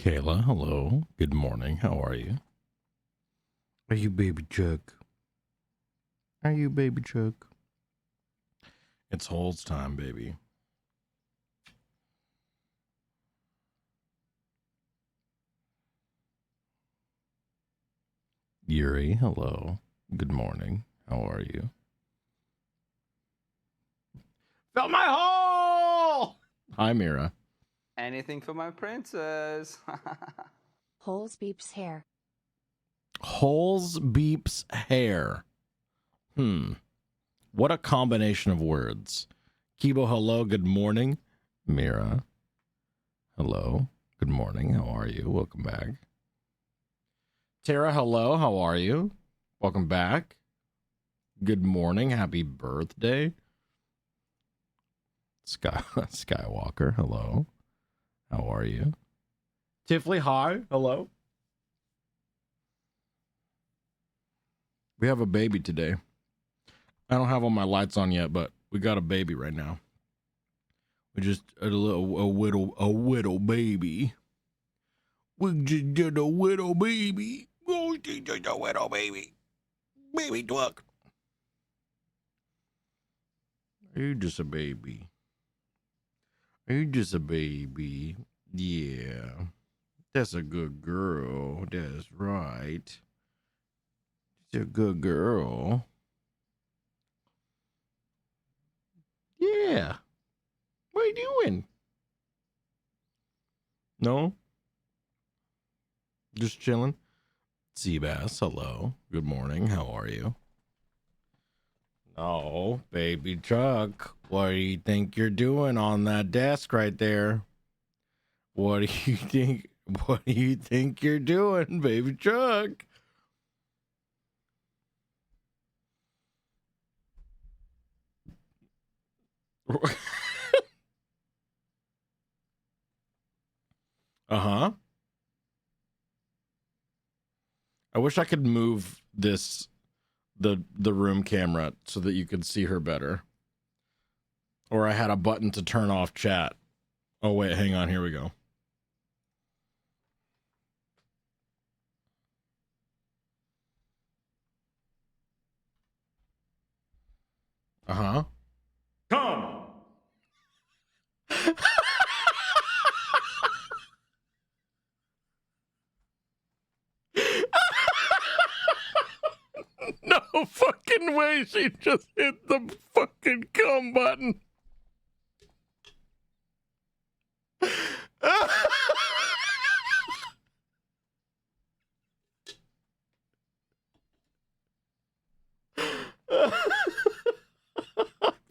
Kayla, hello. Good morning. How are you? Are you baby Chuck? Are you baby Chuck? It's Holes time, baby. Yuri, hello. Good morning. How are you? Fill my hole! Hi, Mira. Anything for my princess. Holes beeps hair. Holes beeps hair. What a combination of words. Kibo, hello. Good morning. Mira, hello. Good morning. How are you? Welcome back. Tara, hello. How are you? Welcome back. Good morning. Happy birthday. Skywalker, hello. How are you? Tiffley, hi. Hello. We have a baby today. I don't have all my lights on yet, but we got a baby right now. We just a widow baby. We just did a widow baby. Oh, just a widow baby. Baby duck. Are you just a baby? Are you just a baby? Yeah. That's a good girl. That's right. She's a good girl. Yeah. What are you doing? No? Just chilling? Seabass, hello. Good morning. How are you? Oh, baby Chuck. What do you think you're doing on that desk right there? What do you think? What do you think you're doing, baby Chuck? Uh-huh. I wish I could move this the room camera so that you could see her better. Or I had a button to turn off chat. Oh wait, hang on, here we go. Uh-huh. Come. No fucking way she just hit the fucking come button.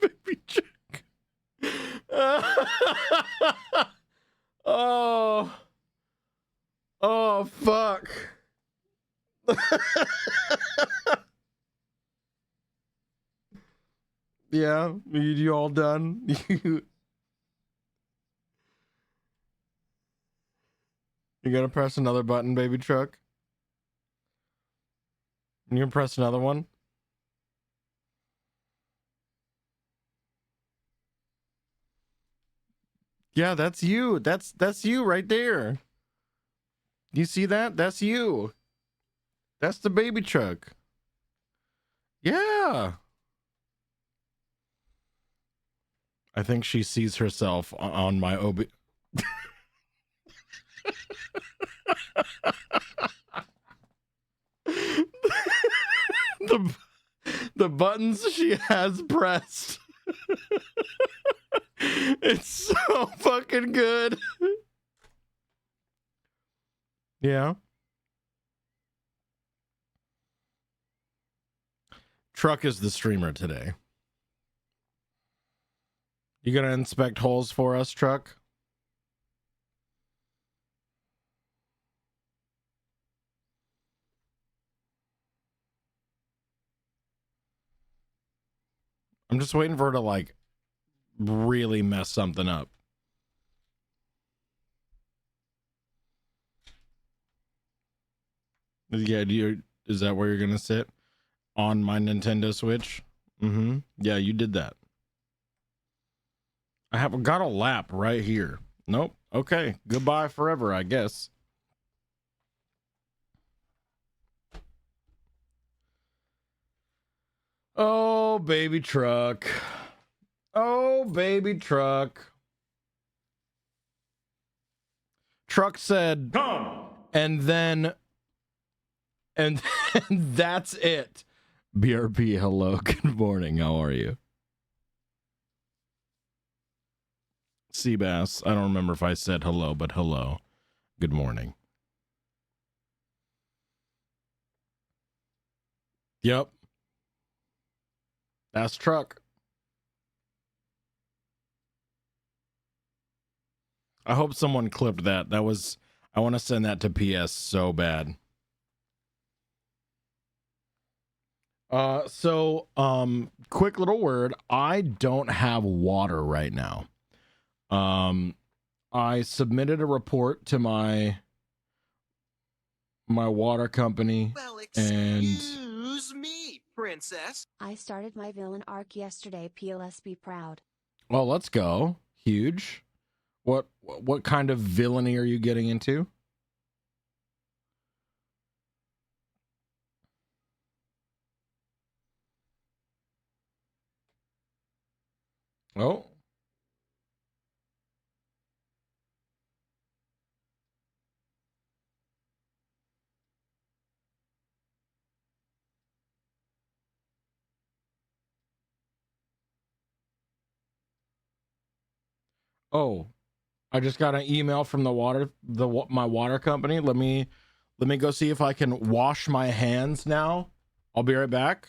Baby Chuck. Oh. Oh, fuck. Yeah, you all done? You gonna press another button, baby Chuck? You gonna press another one? Yeah, that's you. That's you right there. You see that? That's you. That's the baby Chuck. Yeah. I think she sees herself on my the buttons she has pressed. It's so fucking good. Yeah. Truck is the streamer today. You gonna inspect holes for us, Truck? I'm just waiting for her to like really mess something up. Yeah, is that where you're gonna sit? On my Nintendo Switch? Mm-hmm. Yeah, you did that. I have got a lap right here. Nope. Okay. Goodbye forever, I guess. Oh, baby truck. Oh, baby truck. Truck said, come. And then that's it. BRP, hello. Good morning. How are you? Seabass, I don't remember if I said hello, but hello. Good morning. Yep. That's truck. I hope someone clipped that. That was, I want to send that to PS so bad. Quick little word. I don't have water right now. I submitted a report to my water company. Well, And excuse me, princess. I started my villain arc yesterday. PLS be proud. well, let's go. Huge. What kind of villainy are you getting into? Oh. Oh, I just got an email from my water company. Let me go see if I can wash my hands now. I'll be right back.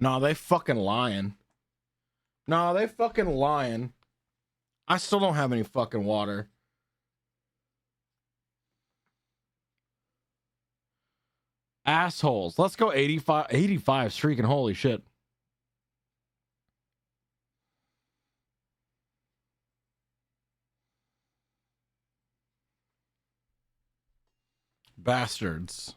Nah, they fucking lying. Nah, they fucking lying. I still don't have any fucking water. Assholes. Let's go 85 streaking. Holy shit. Bastards.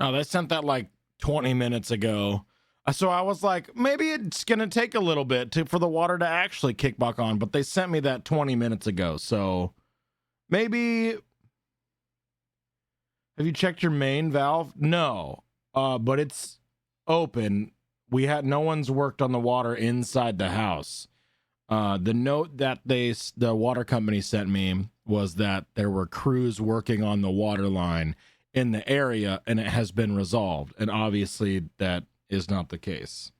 No, they sent that like 20 minutes ago. So I was like, maybe it's going to take a little bit for the water to actually kick back on, but they sent me that 20 minutes ago. So maybe, have you checked your main valve? No, but it's open. No one's worked on the water inside the house. The note that the water company sent me was that there were crews working on the water line in the area and it has been resolved. And obviously that is not the case.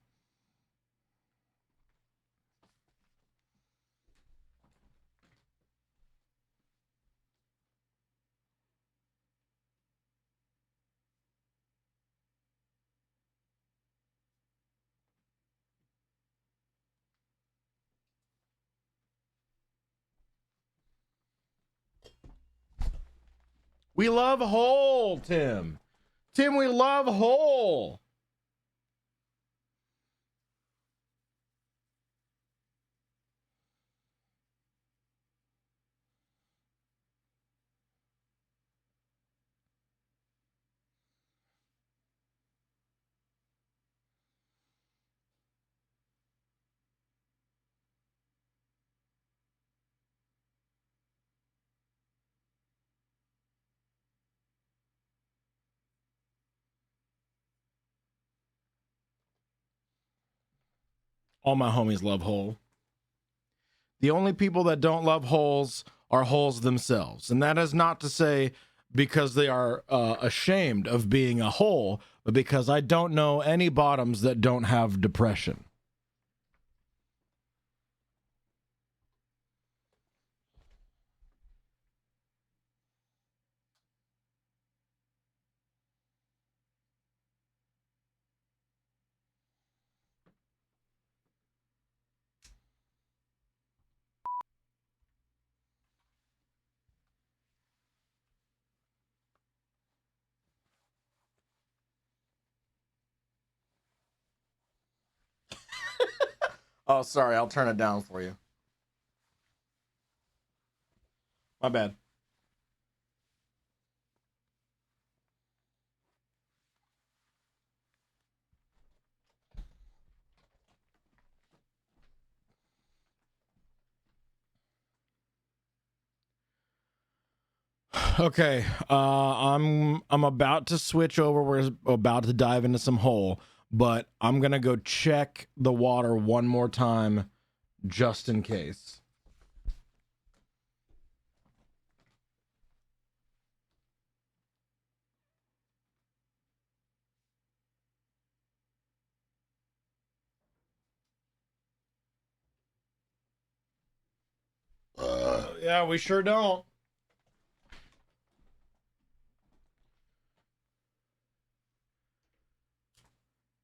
We love Hole, Tim. Tim, we love Hole. All my homies love Hole. The only people that don't love holes are holes themselves. And that is not to say because they are ashamed of being a hole, but because I don't know any bottoms that don't have depression. Oh, sorry. I'll turn it down for you. My bad. Okay, I'm about to switch over. We're about to dive into some hole, but I'm gonna go check the water one more time, just in case. Yeah, we sure don't.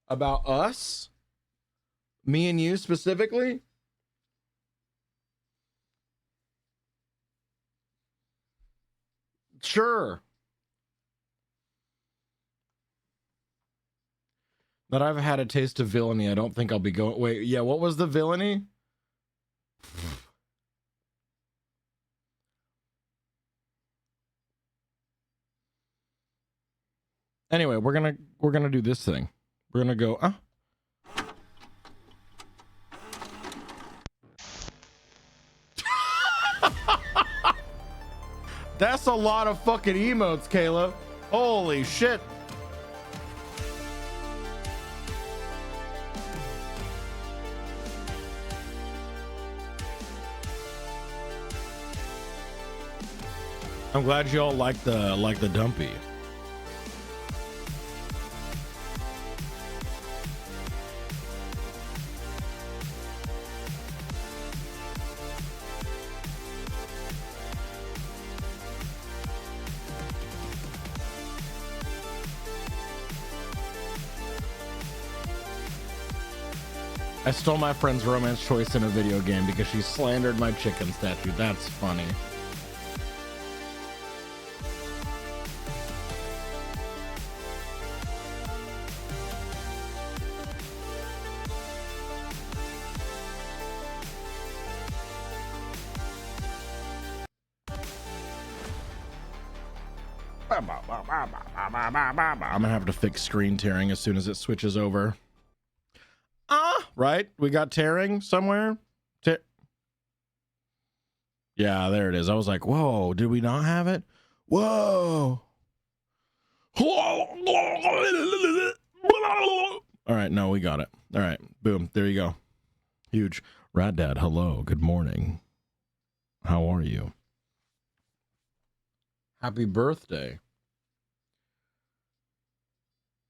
About us? Me and you specifically? Sure. But I've had a taste of villainy. I don't think I'll be going. Wait, yeah, what was the villainy? Anyway, we're gonna do this thing. We're gonna go, That's a lot of fucking emotes, Kayla. Holy shit. I'm glad you all like the dumpy. I stole my friend's romance choice in a video game because she slandered my chicken statue. That's funny. I'm gonna have to fix screen tearing as soon as it switches over. Right? We got tearing somewhere? Yeah, there it is. I was like, whoa, did we not have it? Whoa. All right, no, we got it. All right, boom, there you go. Huge. Rat Dad, hello. Good morning. How are you? Happy birthday.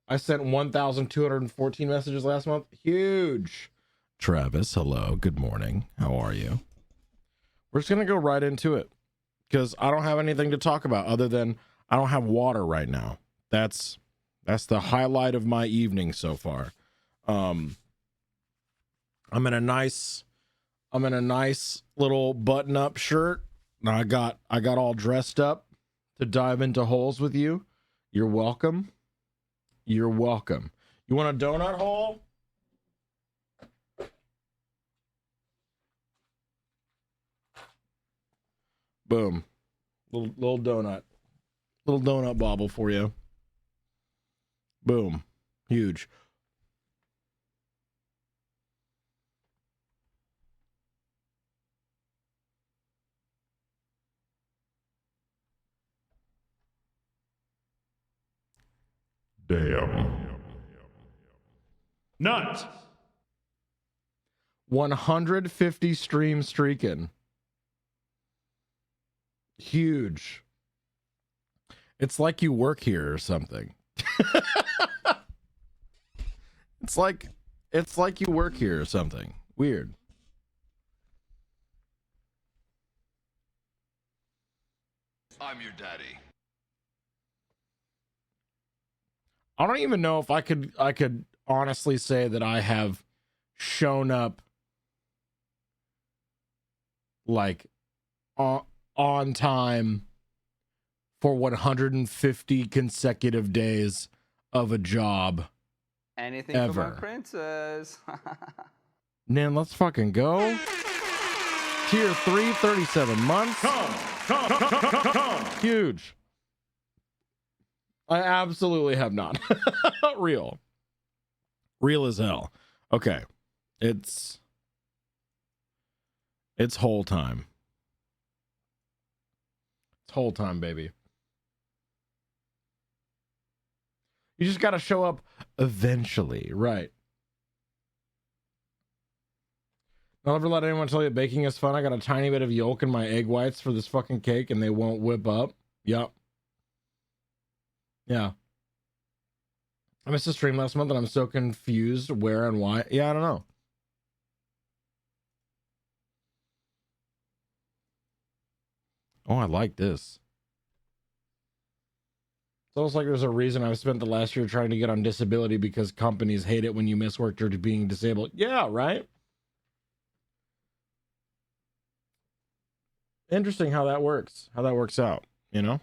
I sent 1,214 messages last month. Huge. Travis, hello. Good morning. How are you? We're just going to go right into it because I don't have anything to talk about other than I don't have water right now. That's the highlight of my evening so far. I'm in a nice little button-up shirt. I got all dressed up to dive into holes with you. You're welcome. You're welcome. You want a donut hole? Boom. Little donut. Little donut bobble for you. Boom. Huge. Damn. Nuts. 150 stream streaking. Huge. It's like you work here or something. It's like you work here or something. Weird. I'm your daddy. I don't even know if I could honestly say that I have shown up like on time for 150 consecutive days of a job. Anything Ever. for my princess. Man, let's fucking go. Tier 3, 37 months. Come. Huge. I absolutely have not. Real as hell. Okay. It's whole time. It's whole time, baby. You just gotta show up eventually, right? Don't ever let anyone tell you baking is fun. I got a tiny bit of yolk in my egg whites for this fucking cake and they won't whip up. Yup. Yeah. I missed a stream last month and I'm so confused where and why. Yeah, I don't know. Oh, I like this. It's almost like there's a reason I've spent the last year trying to get on disability because companies hate it when you miss work due to being disabled. Yeah, right? Interesting how that works. How that works out, you know?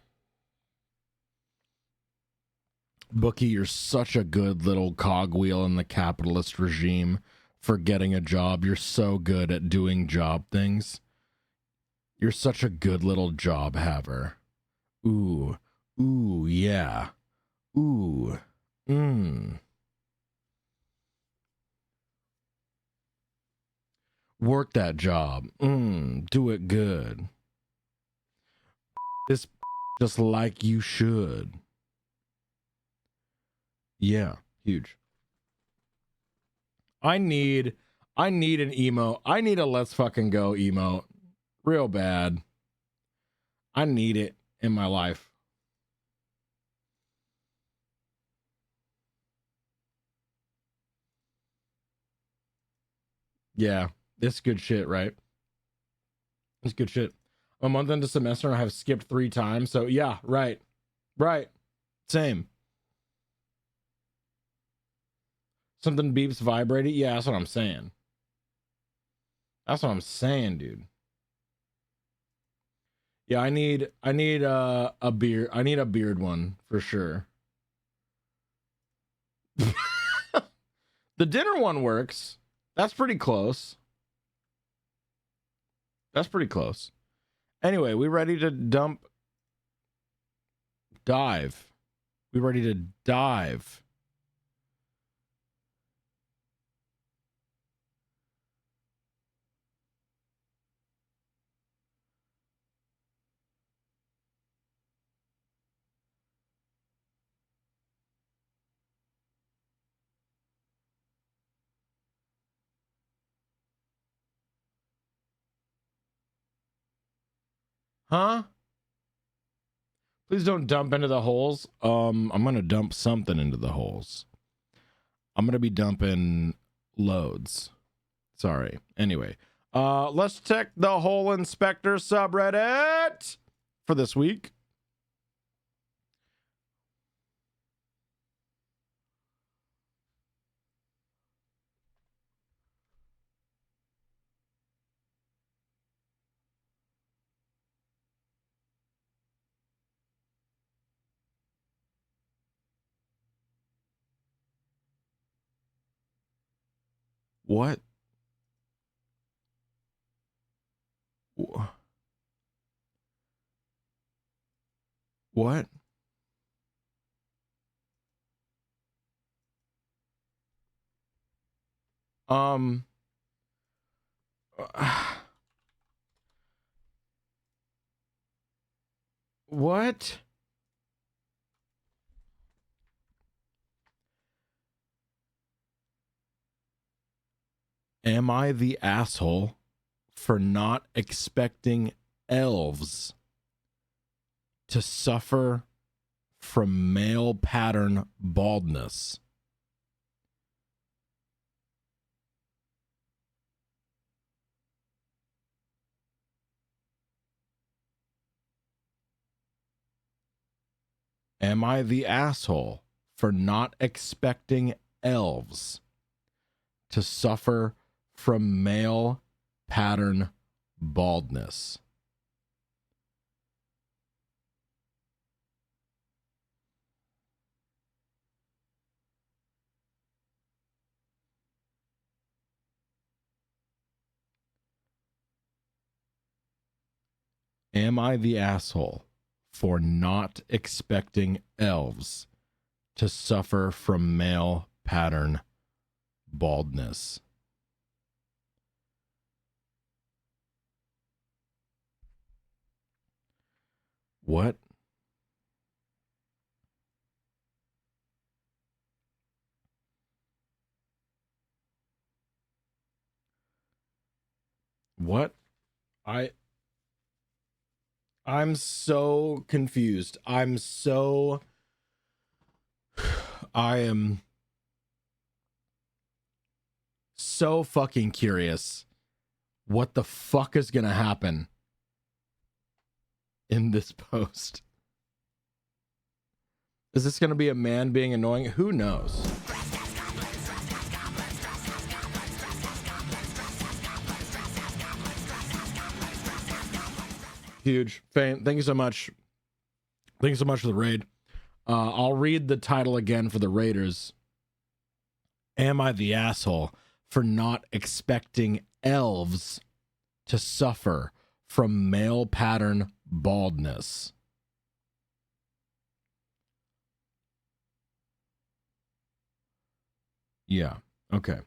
Bookie, you're such a good little cogwheel in the capitalist regime for getting a job. You're so good at doing job things. You're such a good little job haver. Ooh. Ooh, yeah. Ooh. Work that job. Do it good. This just like you should. Yeah, huge. I need an emo. I need a let's fucking go emo. Real bad. I need it in my life. Yeah, it's good shit, right? It's good shit. I'm a month into semester and I have skipped 3 times. So yeah, right. Right. Same. Something beeps vibrating. Yeah, that's what I'm saying. That's what I'm saying, dude. Yeah, I need a beard. I need a beard one for sure. The dinner one works. That's pretty close. That's pretty close. Anyway, we ready to dive. We ready to dive. Huh? Please don't dump into the holes. I'm going to dump something into the holes. I'm going to be dumping loads. Sorry. Anyway, let's check the hole inspector subreddit for this week. What? What? Um, what? Am I the asshole for not expecting elves to suffer from male pattern baldness? Am I the asshole for not expecting elves to suffer from male pattern baldness? Am I the asshole for not expecting elves to suffer from male pattern baldness? What? What? I'm so confused. I am so fucking curious what the fuck is gonna happen in this post. Is this gonna be a man being annoying? Who knows? Huge fan. Thank you so much. Thank you so much for the raid. I'll read the title again for the raiders. Am I the asshole for not expecting elves to suffer from male pattern baldness? Yeah. Okay.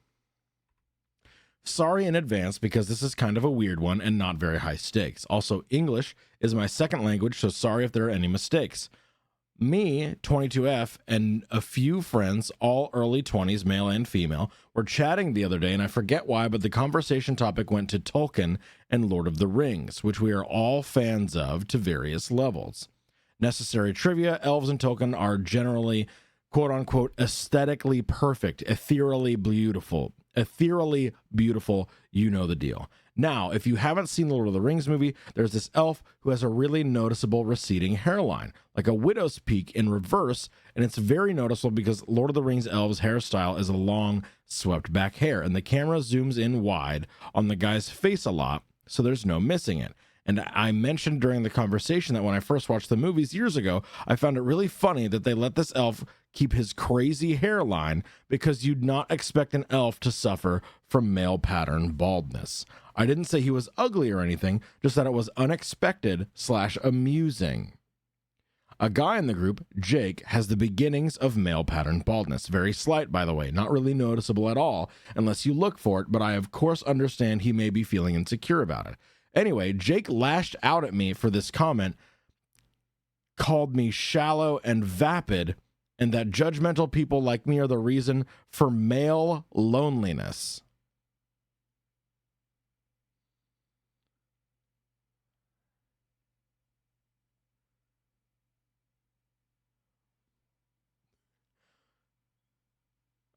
Sorry in advance because this is kind of a weird one and not very high stakes. Also, English is my second language, so sorry if there are any mistakes. Me, 22F, and a few friends, all early 20s, male and female, were chatting the other day, and I forget why, but the conversation topic went to Tolkien and Lord of the Rings, which we are all fans of to various levels. Necessary trivia: elves and Tolkien are generally, quote-unquote, aesthetically perfect, ethereally beautiful, you know the deal. Now, if you haven't seen the Lord of the Rings movie, there's this elf who has a really noticeable receding hairline, like a widow's peak in reverse, and it's very noticeable because Lord of the Rings elves' hairstyle is a long, swept back hair, and the camera zooms in wide on the guy's face a lot, so there's no missing it. And I mentioned during the conversation that when I first watched the movies years ago, I found it really funny that they let this elf keep his crazy hairline because you'd not expect an elf to suffer from male pattern baldness. I didn't say he was ugly or anything, just that it was unexpected / amusing. A guy in the group, Jake, has the beginnings of male pattern baldness. Very slight, by the way, not really noticeable at all unless you look for it, but I of course understand he may be feeling insecure about it. Anyway, Jake lashed out at me for this comment, called me shallow and vapid, and that judgmental people like me are the reason for male loneliness.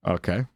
Okay.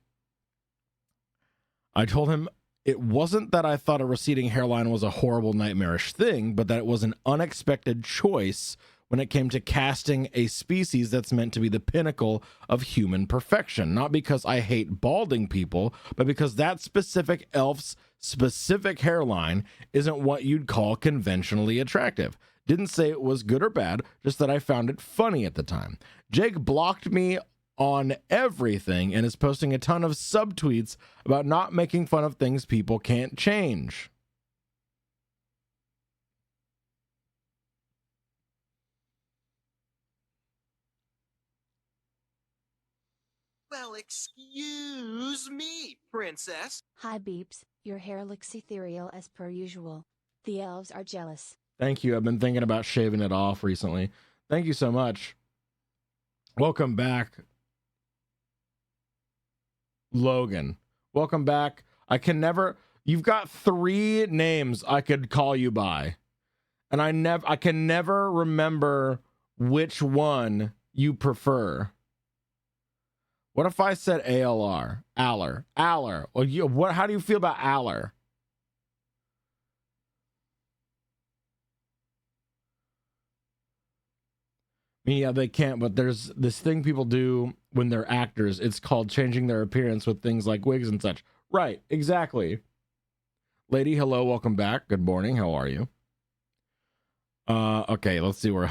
I told him it wasn't that I thought a receding hairline was a horrible, nightmarish thing, but that it was an unexpected choice when it came to casting a species that's meant to be the pinnacle of human perfection. Not because I hate balding people, but because that specific elf's specific hairline isn't what you'd call conventionally attractive. Didn't say it was good or bad, just that I found it funny at the time. Jake blocked me on everything and is posting a ton of subtweets about not making fun of things people can't change. Well, excuse me, princess. Hi Beeps, your hair looks ethereal as per usual. The elves are jealous. Thank you. I've been thinking about shaving it off recently. Thank you so much. Welcome back, Logan. Welcome back. You've got 3 names I could call you by. And I can never remember which one you prefer. What if I said ALR? Aller. Well, how do you feel about Aller? I mean, yeah, they can't, but there's this thing people do when they're actors. It's called changing their appearance with things like wigs and such. Right, exactly. Lady, hello, welcome back. Good morning, how are you? Okay, let's see where...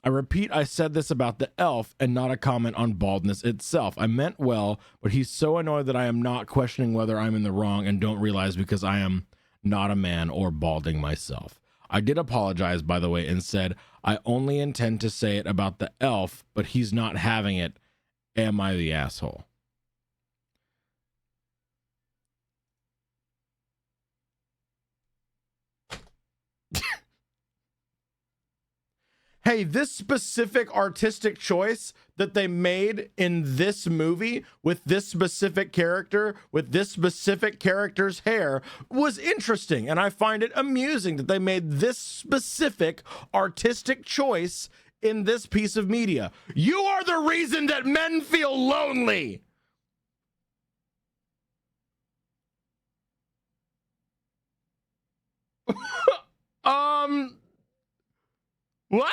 I repeat, I said this about the elf and not a comment on baldness itself. I meant well, but he's so annoyed that I am not questioning whether I'm in the wrong and don't realize because I am not a man or balding myself. I did apologize, by the way, and said, I only intend to say it about the elf, but he's not having it. Am I the asshole? Hey, this specific artistic choice that they made in this movie with this specific character, with this specific character's hair, was interesting. And I find it amusing that they made this specific artistic choice in this piece of media. You are the reason that men feel lonely. What?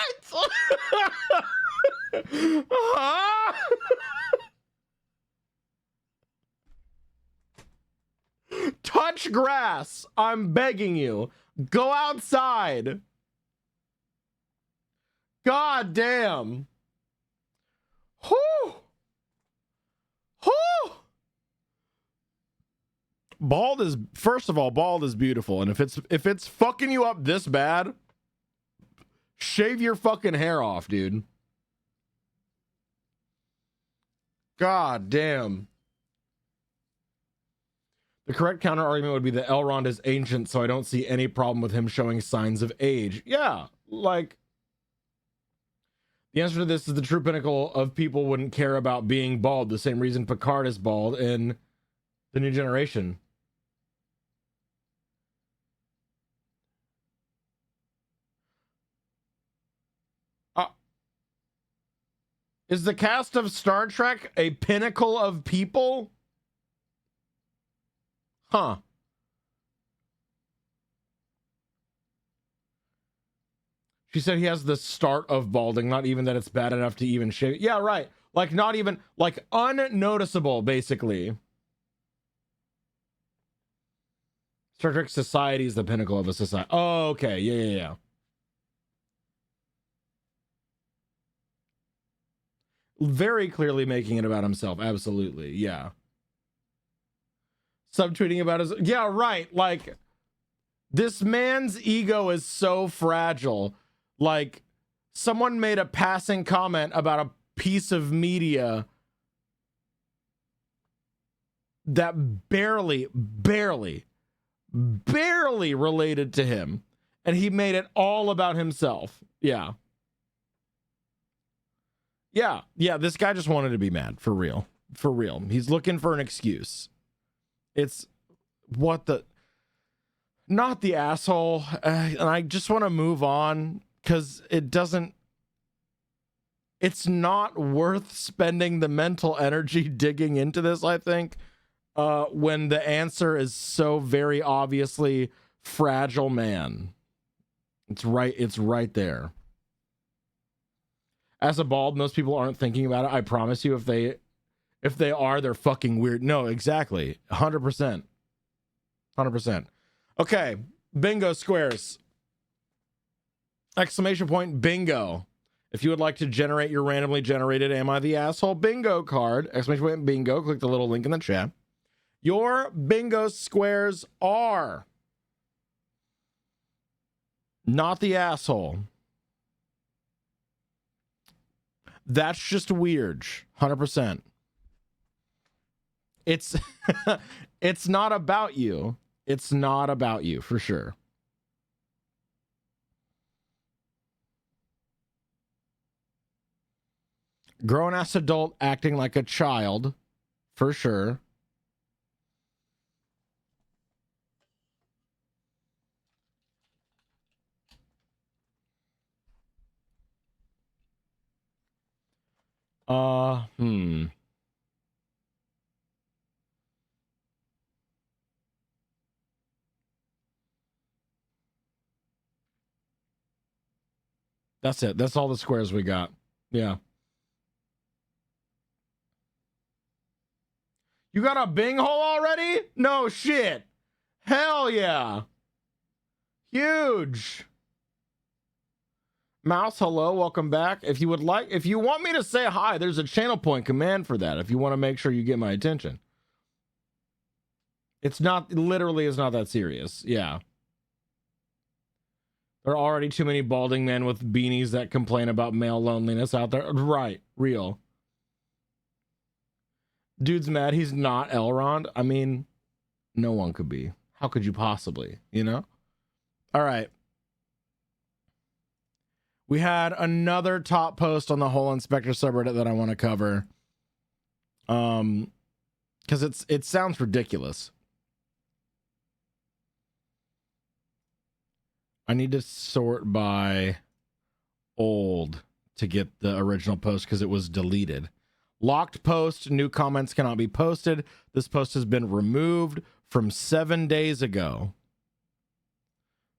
Touch grass. I'm begging you. Go outside. God damn. Whew. Whew. First of all, bald is beautiful. And if it's fucking you up this bad, shave your fucking hair off, dude. God damn. The correct counter argument would be that Elrond is ancient, so I don't see any problem with him showing signs of age. Yeah, like, the answer to this is the true pinnacle of people wouldn't care about being bald, the same reason Picard is bald in The New Generation. Is the cast of Star Trek a pinnacle of people? Huh. She said he has the start of balding, not even that it's bad enough to even shave. Yeah, right. Like, not even, like, unnoticeable, basically. Star Trek society is the pinnacle of a society. Oh, okay. Yeah. Very clearly making it about himself. Absolutely. Yeah. Subtweeting about his... Yeah, right. Like, this man's ego is so fragile. Like, someone made a passing comment about a piece of media that barely related to him. And he made it all about himself. Yeah. Yeah, this guy just wanted to be mad, for real. For real. He's looking for an excuse. It's what the... Not the asshole. And I just want to move on because it doesn't it's not worth spending the mental energy digging into this, I think, when the answer is so very obviously fragile man. It's right there. As a bald, most people aren't thinking about it. I promise you, if they are, they're fucking weird. No, exactly. 100%. 100%. Okay, bingo squares. Exclamation point bingo. If you would like to generate your randomly generated Am I the Asshole bingo card, exclamation point bingo, click the little link in the chat. Your bingo squares are not the asshole. That's just weird. 100%. It's it's not about you. It's not about you for sure. Grown-ass adult acting like a child, for sure. That's it. That's all the squares we got. Yeah. You got a bing hole already? No shit. Hell yeah. Huge. Mouse, hello, welcome back. If you want me to say hi, there's a channel point command for that if you want to make sure you get my attention. It's not, literally is not that serious. Yeah. There are already too many balding men with beanies that complain about male loneliness out there. Right. Real. Dude's mad he's not Elrond. I mean, no one could be. How could you possibly, you know? All right. We had another top post on the whole Inspector subreddit that I want to cover. Because it sounds ridiculous. I need to sort by old to get the original post because it was deleted. Locked post, new comments cannot be posted. This post has been removed from 7 days ago.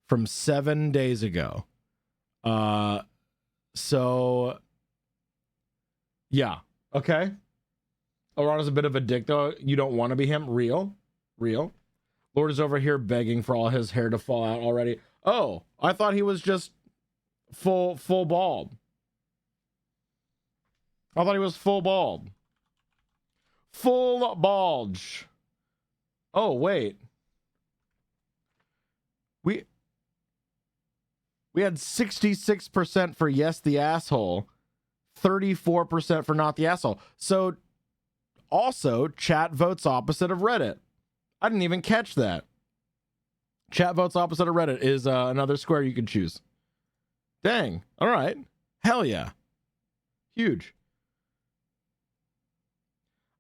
From 7 days ago. So yeah, okay. Elrond is a bit of a dick though. You don't want to be him. Real. Lord is over here begging for all his hair to fall out already. Oh, I thought he was just full bald. I thought he was full bald. Full bulge. Oh, wait. We had 66% for yes, the asshole. 34% for not the asshole. So also chat votes opposite of Reddit. I didn't even catch that. Chat votes opposite of Reddit is another square you can choose. Dang. All right. Hell yeah. Huge.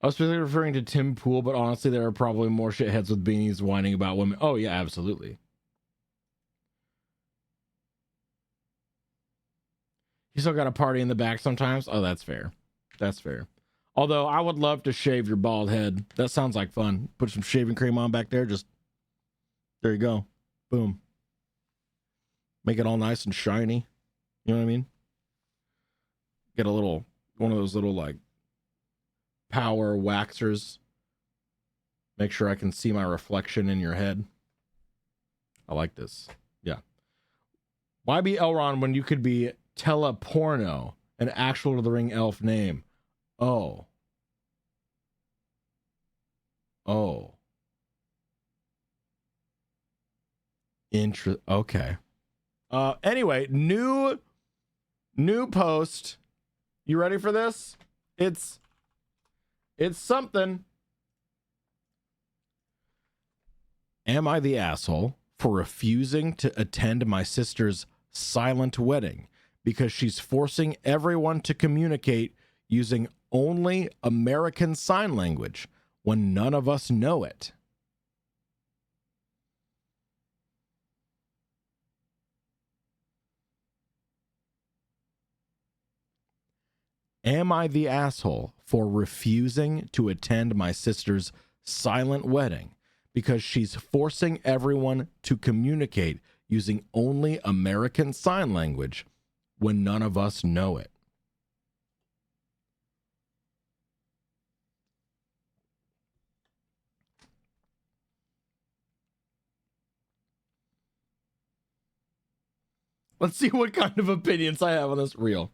I was specifically referring to Tim Pool, but honestly, there are probably more shitheads with beanies whining about women. Oh, yeah, absolutely. You still got a party in the back sometimes? Oh, that's fair. That's fair. Although, I would love to shave your bald head. That sounds like fun. Put some shaving cream on back there. Just, there you go. Boom. Make it all nice and shiny. You know what I mean? Get a little, one of those little, like, power waxers. Make sure I can see my reflection in your head. I like this. Yeah. Why be Elrond when you could be Teleporno, an actual Lord of the Ring elf name? Oh. Okay. Anyway, new post. You ready for this? It's something. Am I the asshole for refusing to attend my sister's silent wedding because she's forcing everyone to communicate using only American Sign Language when none of us know it? Am I the asshole for refusing to attend my sister's silent wedding because she's forcing everyone to communicate using only American Sign Language when none of us know it? Let's see what kind of opinions I have on this reel.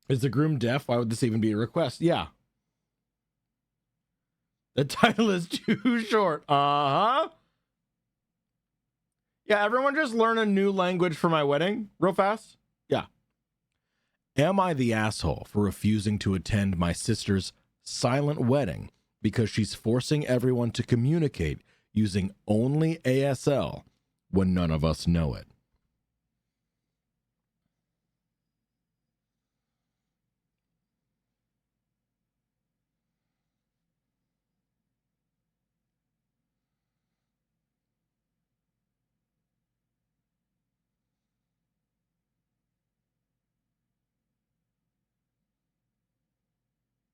Is the groom deaf? Why would this even be a request? Yeah. The title is too short. Uh-huh. Yeah, everyone just learn a new language for my wedding real fast. Yeah. Am I the asshole for refusing to attend my sister's silent wedding because she's forcing everyone to communicate using only ASL when none of us know it?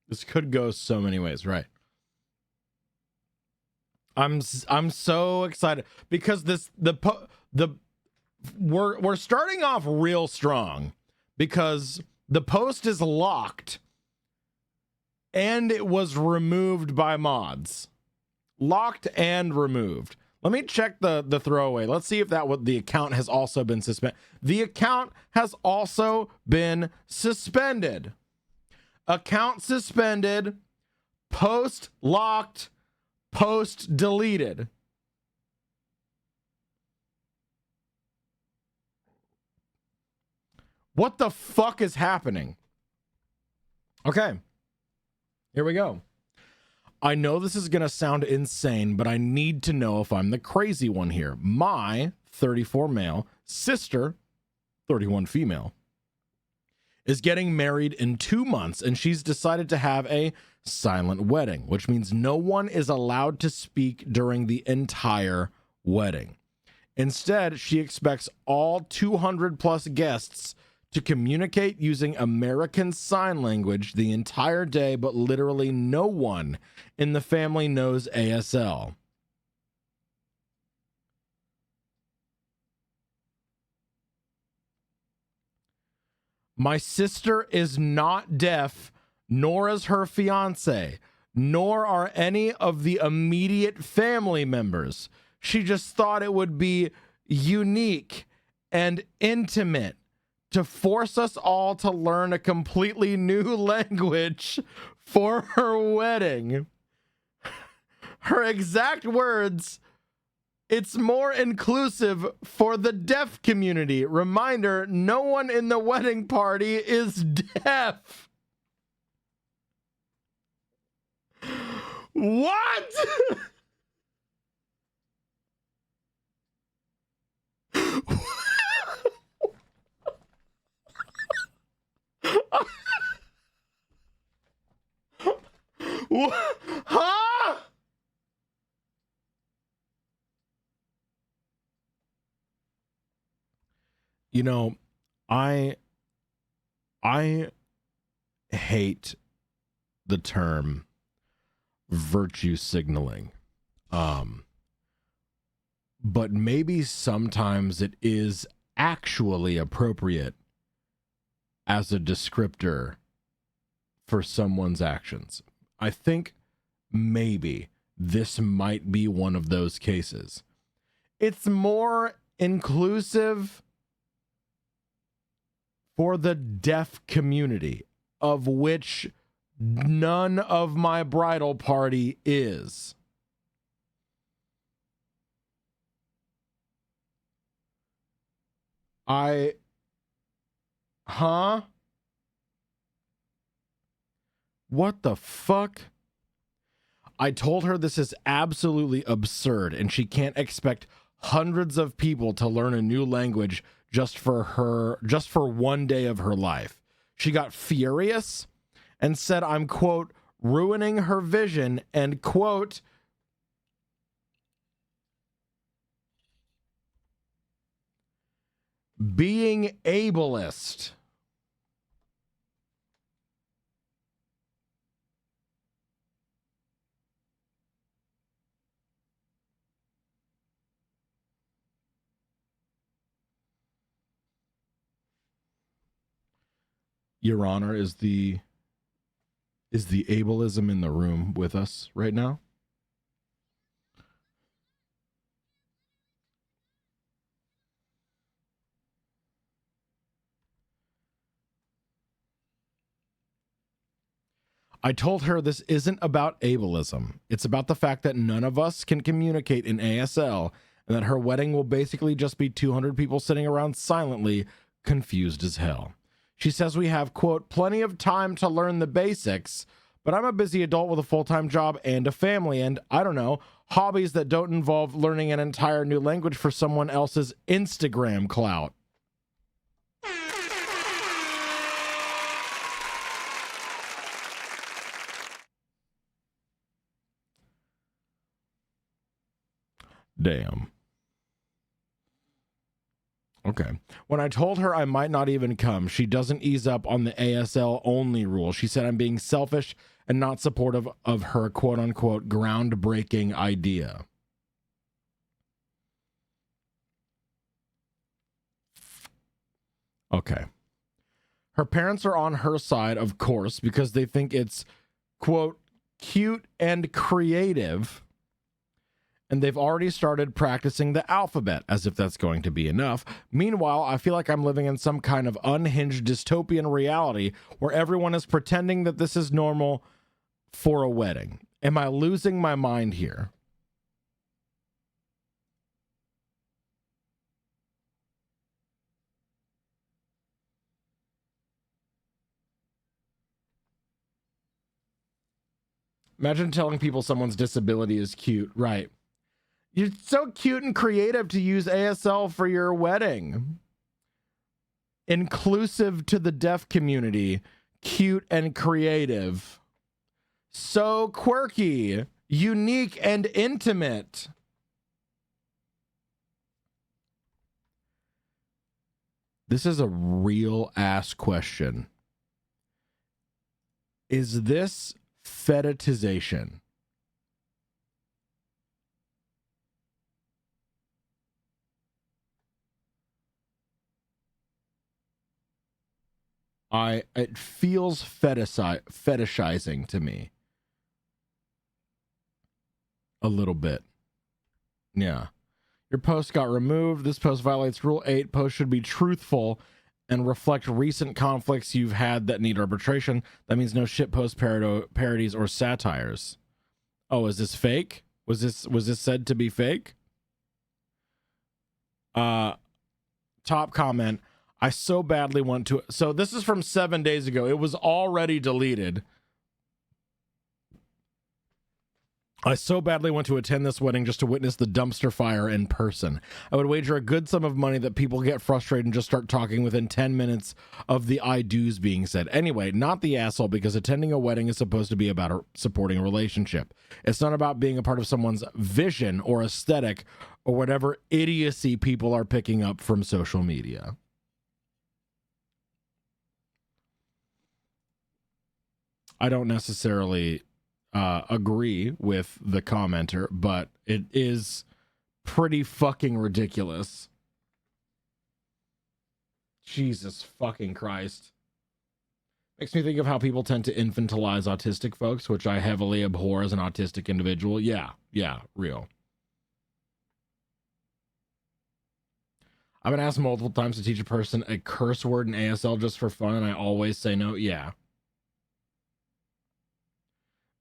This could go so many ways, right? I'm so excited because we're starting off real strong because the post is locked and it was removed by mods. Locked and removed. Let me check the throwaway. Let's see if the account has also been suspended. The account has also been suspended. Account suspended, post locked, post deleted. What the fuck is happening? Okay, here we go. I know this is going to sound insane, but I need to know if I'm the crazy one here. My 34 male sister, 31 female, is getting married in 2 months, and she's decided to have a silent wedding, which means no one is allowed to speak during the entire wedding. Instead, she expects all 200 plus guests to communicate using American Sign Language the entire day, but literally no one in the family knows ASL. My sister is not deaf, nor is her fiance, nor are any of the immediate family members. She just thought it would be unique and intimate to force us all to learn a completely new language for her wedding. Her exact words: "It's more inclusive for the deaf community. Reminder, no one in the wedding party is deaf." What? Huh? You know, I hate the term virtue signaling. But maybe sometimes it is actually appropriate as a descriptor for someone's actions. I think maybe this might be one of those cases. It's more inclusive for the deaf community, of which none of my bridal party is. Huh? What the fuck? I told her this is absolutely absurd and she can't expect hundreds of people to learn a new language just for 1 day of her life. She got furious and said I'm, quote, ruining her vision and, quote, being ableist. Your Honor, is the ableism in the room with us right now? I told her this isn't about ableism. It's about the fact that none of us can communicate in ASL, and that her wedding will basically just be 200 people sitting around silently, confused as hell. She says we have, quote, plenty of time to learn the basics, but I'm a busy adult with a full-time job and a family, and I don't know, hobbies that don't involve learning an entire new language for someone else's Instagram clout. Damn. Okay. When I told her I might not even come, she doesn't ease up on the ASL only rule. She said I'm being selfish and not supportive of her quote unquote groundbreaking idea. Okay. Her parents are on her side, of course, because they think it's quote cute and creative. And they've already started practicing the alphabet, as if that's going to be enough. Meanwhile, I feel like I'm living in some kind of unhinged dystopian reality where everyone is pretending that this is normal for a wedding. Am I losing my mind here? Imagine telling people someone's disability is cute, right? You're so cute and creative to use ASL for your wedding. Inclusive to the deaf community. Cute and creative. So quirky. Unique and intimate. This is a real ass question. Is this fetishization? It feels fetishizing to me. A little bit. Yeah. Your post got removed. This post violates Rule 8. Posts should be truthful and reflect recent conflicts you've had that need arbitration. That means no shitpost parodies or satires. Oh, is this fake? Was this said to be fake? Top comment. I so badly want to. So this is from 7 days ago. It was already deleted. I so badly want to attend this wedding just to witness the dumpster fire in person. I would wager a good sum of money that people get frustrated and just start talking within 10 minutes of the I do's being said. Anyway, not the asshole, because attending a wedding is supposed to be about supporting a relationship. It's not about being a part of someone's vision or aesthetic or whatever idiocy people are picking up from social media. I don't necessarily agree with the commenter, but it is pretty fucking ridiculous. Jesus fucking Christ. Makes me think of how people tend to infantilize autistic folks, which I heavily abhor as an autistic individual. Yeah, real. I've been asked multiple times to teach a person a curse word in ASL just for fun, and I always say no. Yeah.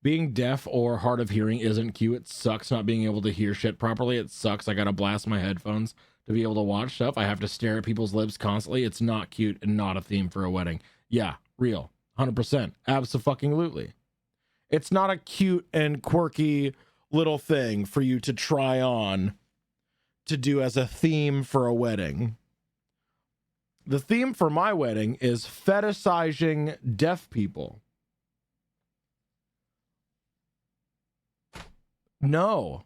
Being deaf or hard of hearing isn't cute. It sucks not being able to hear shit properly. It sucks. I gotta blast my headphones to be able to watch stuff. I have to stare at people's lips constantly. It's not cute and not a theme for a wedding. Yeah, real. 100%. Abso-fucking-lutely. It's not a cute and quirky little thing for you to try on to do as a theme for a wedding. The theme for my wedding is fetishizing deaf people. No.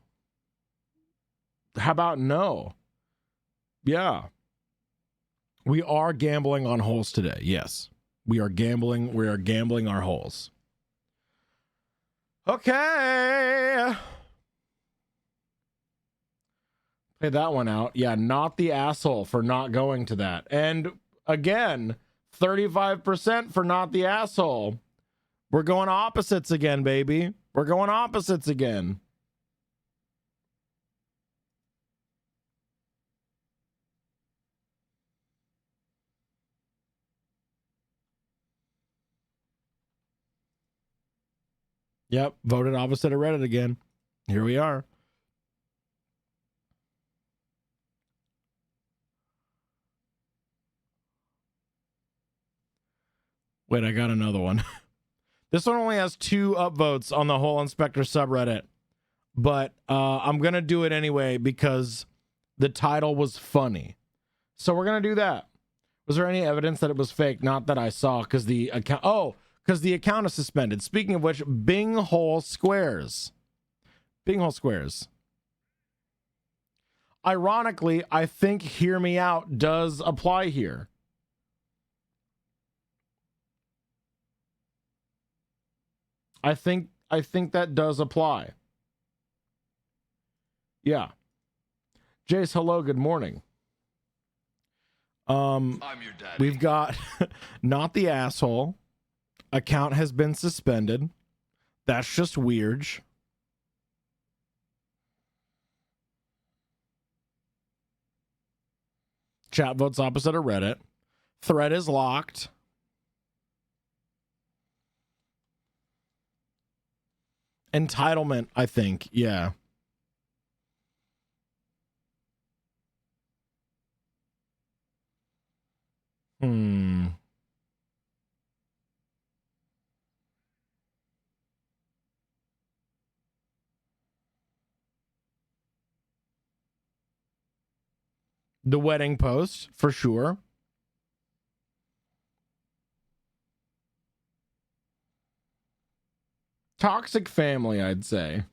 How about no? Yeah. We are gambling on holes today. Yes. We are gambling. We are gambling our holes. Okay. Play that one out. Yeah, not the asshole for not going to that. And again, 35% for not the asshole. We're going opposites again, baby. We're going opposites again. Yep, voted opposite of Reddit again. Here we are. Wait, I got another one. This one only has 2 upvotes on the whole Inspector subreddit, but I'm going to do it anyway because the title was funny. So we're going to do that. Was there any evidence that it was fake? Not that I saw, because the account... Oh, because the account is suspended. Speaking of which, Binghole Squares. Binghole Squares. Ironically, I think Hear Me Out does apply here. I think that does apply. Yeah. Jace, hello, good morning. I'm your daddy. We've got not the asshole. Account has been suspended. That's just weird. Chat votes opposite of Reddit. Thread is locked. Entitlement, I think. Yeah. The wedding post, for sure. Toxic family, I'd say.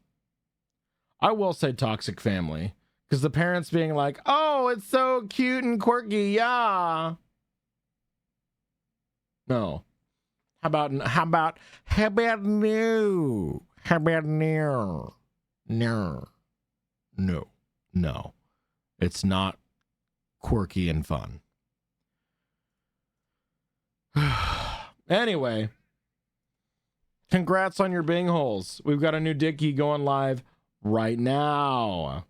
I will say toxic family. Because the parents being like, oh, it's so cute and quirky, yeah. No. How about no? How about no? No. It's not quirky and fun. Anyway. Congrats on your Bing holes. We've got a new Dickie going live right now.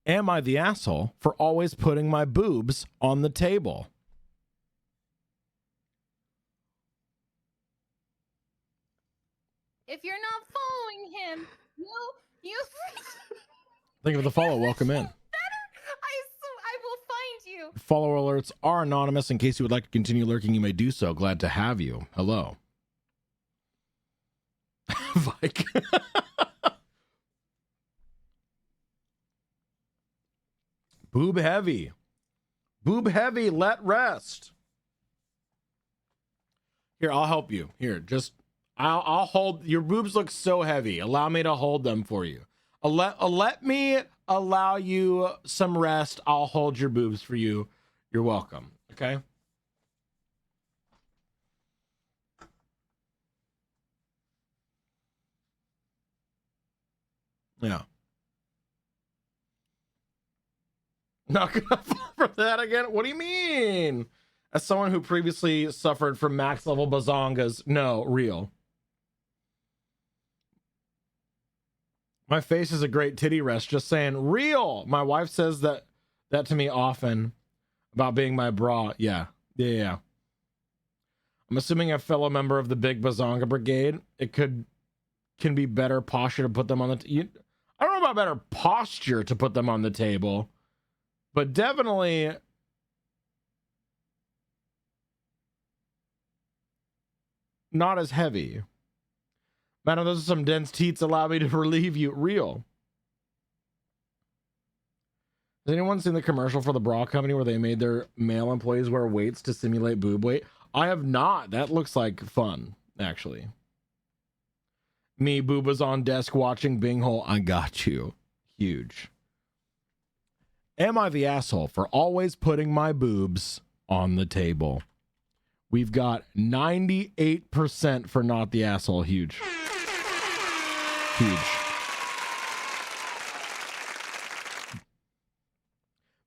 Am I the asshole for always putting my boobs on the table? If you're not following him, you Thank you for the follow. Welcome in. I will find you. Follower alerts are anonymous. In case you would like to continue lurking, you may do so. Glad to have you. Hello. Vike. Boob heavy. Boob heavy, let rest. Here, I'll help you. Here, just I'll hold your boobs look so heavy. Allow me to hold them for you. Let me allow you some rest. I'll hold your boobs for you. You're welcome. Okay? Yeah. Not gonna fall for that again? What do you mean? As someone who previously suffered from max level bazongas, no, real. My face is a great titty rest, just saying, real. My wife says that to me often about being my bra. Yeah. I'm assuming a fellow member of the Big Bazonga Brigade, it can be better posture to put them on the I don't know about better posture to put them on the table, but definitely not as heavy. Man, those are some dense teats. Allow me to relieve you. Real. Has anyone seen the commercial for the bra company where they made their male employees wear weights to simulate boob weight? I have not. That looks like fun, actually. Me, boobas on desk watching Bing hole. I got you. Huge. Am I the asshole for always putting my boobs on the table? We've got 98% for not the asshole. Huge.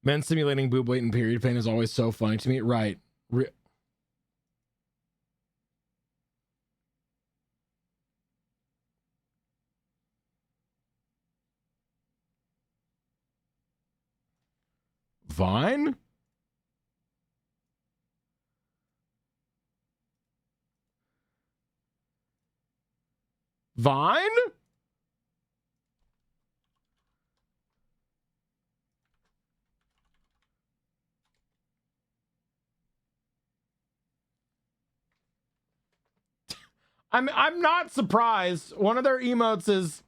Men simulating boob weight and period pain is always so funny to me. Right. Vine? Vine? I'm not surprised. One of their emotes is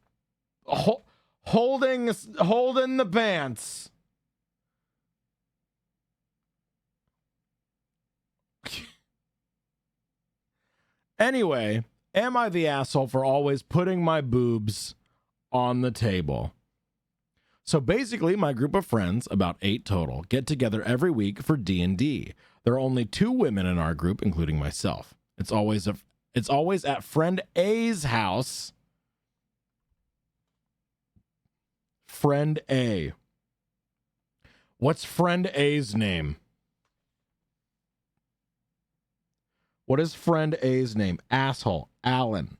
holding the pants. Anyway, am I the asshole for always putting my boobs on the table? So basically, my group of friends, about 8 total, get together every week for D&D. There are only 2 women in our group, including myself. It's always at friend A's house. Friend A. What's friend A's name? What is friend A's name? Asshole. Alan.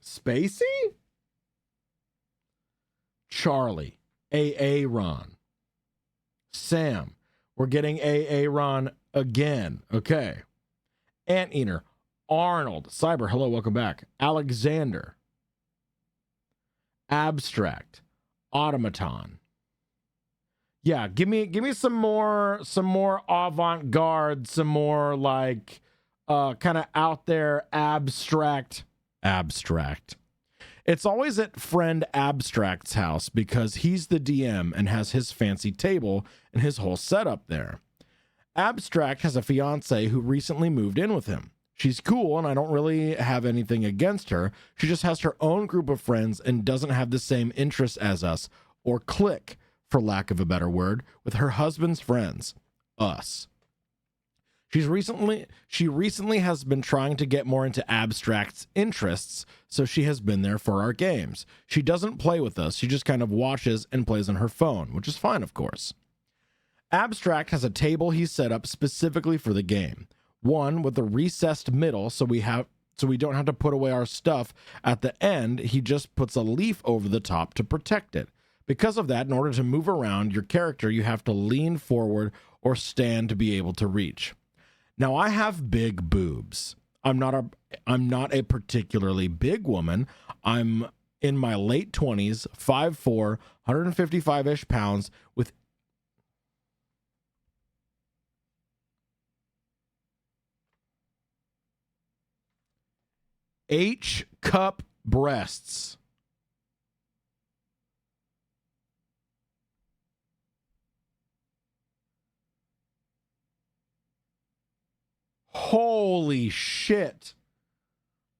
Spacey? Charlie. Aaron. Sam. We're getting Aaron again. Okay. Anteater. Arnold. Cyber. Hello, welcome back. Alexander. Abstract. Automaton. Yeah, give me some more avant-garde, some more like kind of out there abstract. It's always at friend Abstract's house because he's the DM and has his fancy table and his whole setup there. Abstract has a fiance who recently moved in with him. She's cool and I don't really have anything against her. She just has her own group of friends and doesn't have the same interests as us, or clique, for lack of a better word, with her husband's friends, us. She recently has been trying to get more into Abstract's interests, so she has been there for our games. She doesn't play with us, she just kind of watches and plays on her phone, which is fine, of course. Abstract has a table he set up specifically for the game. One with a recessed middle, so we don't have to put away our stuff. At the end, he just puts a leaf over the top to protect it. Because of that, in order to move around your character, you have to lean forward or stand to be able to reach. Now, I have big boobs. I'm not a particularly big woman. I'm in my late 20s, 5'4", 155-ish pounds, with H-cup breasts. Holy shit.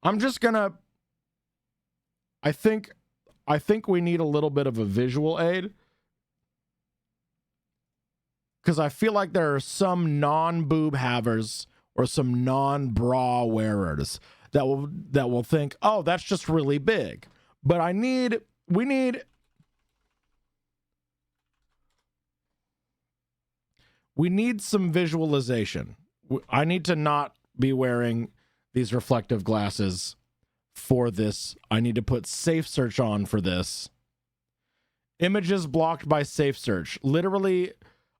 I'm just gonna... I think we need a little bit of a visual aid. Because I feel like there are some non-boob havers or some non-bra wearers that will think, oh, that's just really big. But we need some visualization. I need to not be wearing these reflective glasses for this. I need to put safe search on for this. Images blocked by safe search. Literally,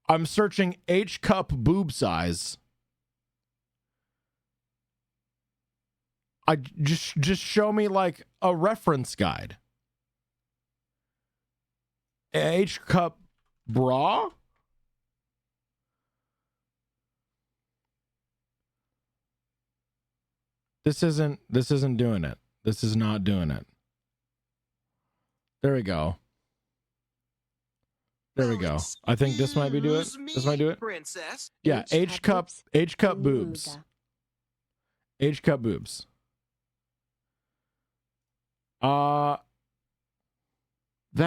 I'm searching H-cup boob size. I just show me like a reference guide. H-cup bra? This isn't doing it. This is not doing it. There we go. There we go. I think this might be do it. This might do it. Princess. Yeah, H-cup boobs. H-cup boobs. That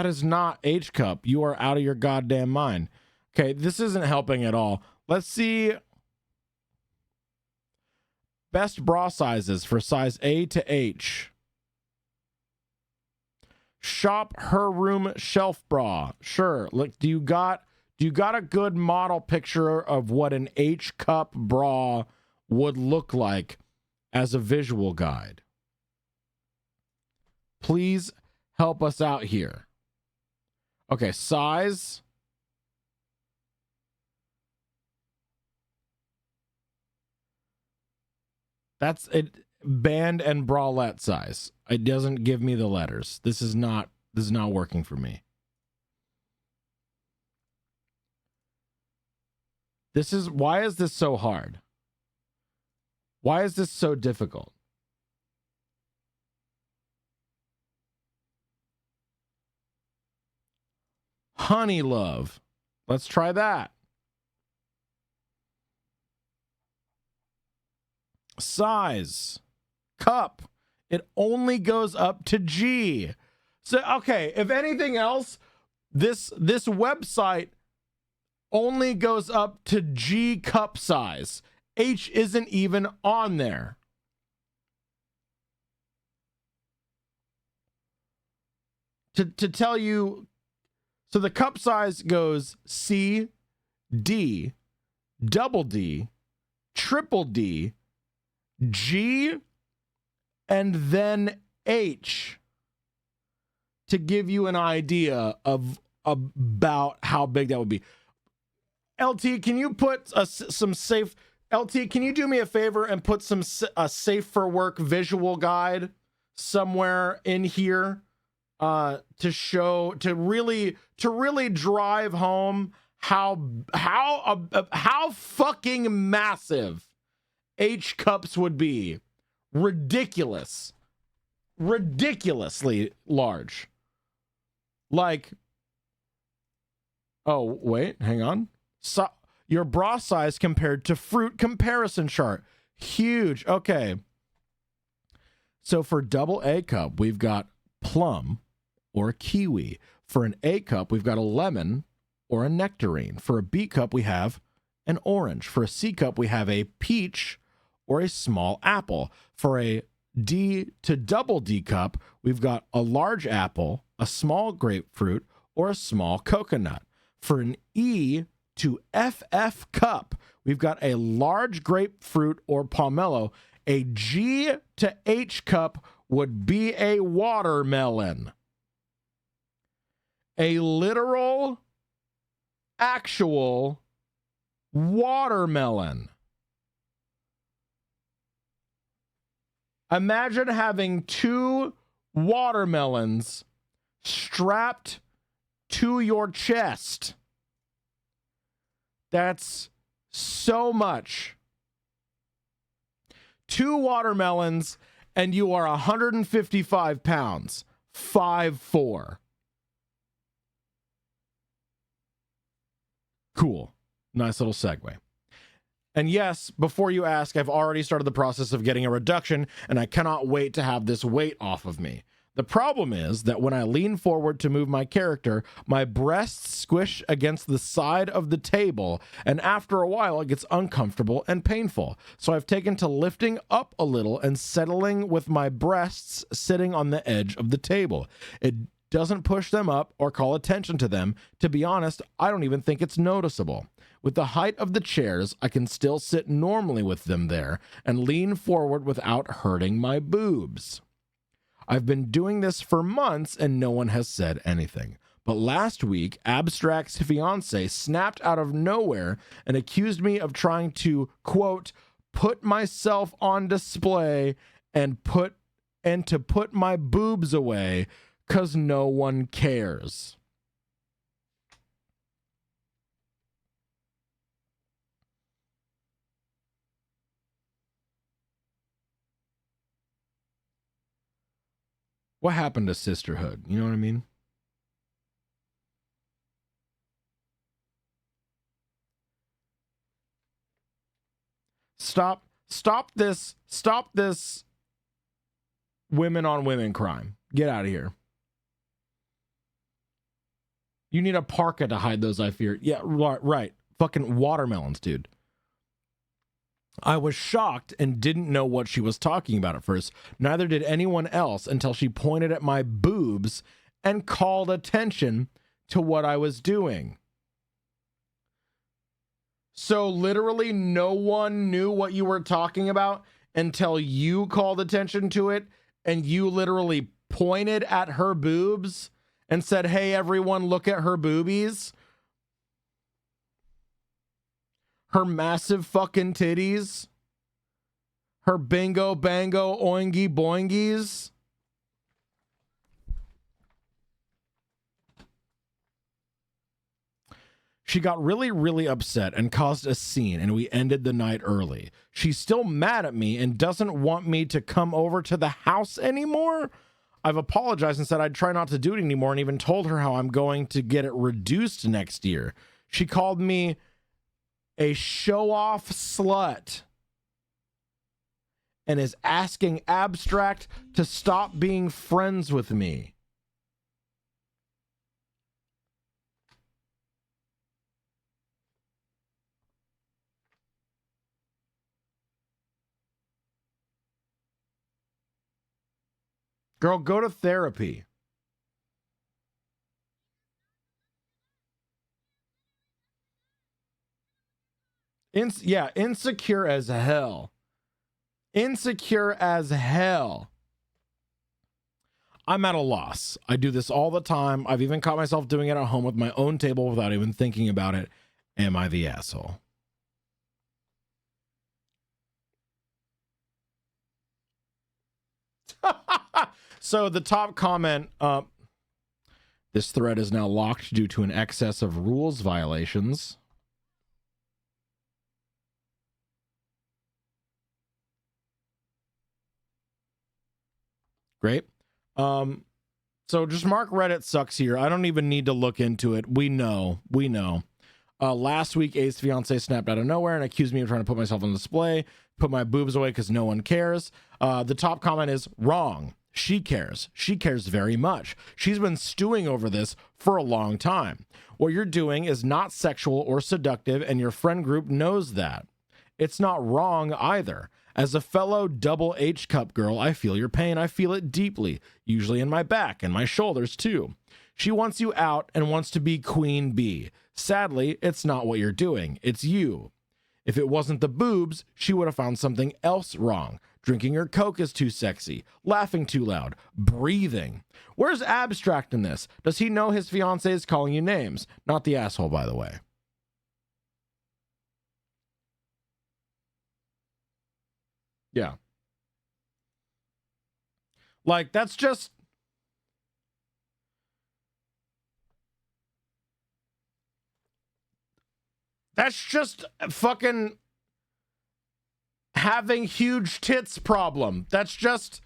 is not H-cup. You are out of your goddamn mind. Okay, this isn't helping at all. Let's see. Best bra sizes for size A to H. Shop her room shelf bra. Sure. Look, do Do you got a good model picture of what an H cup bra would look like as a visual guide? Please help us out here. Okay, size. That's it. Band and bralette size. It doesn't give me the letters. This is not working for me. Why is this so hard? Why is this so difficult? Honey love. Let's try that. Size. Cup. It only goes up to G. So, okay, if anything else, this website only goes up to G cup size. H isn't even on there. To tell you, so the cup size goes C, D, double D, triple D, G, and then H, to give you an idea of about how big that would be. LT, can you put some safe... LT, can you do me a favor and put a safe for work visual guide somewhere in here to really drive home how fucking massive H cups would be. Ridiculously large. Like, oh wait, hang on. So your bra size compared to fruit comparison chart. Huge. Okay. So for double A cup, we've got plum or a kiwi. For an A cup, we've got a lemon or a nectarine. For a B cup, we have an orange. For a C cup, we have a peach or a small apple. For a D to double D cup, we've got a large apple, a small grapefruit, or a small coconut. For an E to FF cup, we've got a large grapefruit or pomelo. A G to H cup would be a watermelon. A literal, actual watermelon. Imagine having 2 watermelons strapped to your chest. That's so much. 2 watermelons and you are 155 pounds. 5'4". Cool. Nice little segue. And yes, before you ask, I've already started the process of getting a reduction, and I cannot wait to have this weight off of me. The problem is that when I lean forward to move my character, my breasts squish against the side of the table, and after a while it gets uncomfortable and painful. So I've taken to lifting up a little and settling with my breasts sitting on the edge of the table. It doesn't push them up or call attention to them. To be honest, I don't even think it's noticeable. With the height of the chairs, I can still sit normally with them there and lean forward without hurting my boobs. I've been doing this for months and no one has said anything. But last week, Abstract's fiance snapped out of nowhere and accused me of trying to, quote, put myself on display and to put my boobs away 'cause no one cares. What happened to sisterhood? You know what I mean? Stop this women on women crime. Get out of here. You need a parka to hide those, I fear. Yeah, right. Fucking watermelons, dude. I was shocked and didn't know what she was talking about at first. Neither did anyone else until she pointed at my boobs and called attention to what I was doing. So literally no one knew what you were talking about until you called attention to it, and you literally pointed at her boobs and said, "Hey, everyone, look at her boobies. Her massive fucking titties. Her bingo bango oingy boingies." She got really, really upset and caused a scene, and we ended the night early. She's still mad at me and doesn't want me to come over to the house anymore. I've apologized and said I'd try not to do it anymore, and even told her how I'm going to get it reduced next year. She called me a show-off slut and is asking Abstract to stop being friends with me. Girl, go to therapy. Insecure as hell. Insecure as hell. I'm at a loss. I do this all the time. I've even caught myself doing it at home with my own table without even thinking about it. Am I the asshole? So the top comment, this thread is now locked due to an excess of rules violations. Great. So just mark Reddit sucks here. I don't even need to look into it. We know. Last week, Ace fiance snapped out of nowhere and accused me of trying to put myself on display, put my boobs away because no one cares. The top comment is wrong. She cares. She cares very much. She's been stewing over this for a long time. What you're doing is not sexual or seductive, and your friend group knows that. It's not wrong either. As a fellow double H cup girl, I feel your pain. I feel it deeply, usually in my back and my shoulders too. She wants you out and wants to be queen bee. Sadly, it's not what you're doing. It's you. If it wasn't the boobs, she would have found something else wrong. Drinking her Coke is too sexy. Laughing too loud. Breathing. Where's Abstract in this? Does he know his fiancé is calling you names? Not the asshole, by the way. Yeah. Like, that's just... That's just fucking having huge tits problem. That's just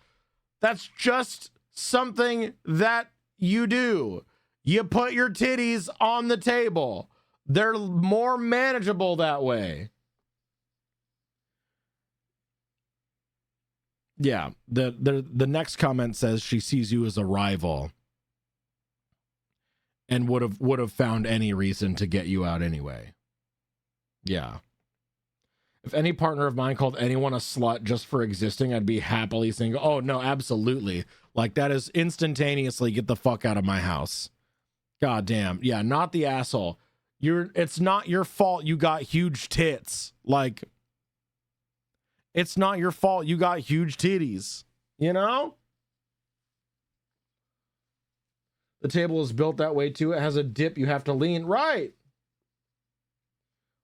something that you do. You put your titties on the table. They're more manageable that way. Yeah, the next comment says she sees you as a rival and would have found any reason to get you out anyway. Yeah. If any partner of mine called anyone a slut just for existing, I'd be happily single. Oh, no, absolutely. Like, that is instantaneously get the fuck out of my house. God damn. Yeah, not the asshole. It's not your fault you got huge tits. Like, it's not your fault you got huge titties. You know? The table is built that way too. It has a dip you have to lean. Right.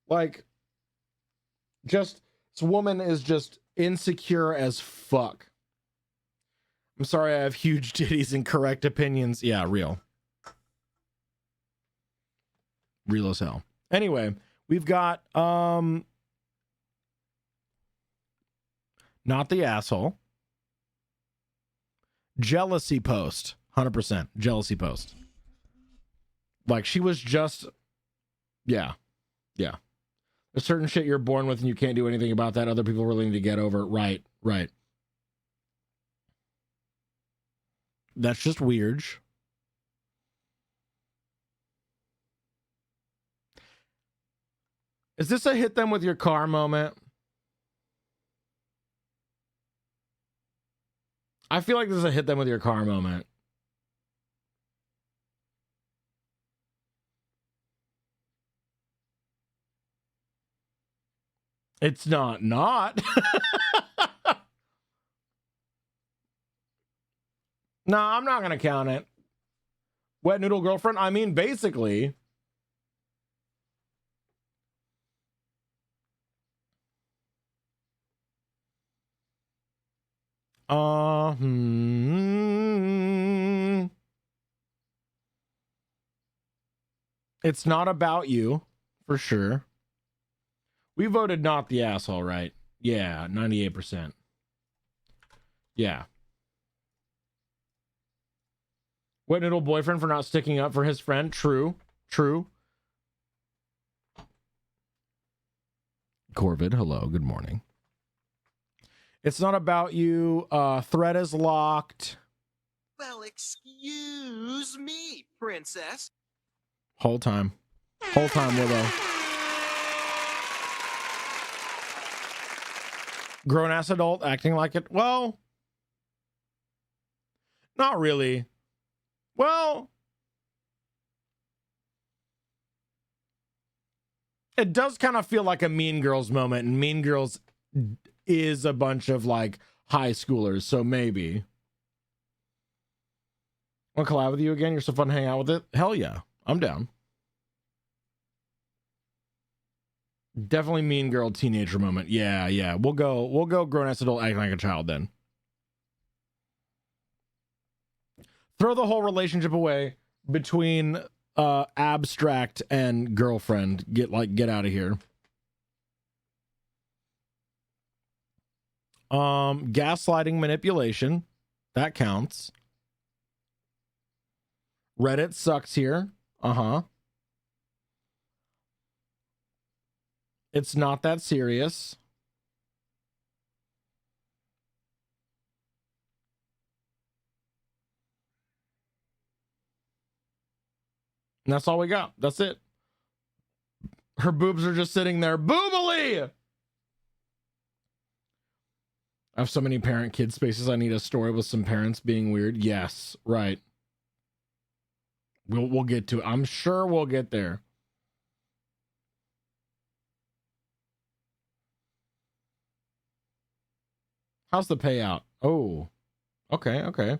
Like, just, this woman is just insecure as fuck. I'm sorry I have huge titties and correct opinions. Yeah, real. Real as hell. Anyway, we've got, not the asshole. Jealousy post. 100%. Jealousy post. Like, she was just, yeah. Yeah. There's certain shit you're born with and you can't do anything about that. Other people really need to get over it. Right. That's just weird. Is this a hit them with your car moment? I feel like this is a hit them with your car moment. It's not. No, I'm not going to count it. Wet noodle girlfriend? I mean, basically. It's not about you, for sure. We voted not the asshole, right? Yeah, 98%. Yeah. Wet noodle boyfriend for not sticking up for his friend? True. Corvid, hello, good morning. It's not about you. Thread is locked. Well, excuse me, princess. Whole time, Willow. Grown-ass adult acting like it. Well, not really. Well, it does kind of feel like a Mean Girls moment, and Mean Girls is a bunch of like high schoolers, so maybe. Want to collab with you again? You're so fun to hang out with it. Hell yeah, I'm down. Definitely Mean Girl teenager moment. Yeah. We'll go grown-ass adult acting like a child then. Throw the whole relationship away between abstract and girlfriend. Get out of here. Gaslighting, manipulation, that counts. Reddit sucks here. It's not that serious. And that's all we got. That's it. Her boobs are just sitting there. Boobily! I have so many parent-kid spaces. I need a story with some parents being weird. Yes, right. We'll get to it. I'm sure we'll get there. How's the payout? Oh, okay.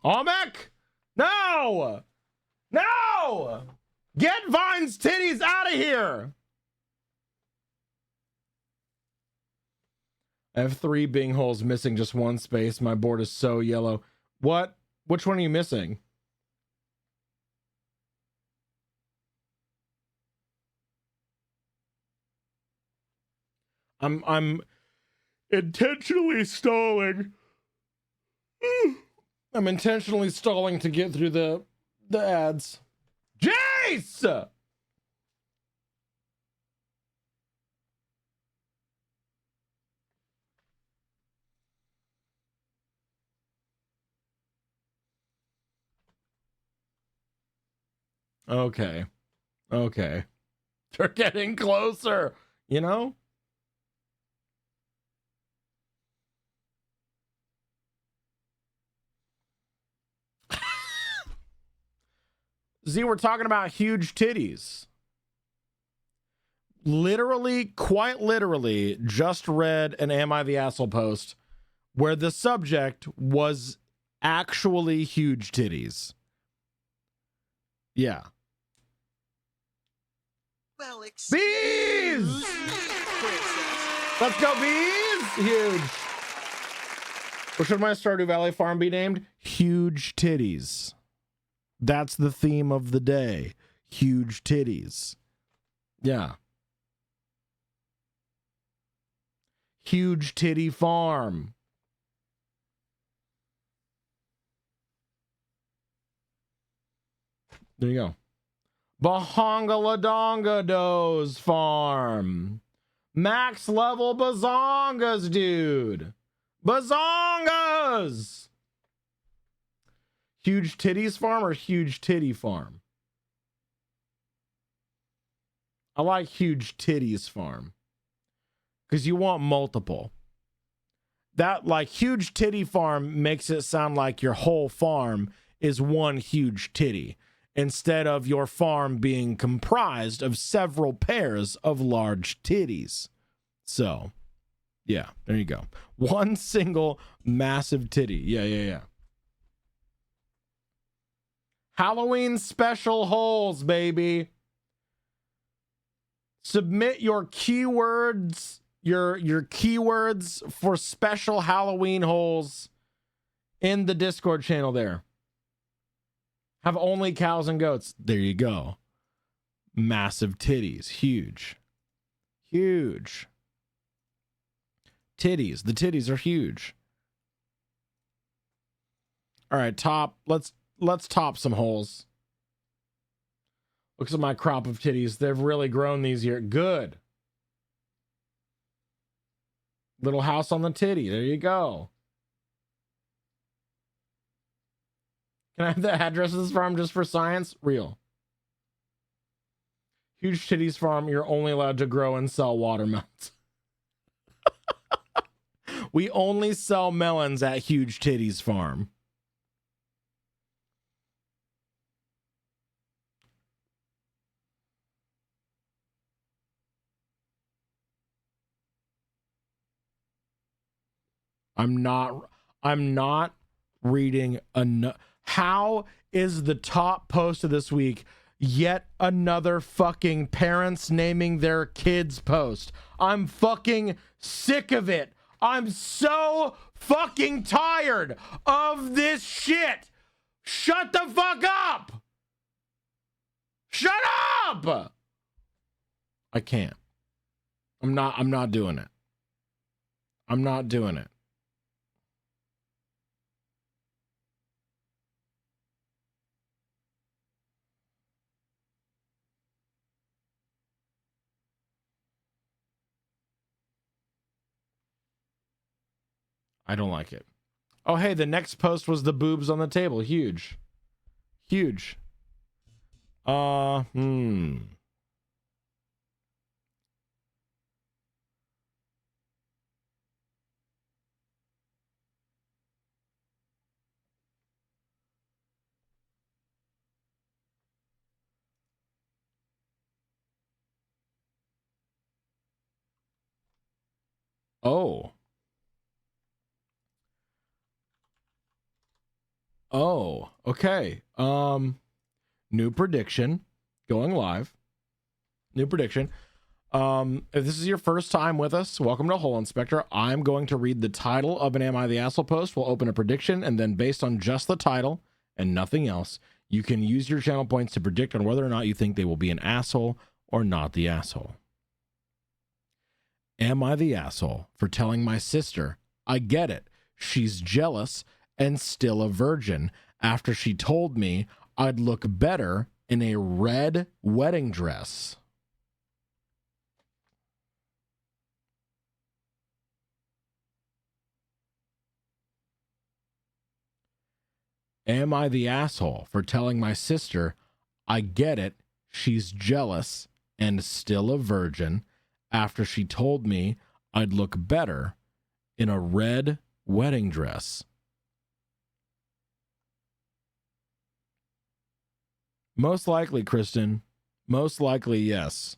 Almec! No! Get Vine's titties out of here! I have 3 Bing holes missing just 1 space. My board is so yellow. What? Which one are you missing? I'm intentionally stalling. I'm intentionally stalling to get through the ads. Jace! Okay. They're getting closer, you know? Z, we're talking about huge titties. Literally, quite literally, just read an Am I the Asshole post where the subject was actually huge titties. Yeah. Well, excuse Bees! me, princess. Let's go, bees! Huge. What should my Stardew Valley farm be named? Huge titties. That's the theme of the day. Huge titties. Yeah. Huge titty farm. There you go. Bahongaladongado's farm. Max level bazongas, dude. Bazongas! Huge titties farm or huge titty farm? I like huge titties farm. Because you want multiple. That, like, huge titty farm makes it sound like your whole farm is one huge titty. instead of your farm being comprised of several pairs of large titties. So, yeah, there you go. One single massive titty. Yeah. Halloween special holes, baby. Submit your keywords, your keywords for special Halloween holes in the Discord channel there. Have only cows and goats. There you go. Massive titties. Huge. Huge. Titties. The titties are huge. All right, top. Let's top some holes. Looks at my crop of titties. They've really grown these years. Good. Little house on the titty. There you go. Can I have the address of this farm just for science? Real. Huge Titties Farm. You're only allowed to grow and sell watermelons. We only sell melons at Huge Titties Farm. I'm not reading enough. How is the top post of this week yet another fucking parents naming their kids post? I'm fucking sick of it. I'm so fucking tired of this shit. Shut the fuck up. Shut up. I can't. I'm not doing it. I'm not doing it. I don't like it. Oh, hey, the next post was the boobs on the table. Huge. Huge. Oh. Oh, okay. New prediction going live. New prediction. If this is your first time with us, welcome to Hole Inspector. I'm going to read the title of an Am I the Asshole post. We'll open a prediction, and then based on just the title and nothing else, you can use your channel points to predict on whether or not you think they will be an asshole or not the asshole. Am I the asshole for telling my sister, I get it, she's jealous and still a virgin after she told me I'd look better in a red wedding dress? Am I the asshole for telling my sister, I get it, she's jealous and still a virgin after she told me I'd look better in a red wedding dress? Most likely, Kristen. Most likely, yes.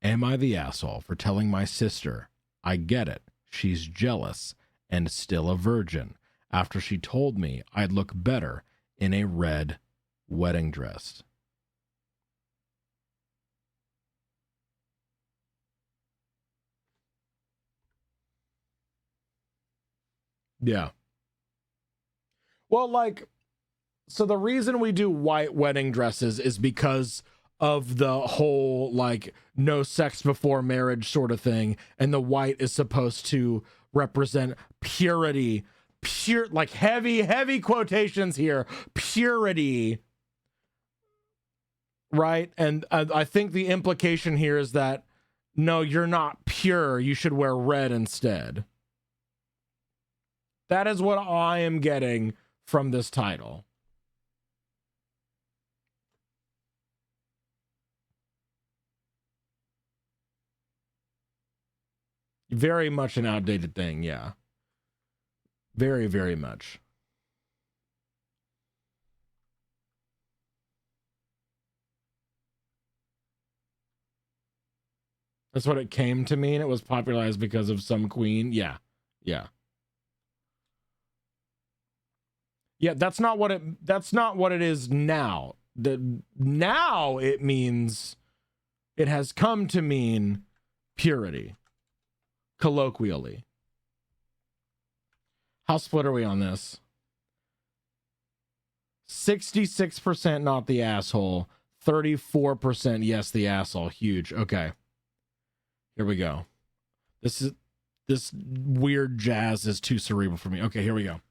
Am I the asshole for telling my sister, I get it, she's jealous and still a virgin after she told me I'd look better in a red wedding dress? Yeah. Well, like, so the reason we do white wedding dresses is because of the whole, like, no sex before marriage sort of thing. And the white is supposed to represent purity, like heavy quotations here, purity. Right. And I think the implication here is that, no, you're not pure. You should wear red instead. That is what I am getting from this title. Very much an outdated thing, yeah. Very, very much. That's what it came to mean. It was popularized because of some queen. Yeah. Yeah. Yeah, that's not what it is now. Now it means, it has come to mean purity, colloquially. How split are we on this? 66% not the asshole, 34% yes the asshole. Huge. Okay. Here we go. This weird jazz is too cerebral for me. Okay, here we go.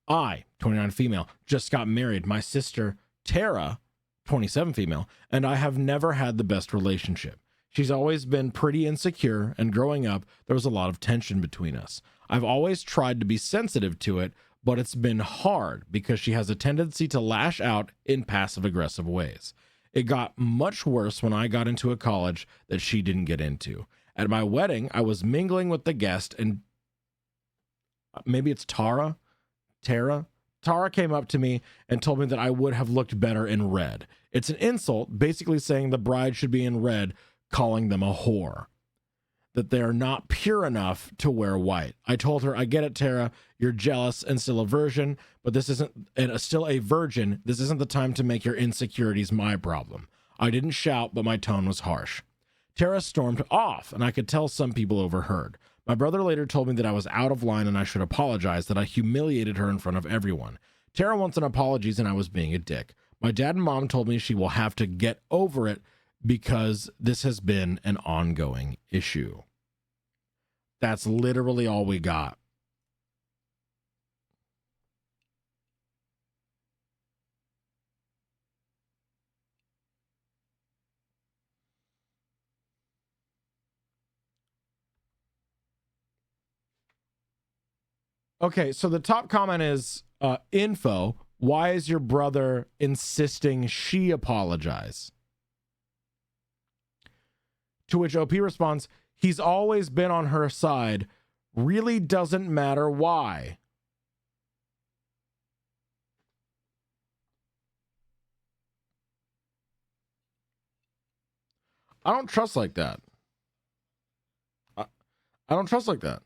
I, 29 female, just got married. My sister, Tara, 27 female, and I have never had the best relationship. She's always been pretty insecure, and growing up, there was a lot of tension between us. I've always tried to be sensitive to it, but it's been hard because she has a tendency to lash out in passive-aggressive ways. It got much worse when I got into a college that she didn't get into. At my wedding, I was mingling with the guest, and maybe it's Tara came up to me and told me that I would have looked better in red. It's an insult, basically saying the bride should be in red, calling them a whore, that they are not pure enough to wear white. I told her, I get it, Tara, you're jealous and still a virgin, but this isn't, and still a virgin, this isn't the time to make your insecurities my problem. I didn't shout, but my tone was harsh. Tara stormed off, and I could tell some people overheard. My brother later told me that I was out of line and I should apologize, that I humiliated her in front of everyone. Tara wants an apology and I was being a dick. My dad and mom told me she will have to get over it because this has been an ongoing issue. That's literally all we got. Okay, so the top comment is info. Why is your brother insisting she apologize? To which OP responds, he's always been on her side. Really doesn't matter why. I don't trust like that. I don't trust like that.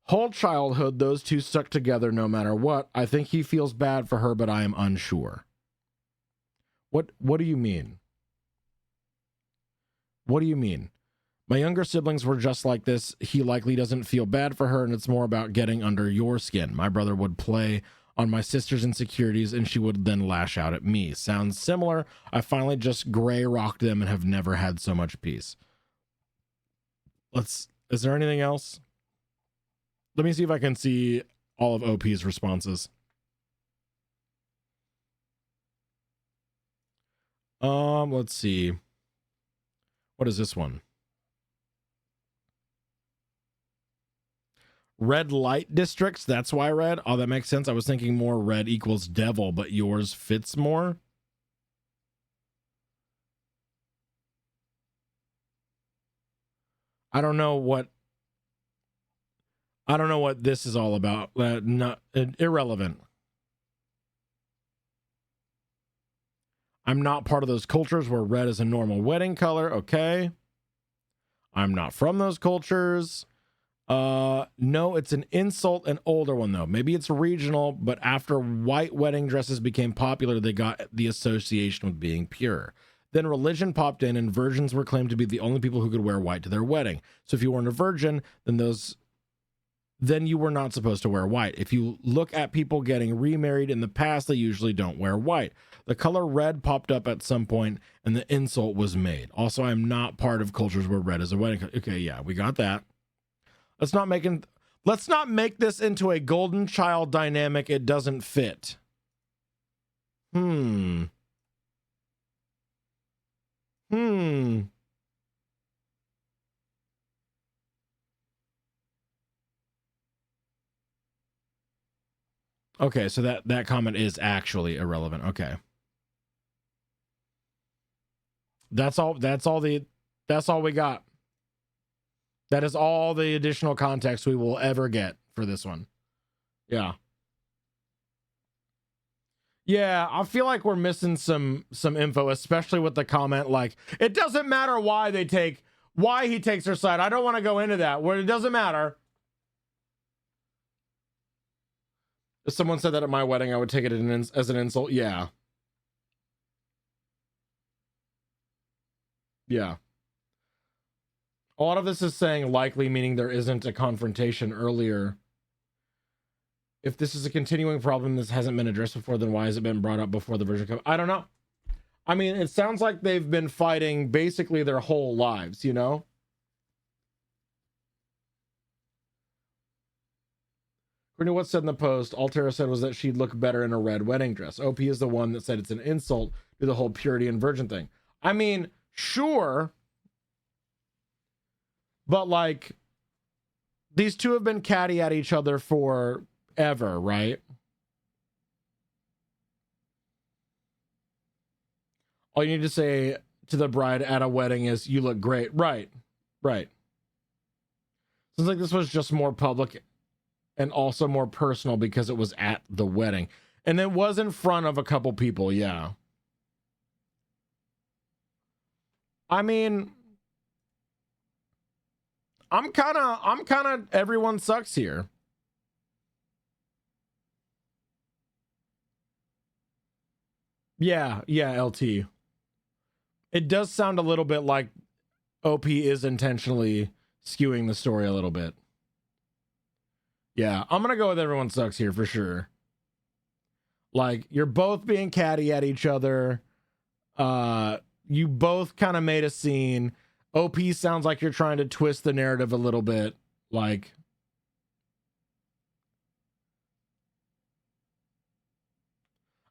Whole childhood, those two stuck together no matter what. I think he feels bad for her, but I am unsure. What do you mean? What do you mean? My younger siblings were just like this. He likely doesn't feel bad for her, and it's more about getting under your skin. My brother would play on my sister's insecurities, and she would then lash out at me. Sounds similar. I finally just gray rocked them and have never had so much peace. Is there anything else? Let me see if I can see all of OP's responses. Let's see. What is this one? Red light districts. That's why red. Oh, that makes sense. I was thinking more red equals devil, but yours fits more. I don't know what this is all about. Irrelevant. I'm not part of those cultures where red is a normal wedding color. Okay. I'm not from those cultures. No, it's an insult, an older one though. Maybe it's regional, but after white wedding dresses became popular, they got the association with being pure. Then religion popped in and virgins were claimed to be the only people who could wear white to their wedding. So if you weren't a virgin, then you were not supposed to wear white. If you look at people getting remarried in the past, they usually don't wear white. The color red popped up at some point and the insult was made. Also, I'm not part of cultures where red is a wedding color. Okay, yeah, we got that. Let's not make this into a golden child dynamic. It doesn't fit. Okay, so that comment is actually irrelevant. Okay. That's all we got. That is all the additional context we will ever get for this one. Yeah. Yeah, I feel like we're missing some info, especially with the comment like, it doesn't matter why he takes her side. I don't want to go into that, where it doesn't matter. If someone said that at my wedding, I would take it as an insult. Yeah. Yeah. A lot of this is saying likely, meaning there isn't a confrontation earlier. If this is a continuing problem, this hasn't been addressed before, then why has it been brought up before the version? I don't know. I mean, it sounds like they've been fighting basically their whole lives, you know? Courtney, what's said in the post, Altera said was that she'd look better in a red wedding dress. OP is the one that said it's an insult to the whole purity and virgin thing. I mean, sure. But like, these two have been catty at each other forever, right? All you need to say to the bride at a wedding is, you look great. Right. Right. Seems like this was just more public and also more personal because it was at the wedding. And it was in front of a couple people, yeah. I mean, I'm kind of everyone sucks here. Yeah, LT. It does sound a little bit like OP is intentionally skewing the story a little bit. Yeah, I'm gonna go with everyone sucks here for sure. Like, you're both being catty at each other. You both kind of made a scene. OP sounds like you're trying to twist the narrative a little bit. Like,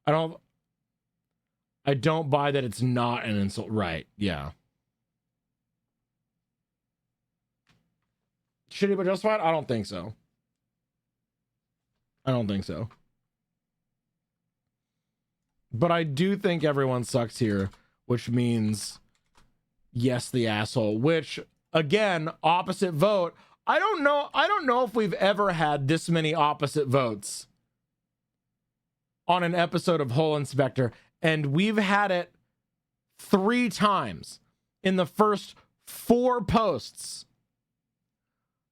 I don't buy that it's not an insult. Right, yeah. Shitty but justified? I don't think so. I don't think so. But I do think everyone sucks here, which means yes, the asshole, which again, opposite vote. I don't know if we've ever had this many opposite votes on an episode of Hole Inspector, and we've had it 3 times in the first 4 posts.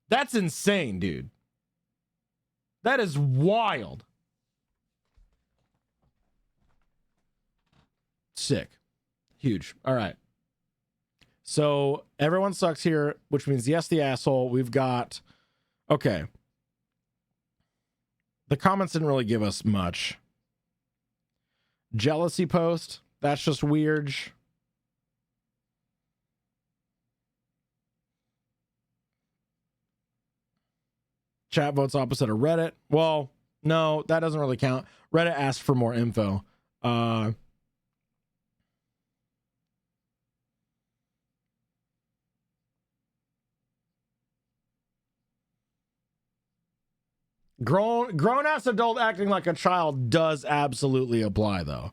That's insane, dude. That is wild. Sick. Huge. All right. So everyone sucks here, which means yes, the asshole. We've got, okay. The comments didn't really give us much. Jealousy post. That's just weird. Chat votes opposite of Reddit. Well, no, that doesn't really count. Reddit asked for more info. Grown ass adult acting like a child does absolutely apply, though.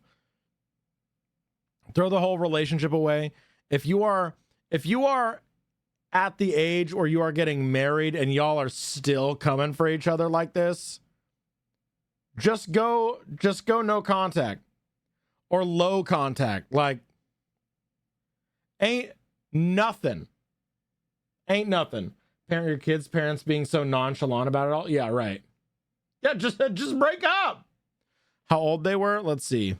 Throw the whole relationship away. If you are at the age where you are getting married and y'all are still coming for each other like this, just go no contact or low contact. Like, ain't nothing. Parent your kids' parents being so nonchalant about it all. Yeah, right. Yeah, just break up. How old they were? Let's see.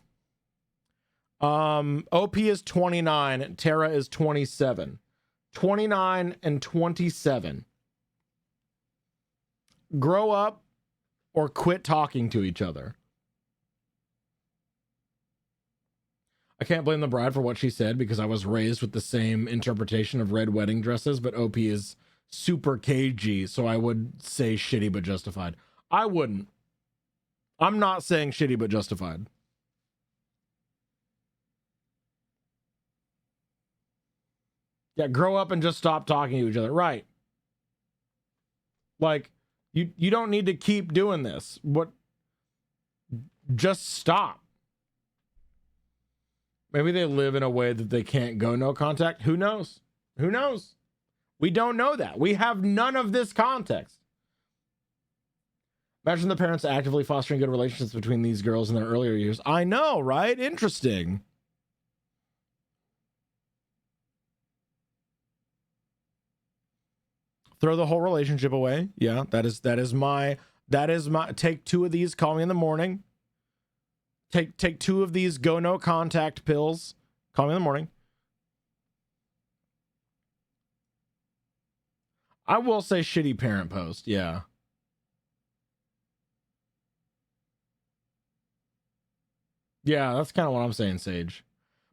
OP is 29, Tara is 27. 29 and 27. Grow up or quit talking to each other. I can't blame the bride for what she said because I was raised with the same interpretation of red wedding dresses, but OP is super cagey, so I would say shitty but justified. I wouldn't. I'm not saying shitty but justified. Yeah, grow up and just stop talking to each other. Right. Like, you don't need to keep doing this. Just stop. Maybe they live in a way that they can't go no contact. Who knows? Who knows? We don't know that. We have none of this context. Imagine the parents actively fostering good relationships between these girls in their earlier years. I know, right? Interesting. Throw the whole relationship away. Yeah, that is my take 2 of these, call me in the morning. Take 2 of these go no contact pills. Call me in the morning. I will say shitty parent post. Yeah. Yeah, that's kind of what I'm saying, Sage.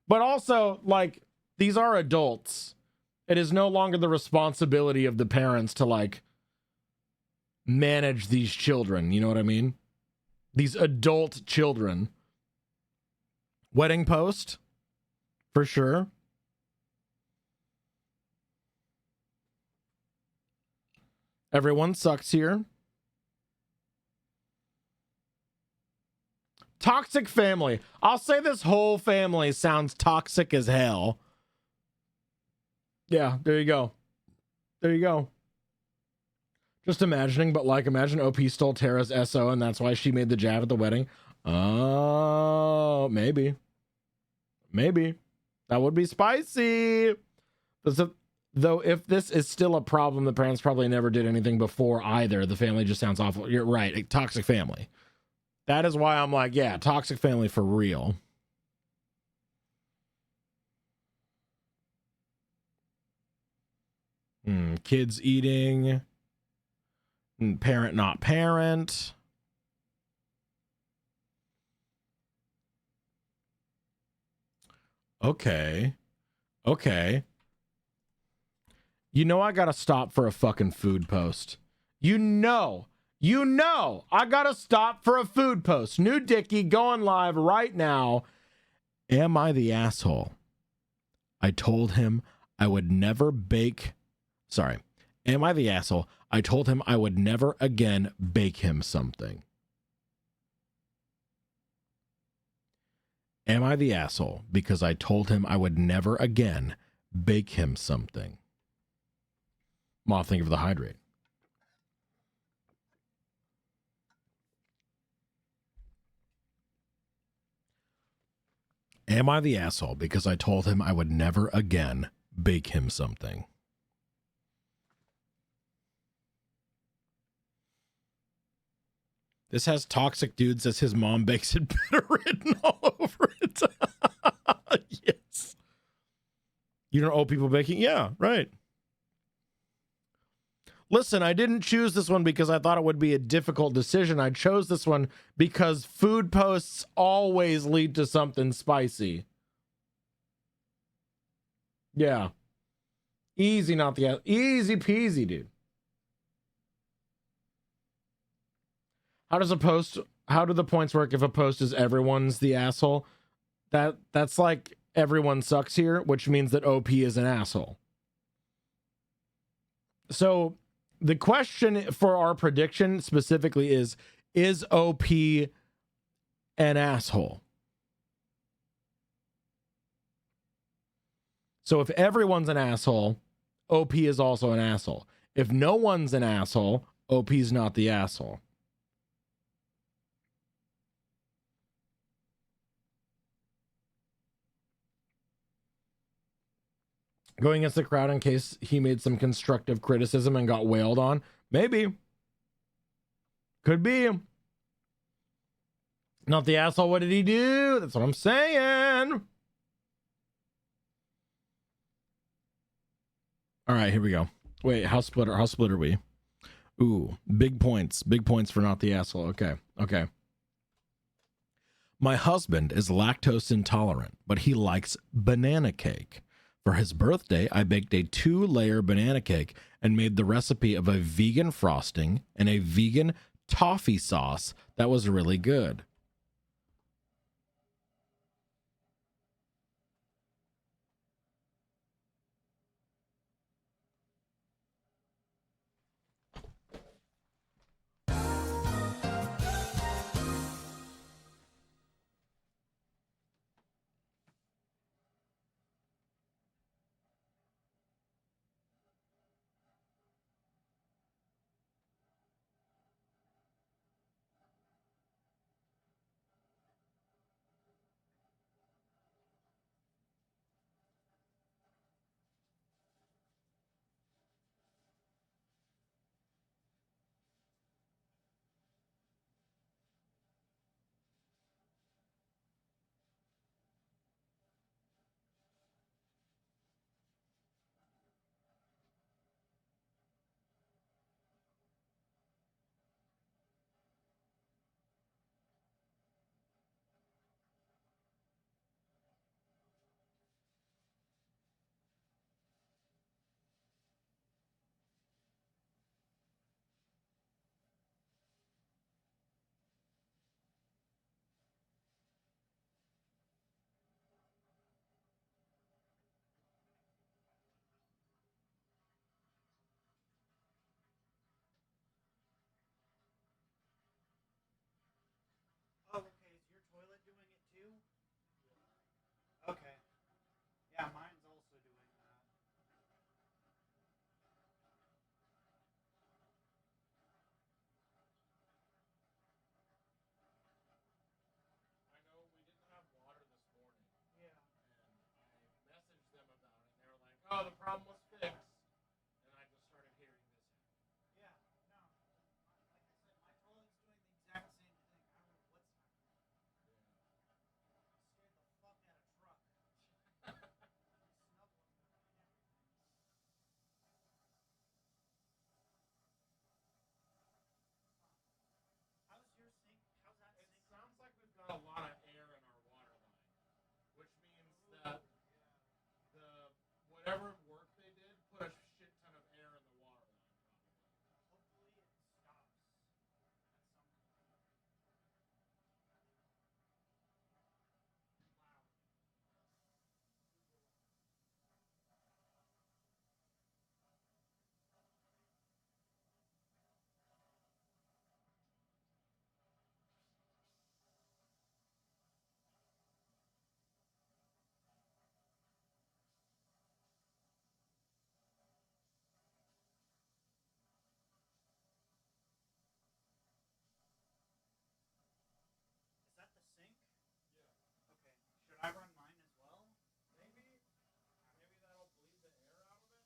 But also, like, these are adults. It is no longer the responsibility of the parents to, like, manage these children. You know what I mean? These adult children. Wedding post, for sure. Everyone sucks here. Toxic family. I'll say this whole family sounds toxic as hell. Yeah, there you go. There you go. Just imagining, but like, imagine OP stole Tara's SO and that's why she made the jab at the wedding. Oh, maybe. Maybe. That would be spicy. Though if this is still a problem, the parents probably never did anything before either. The family just sounds awful. You're right. A toxic family. That is why I'm like, yeah, toxic family for real. Kids eating. Parent not parent. Okay. Okay. You know I gotta stop for a fucking food post. You know, I gotta stop for a food post. New Dickie going live right now. Am I the asshole? I told him I would never bake. Sorry. Am I the asshole? I told him I would never again bake him something. Am I the asshole because I told him I would never again bake him something? Ma, think of the hydrate. Am I the asshole because I told him I would never again bake him something? This has toxic dude says his mom bakes it better written all over it. Yes. You don't owe people baking? Yeah, right. Listen, I didn't choose this one because I thought it would be a difficult decision. I chose this one because food posts always lead to something spicy. Yeah. Easy, not the easy peasy, dude. How do the points work if a post is everyone's the asshole? That's like everyone sucks here, which means that OP is an asshole. So the question for our prediction specifically is OP an asshole? So if everyone's an asshole, OP is also an asshole. If no one's an asshole, OP's not the asshole. Going against the crowd in case he made some constructive criticism and got wailed on? Maybe. Could be. Not the asshole, what did he do? That's what I'm saying. All right, here we go. Wait, how split are we? Ooh, big points for not the asshole. Okay. My husband is lactose intolerant, but he likes banana cake. For his birthday, I baked a 2-layer banana cake and made the recipe of a vegan frosting and a vegan toffee sauce that was really good. Oh, the problem was fixed. And I just started hearing this. Yeah, no. Like I said, my toilet's doing the exact same thing. I don't know what's happening. Scared the fuck out of truck. Snuggling and everything. How's your sink? How's that It sink? sounds like we've got a lot of air in our water line, which means that the whatever work they did put a shit ton of air in the water line. Hopefully it stops at some point. Loud. Is that the sink? Yeah. Okay. Should I run mine as well? Maybe that'll bleed the air out of it.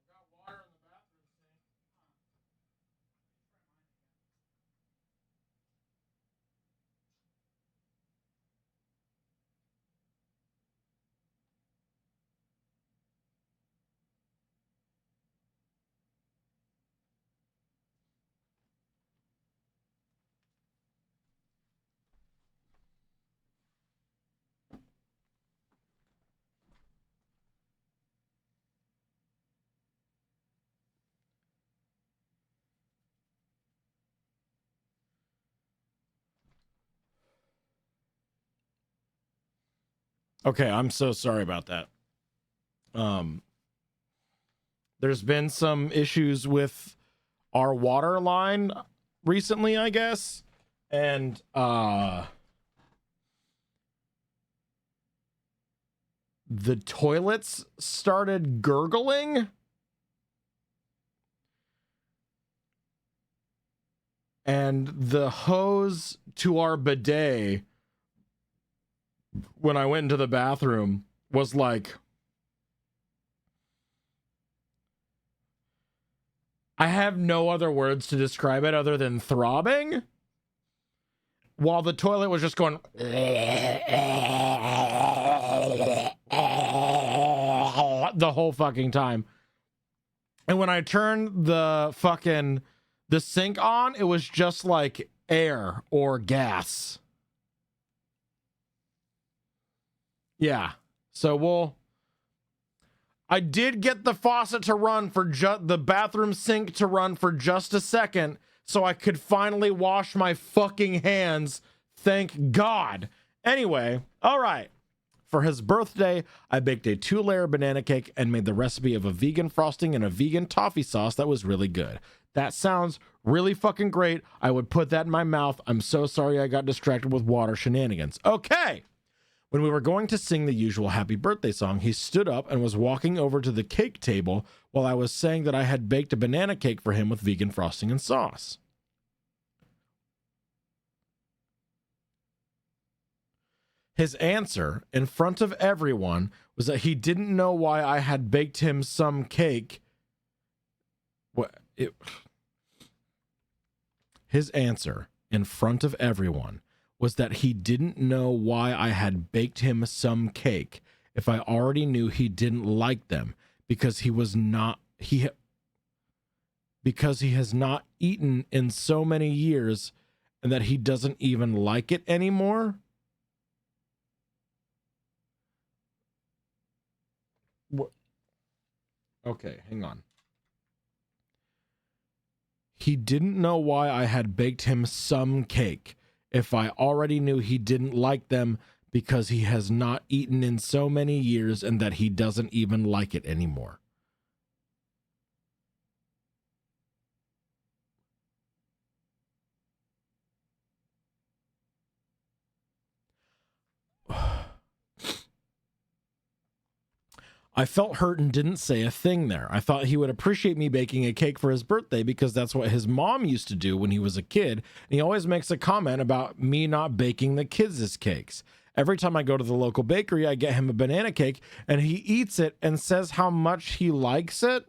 I've got water in the bathroom sink. Try mine again. Okay, I'm so sorry about that. There's been some issues with our water line recently, I guess. And the toilets started gurgling. And the hose to our bidet, when I went into the bathroom, was like, I have no other words to describe it other than throbbing, while the toilet was just going the whole fucking time. And when I turned the sink on, it was just like air or gas. Yeah. So I did get the faucet to run for the bathroom sink to run for just a second so I could finally wash my fucking hands. Thank God. Anyway, all right. For his birthday, I baked a 2-layer banana cake and made the recipe of a vegan frosting and a vegan toffee sauce that was really good. That sounds really fucking great. I would put that in my mouth. I'm so sorry I got distracted with water shenanigans. Okay. When we were going to sing the usual happy birthday song, he stood up and was walking over to the cake table while I was saying that I had baked a banana cake for him with vegan frosting and sauce. His answer in front of everyone was that he didn't know why I had baked him some cake. His answer in front of everyone was that he didn't know why I had baked him some cake if I already knew he didn't like them because because he has not eaten in so many years and that he doesn't even like it anymore. What? Okay, hang on. He didn't know why I had baked him some cake if I already knew he didn't like them because he has not eaten in so many years and that he doesn't even like it anymore. I felt hurt and didn't say a thing there. I thought he would appreciate me baking a cake for his birthday because that's what his mom used to do when he was a kid. And he always makes a comment about me not baking the kids' cakes. Every time I go to the local bakery, I get him a banana cake and he eats it and says how much he likes it.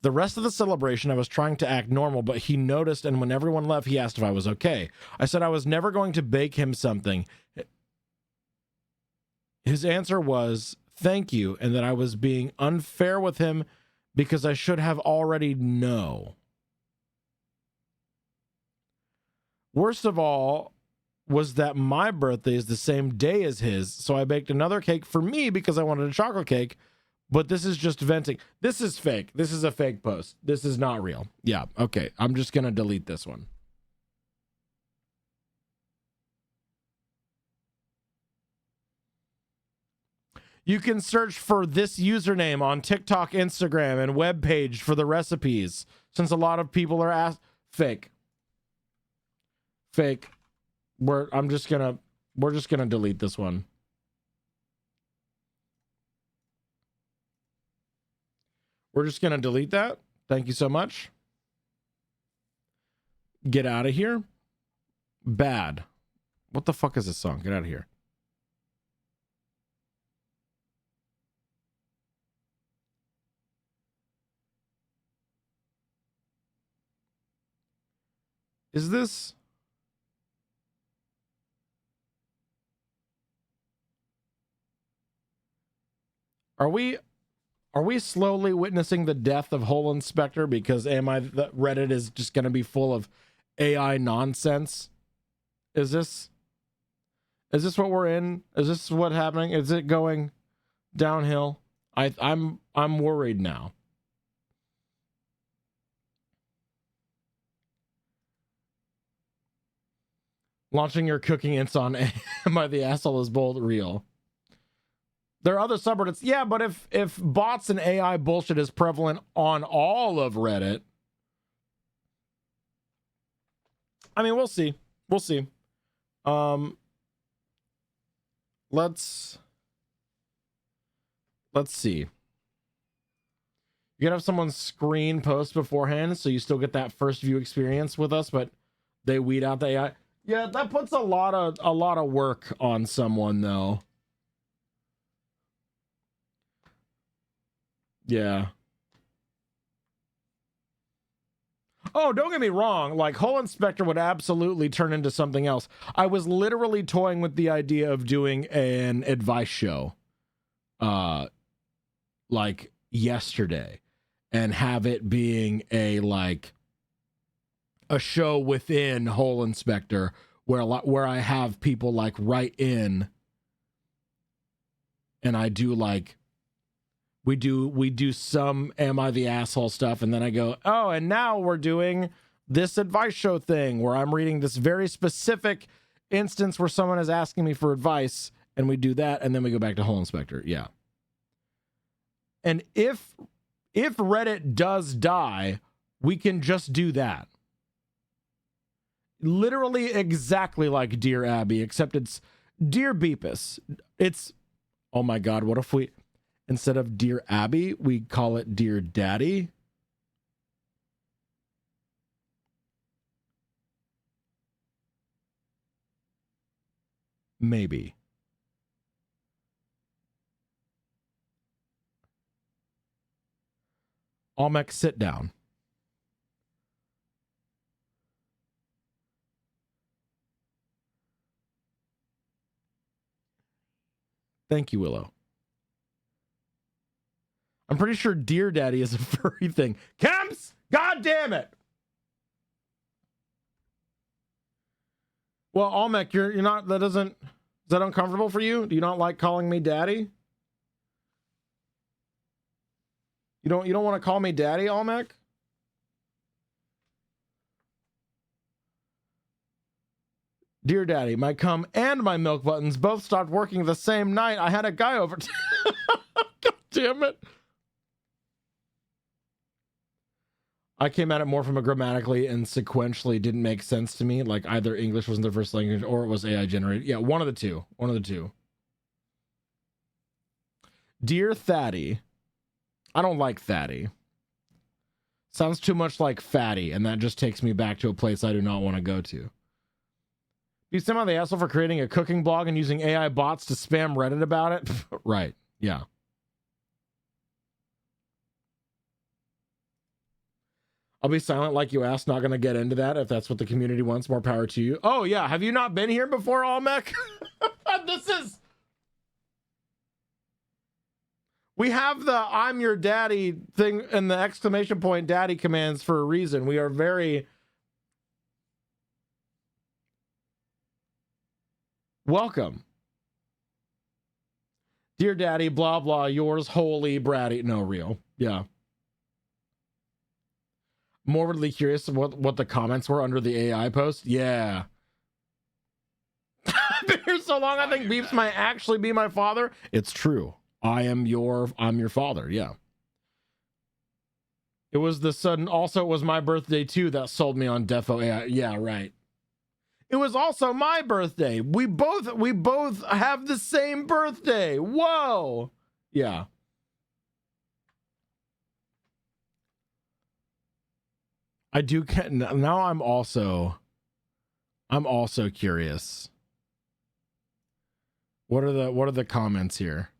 The rest of the celebration, I was trying to act normal, but he noticed, and when everyone left, he asked if I was okay. I said I was never going to bake him something. His answer was, thank you, and that I was being unfair with him because I should have already known. Worst of all was that my birthday is the same day as his, so I baked another cake for me because I wanted a chocolate cake. But this is just venting. This is fake. This is a fake post. This is not real. Yeah, okay. I'm just going to delete this one. You can search for this username on TikTok, Instagram, and webpage for the recipes, since a lot of people are asked. Fake. Fake. We're just gonna delete this one. We're just going to delete that. Thank you so much. Get out of here. Bad. What the fuck is this song? Get out of here. Is this... Are we slowly witnessing the death of Hole Inspector because Reddit is just going to be full of AI nonsense? Is this what we're in? Is this what's happening? Is it going downhill? I'm worried now. Launching your cooking its on by the asshole is bold real. There are other subreddits. Yeah, but if bots and AI bullshit is prevalent on all of Reddit, I mean, we'll see. We'll see. Let's see. You can have someone's screen post beforehand, so you still get that first view experience with us, but they weed out the AI. Yeah, that puts a lot of work on someone, though. Yeah. Oh, don't get me wrong. Like, Hole Inspector would absolutely turn into something else. I was literally toying with the idea of doing an advice show, like yesterday, and have it being a show within Hole Inspector where I have people like write in, and I do like We do some am I the asshole stuff, and then I go, oh, and now we're doing this advice show thing where I'm reading this very specific instance where someone is asking me for advice, and we do that, and then we go back to Hole Inspector. Yeah. And if Reddit does die, we can just do that. Literally exactly like Dear Abby, except it's Dear Beepus. It's, oh my God, what if we, instead of Dear Abby, we call it Dear Daddy? Maybe. Almec, sit down. Thank you, Willow. I'm pretty sure Dear Daddy is a furry thing. Camps! God damn it! Well, Almec, you're not, is that uncomfortable for you? Do you not like calling me daddy? You don't want to call me daddy, Almec? Dear Daddy, my cum and my milk buttons both stopped working the same night. I had a guy over. God damn it. I came at it more from a grammatically and sequentially didn't make sense to me. Like either English wasn't their first language or it was AI generated. Yeah, one of the two. One of the two. Dear Thaddy. I don't like Thaddy. Sounds too much like fatty, and that just takes me back to a place I do not want to go to. You somehow the asshole for creating a cooking blog and using AI bots to spam Reddit about it? Right, yeah. I'll be silent like you asked, not going to get into that. If that's what the community wants, more power to you. Oh, yeah, have you not been here before, Almec? This is... We have the I'm your daddy thing and the exclamation point daddy commands for a reason. We are very... Welcome. Dear Daddy, blah, blah, yours holy bratty. No, real. Yeah. Morbidly curious what the comments were under the AI post. Yeah. I've been here so long, I think Beeps might actually be my father. It's true. I'm your father. Yeah. It was the sudden, also it was my birthday too that sold me on Defo AI. Yeah, right. It was also my birthday. We both have the same birthday. Whoa. Yeah. I do now I'm also curious. What are the comments here?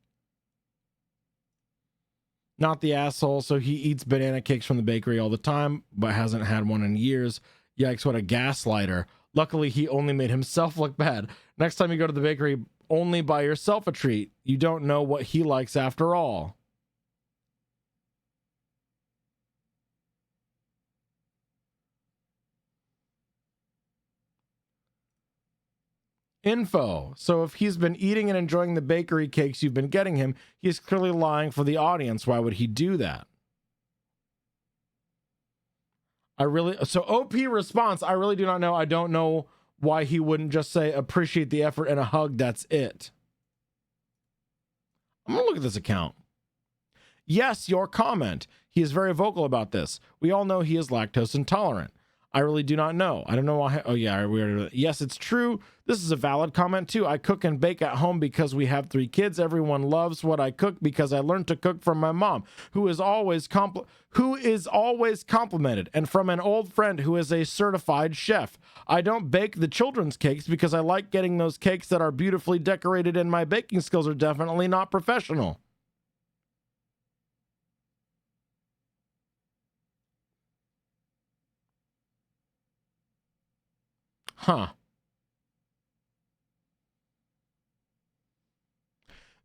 Not the asshole, so he eats banana cakes from the bakery all the time, but hasn't had one in years. Yikes, what a gaslighter. Luckily, he only made himself look bad. Next time you go to the bakery, only buy yourself a treat. You don't know what he likes after all. Info. So if he's been eating and enjoying the bakery cakes you've been getting him, he's clearly lying for the audience. Why would he do that? So OP response, I really do not know. I don't know why he wouldn't just say appreciate the effort and a hug. That's it. I'm gonna look at this account. Yes, your comment. He is very vocal about this. We all know he is lactose intolerant. I really do not know. I don't know why. Oh yeah, yes, it's true. This is a valid comment too. I cook and bake at home because we have 3 kids. Everyone loves what I cook because I learned to cook from my mom, who is always complimented, and from an old friend who is a certified chef. I don't bake the children's cakes because I like getting those cakes that are beautifully decorated, and my baking skills are definitely not professional. Huh.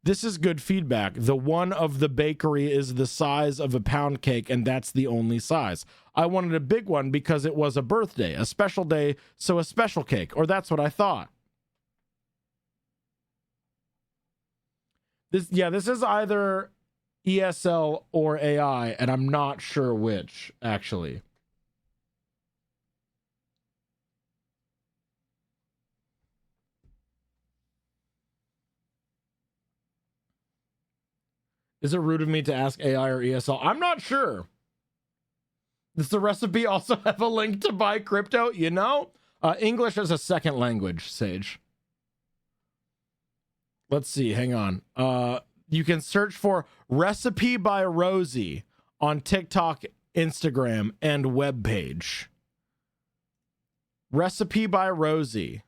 This is good feedback. The one of the bakery is the size of a pound cake, and that's the only size. I wanted a big one because it was a birthday, a special day, so a special cake, or that's what I thought. This is either ESL or AI, and I'm not sure which, actually. Is it rude of me to ask AI or ESL? I'm not sure. Does the recipe also have a link to buy crypto? You know? English as a second language, Sage. Let's see. Hang on. You can search for Recipe by Rosie on TikTok, Instagram, and webpage. Recipe by Rosie.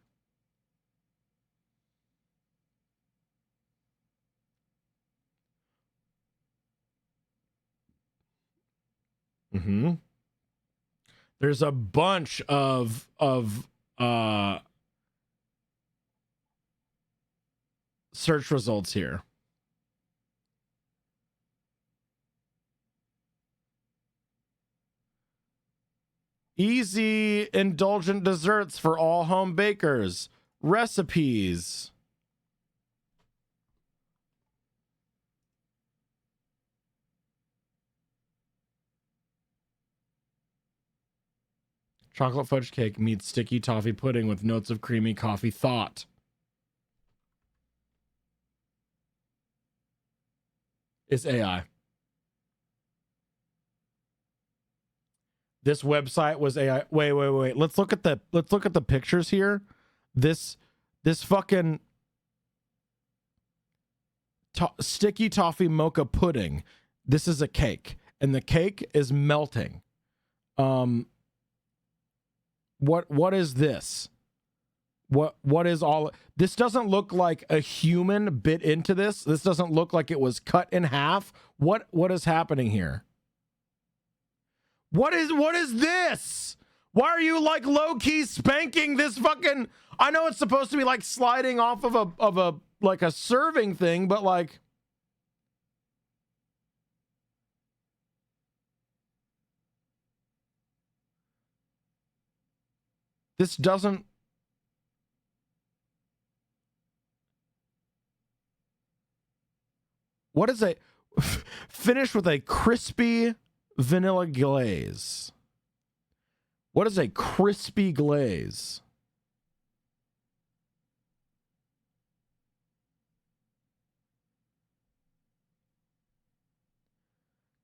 Mm-hmm. There's a bunch of search results here. Easy, indulgent desserts for all home bakers. Recipes. Chocolate fudge cake meets sticky toffee pudding with notes of creamy coffee thought. It's AI. This website was AI. Wait. Let's look at the pictures here. This fucking sticky toffee mocha pudding. This is a cake, and the cake is melting. What is this? What is all this? Doesn't look like a human bit into this. This doesn't look like it was cut in half. What is happening here? What is this? Why are you like low-key spanking this fucking? I know it's supposed to be like sliding off of a like a serving thing, but like this doesn't. What is a finish with a crispy vanilla glaze? What is a crispy glaze?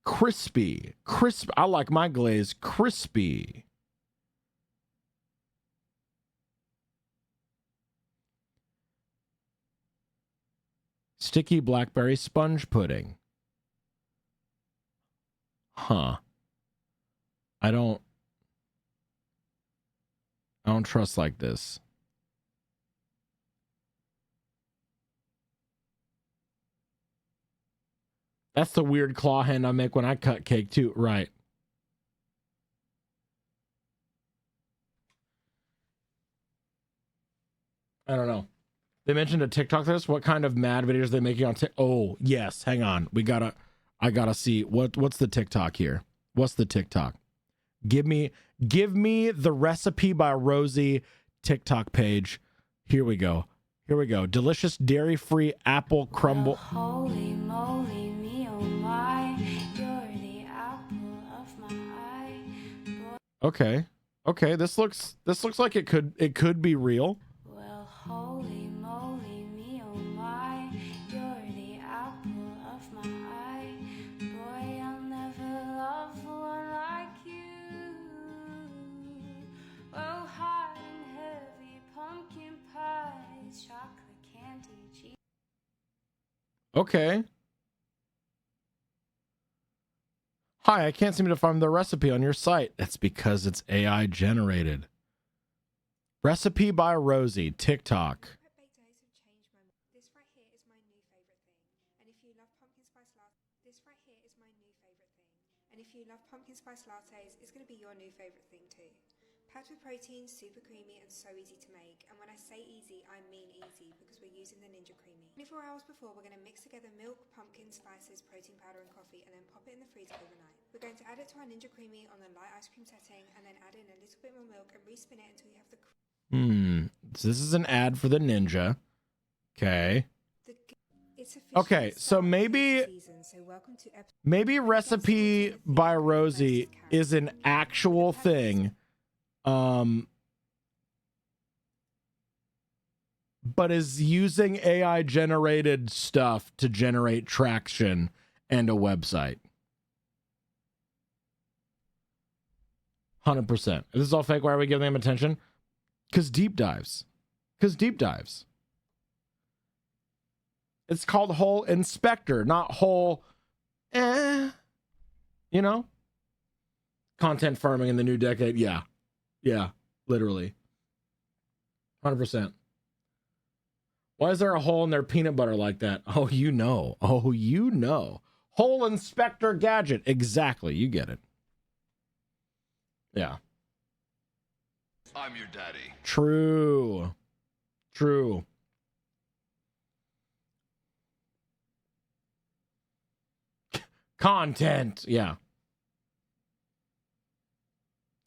Crispy. Crisp. I like my glaze crispy. Sticky blackberry sponge pudding. Huh. I don't trust like this. That's the weird claw hand I make when I cut cake too. Right. I don't know. They mentioned a TikTok this. What kind of mad videos are they making on TikTok? Oh, yes. Hang on. I gotta see what's the TikTok here. What's the TikTok? Give me the Recipe by Rosie TikTok page. Here we go. Delicious dairy-free apple crumble. Holy moly, me oh my, you're the apple of my eye. Okay. This looks like it could be real. Well, holy moly, me oh my, you're the apple of my eye. Boy, I'll never love one like you. Oh, hot and heavy pumpkin pies, chocolate candy, cheese. Okay. Hi, I can't seem to find the recipe on your site. That's because it's AI generated. Recipe by Rosie, TikTok. Baked days have changed my mind. This right here is my new favorite thing. And if you love pumpkin spice lattes, this right here is my new favorite thing. And if you love pumpkin spice lattes, it's going to be your new favorite thing too. Packed with protein, super creamy, and so easy to make. And when I say easy, I mean easy, because we're using the Ninja Creamy. 24 hours before, we're going to mix together milk, pumpkin, spices, protein powder, and coffee, and then pop it in the freezer overnight. We're going to add it to our Ninja Creamy on the light ice cream setting, and then add in a little bit more milk and respin it until you have the So this is an ad for the Ninja. Okay. It's officially Okay, the so start of the maybe season, so welcome to episode. maybe Recipe by Rosie is an actual thing. But is using AI generated stuff to generate traction and a website. 100%. If this is all fake, why are we giving them attention? Because deep dives. It's called Hole Inspector, not Hole, you know? Content farming in the new decade. Yeah, literally. 100%. Why is there a hole in their peanut butter like that? Oh, you know. Hole Inspector Gadget. Exactly. You get it. Yeah. I'm your daddy. True. Content. Yeah.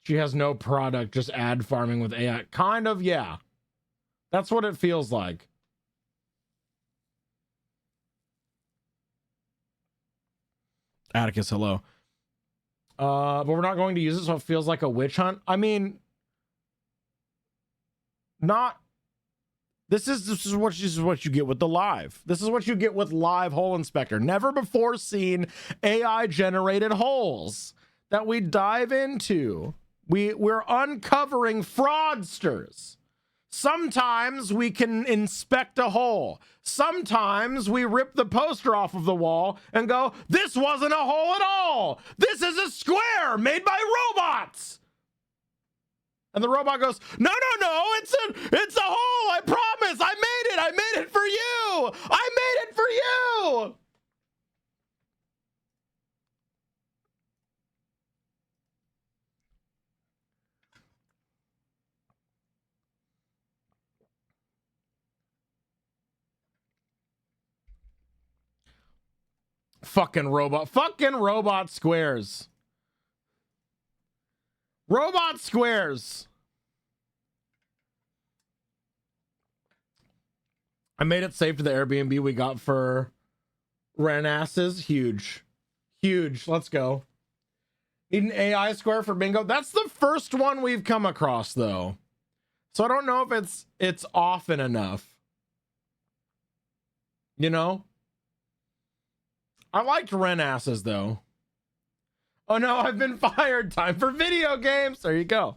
She has no product, just ad farming with AI. Kind of, yeah. That's what it feels like. Atticus, hello. But we're not going to use it, so it feels like a witch hunt. I mean, not. This is what you get with the live. This is what you get with live Hole Inspector. Never before seen AI generated holes that we dive into. We're uncovering fraudsters. Sometimes we can inspect a hole. Sometimes we rip the poster off of the wall and go, this wasn't a hole at all. This is a square made by robots. And the robot goes, no, it's a hole. I promise. I made it for you. I made it for you. Fucking robot squares. Robot squares. I made it safe to the Airbnb we got for rent asses. Huge. Let's go. Need an AI square for bingo. That's the first one we've come across, though. So I don't know if it's often enough. You know? I liked rent asses, though. Oh no, I've been fired. Time for video games. There you go.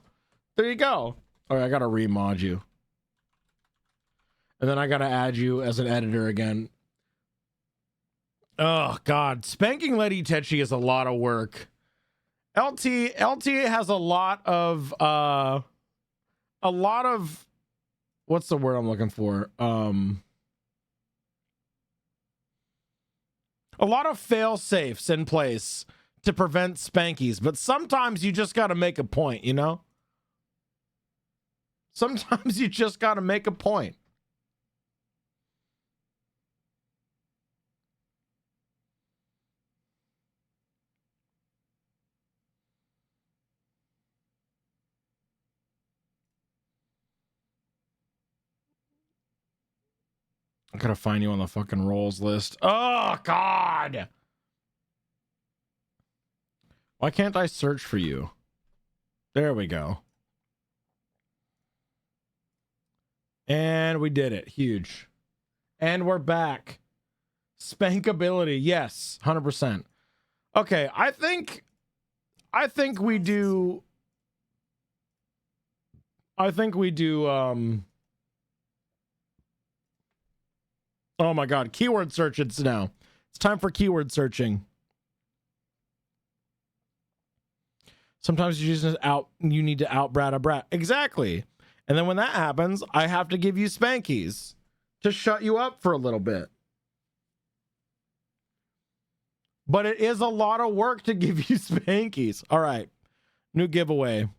All right, I gotta remod you. And then I gotta add you as an editor again. Oh God, spanking Lady Tetchy is a lot of work. LT has a lot of what's the word I'm looking for? A lot of fail safes in place to prevent spankies, but sometimes you just got to make a point, you know? Sometimes you just got to make a point. I gotta find you on the fucking rolls list. Oh, God! Why can't I search for you? There we go. And we did it. Huge. And we're back. Spankability. Yes. 100%. Okay. I think we do. Oh my God. Keyword search it's now. It's time for keyword searching. Sometimes you need to out-brat a brat. Exactly. And then when that happens, I have to give you spankies to shut you up for a little bit. But it is a lot of work to give you spankies. All right. New giveaway.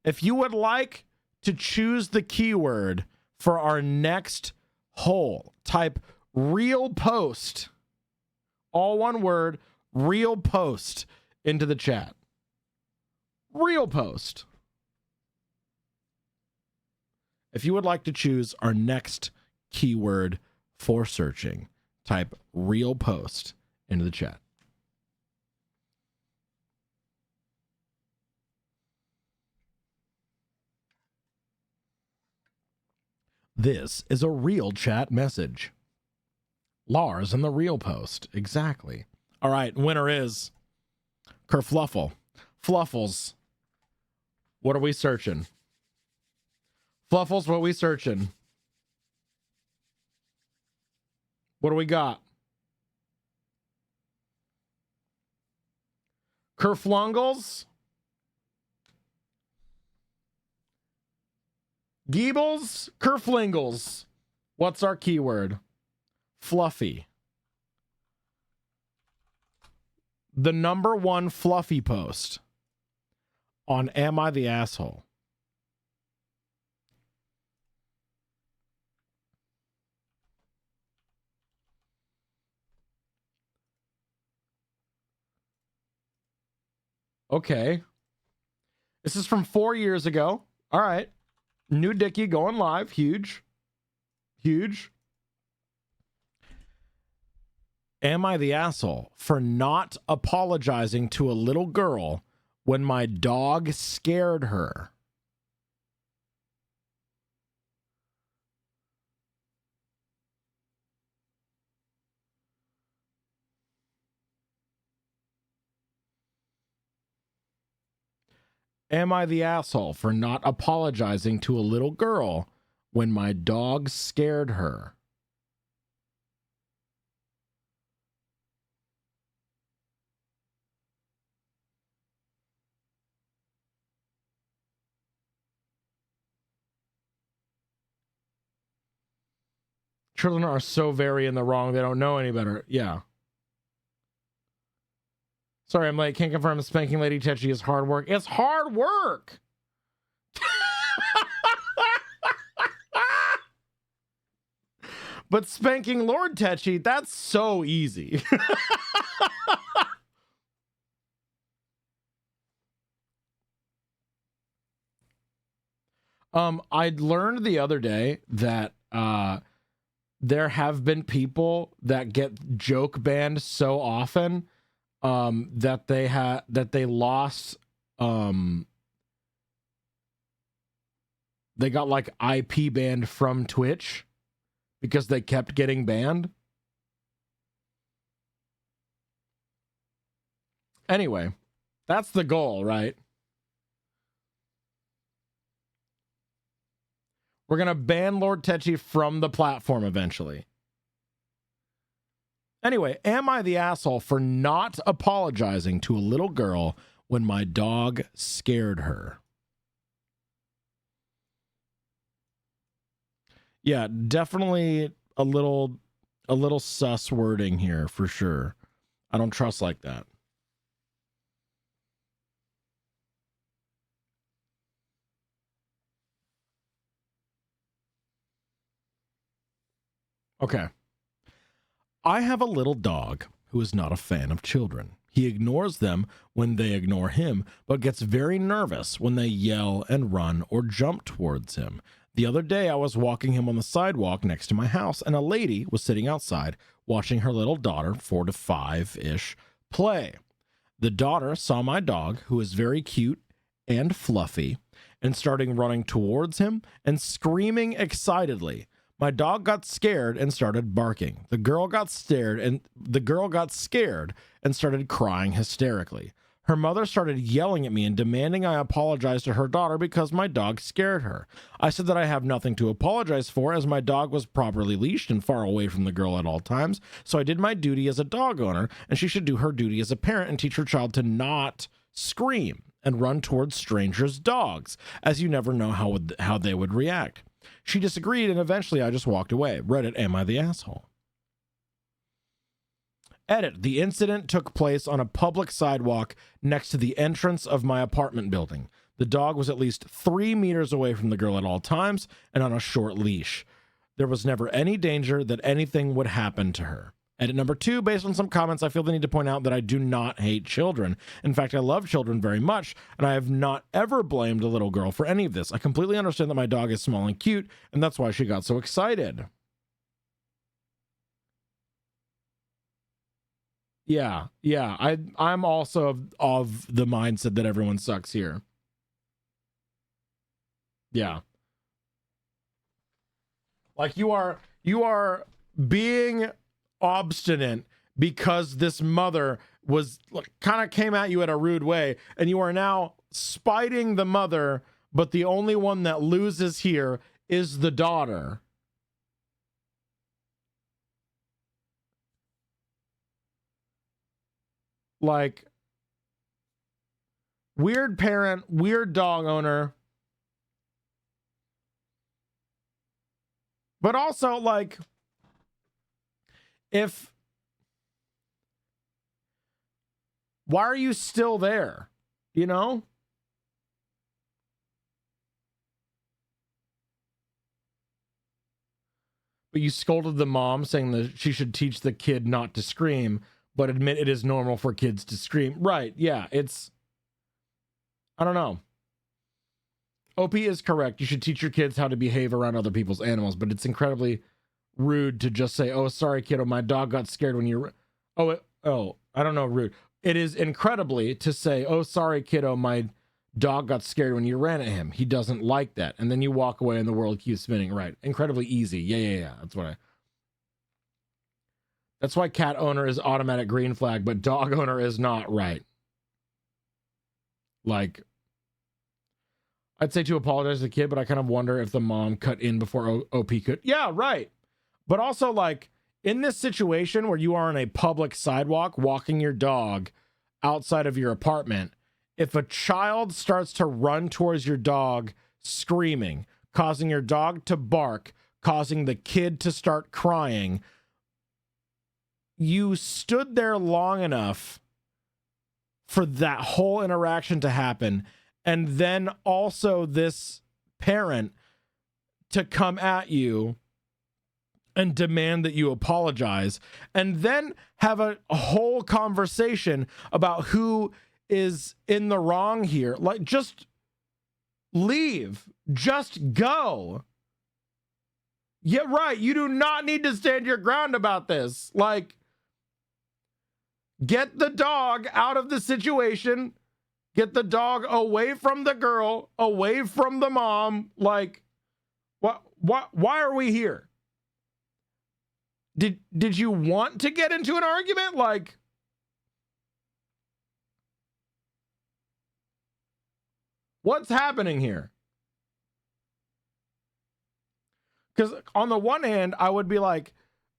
If you would like to choose the keyword for our next hole, type real post, all one word, real post into the chat. Real post. If you would like to choose our next keyword for searching, type real post into the chat. This is a real chat message. Lars in the real post. Exactly. All right, winner is Kerfluffle. Fluffles. What are we searching? Fluffles, what are we searching? What do we got? Kerflungles? Geebles? Kerflingles. What's our keyword? Fluffy. The number one fluffy post on Am I the Asshole? Okay. This is from 4 years ago. All right. New Dickie going live. Huge. Huge. Am I the asshole for not apologizing to a little girl when my dog scared her? Am I the asshole for not apologizing to a little girl when my dog scared her? Children are so very in the wrong, they don't know any better. Yeah. Sorry, I'm late. Can't confirm spanking Lady Tetchy is hard work. It's hard work! But spanking Lord Tetchy, that's so easy. I learned the other day that there have been people that get joke banned so often that they lost they got like IP banned from Twitch because they kept getting banned. Anyway, that's the goal, right? We're going to ban Lord Tetchy from the platform eventually. Anyway, am I the asshole for not apologizing to a little girl when my dog scared her? Yeah, definitely a little sus wording here for sure. I don't trust like that. Okay. I have a little dog who is not a fan of children. He ignores them when they ignore him, but gets very nervous when they yell and run or jump towards him. The other day, I was walking him on the sidewalk next to my house, and a lady was sitting outside watching her little daughter, 4 to 5-ish, play. The daughter saw my dog, who is very cute and fluffy, and started running towards him and screaming excitedly. My dog got scared and started barking. The girl got scared and started crying hysterically. Her mother started yelling at me and demanding I apologize to her daughter because my dog scared her. I said that I have nothing to apologize for as my dog was properly leashed and far away from the girl at all times. So I did my duty as a dog owner, and she should do her duty as a parent and teach her child to not scream and run towards strangers' dogs, as you never know how they would react. She disagreed, and eventually I just walked away. Reddit, am I the asshole? Edit, the incident took place on a public sidewalk next to the entrance of my apartment building. The dog was at least 3 meters away from the girl at all times and on a short leash. There was never any danger that anything would happen to her. Edit number 2, based on some comments, I feel the need to point out that I do not hate children. In fact, I love children very much, and I have not ever blamed a little girl for any of this. I completely understand that my dog is small and cute, and that's why she got so excited. Yeah, I'm also of the mindset that everyone sucks here. Yeah. Like you are being obstinate because this mother was kind of came at you in a rude way, and you are now spiting the mother, but the only one that loses here is the daughter. Like, weird parent, weird dog owner. But also, like, why are you still there? You know? But you scolded the mom saying that she should teach the kid not to scream, but admit it is normal for kids to scream. Right, yeah, I don't know. OP is correct. You should teach your kids how to behave around other people's animals, but it's incredibly rude to just say, oh, sorry, kiddo, my dog got scared when you... I don't know, rude. It is incredibly to say, oh, sorry, kiddo, my dog got scared when you ran at him. He doesn't like that. And then you walk away and the world keeps spinning. Right. Incredibly easy. Yeah. That's why cat owner is automatic green flag, but dog owner is not. Right. Like, I'd say to apologize to the kid, but I kind of wonder if the mom cut in before OP could. Yeah, right. But also, like, in this situation where you are on a public sidewalk walking your dog outside of your apartment, if a child starts to run towards your dog screaming, causing your dog to bark, causing the kid to start crying, you stood there long enough for that whole interaction to happen, and then also this parent to come at you and demand that you apologize, and then have a whole conversation about who is in the wrong here. Like, just leave. Just go. Yeah, right. You do not need to stand your ground about this. Like, get the dog out of the situation. Get the dog away from the girl, away from the mom. Like, why are we here? Did you want to get into an argument? Like, what's happening here? Because on the one hand, I would be like,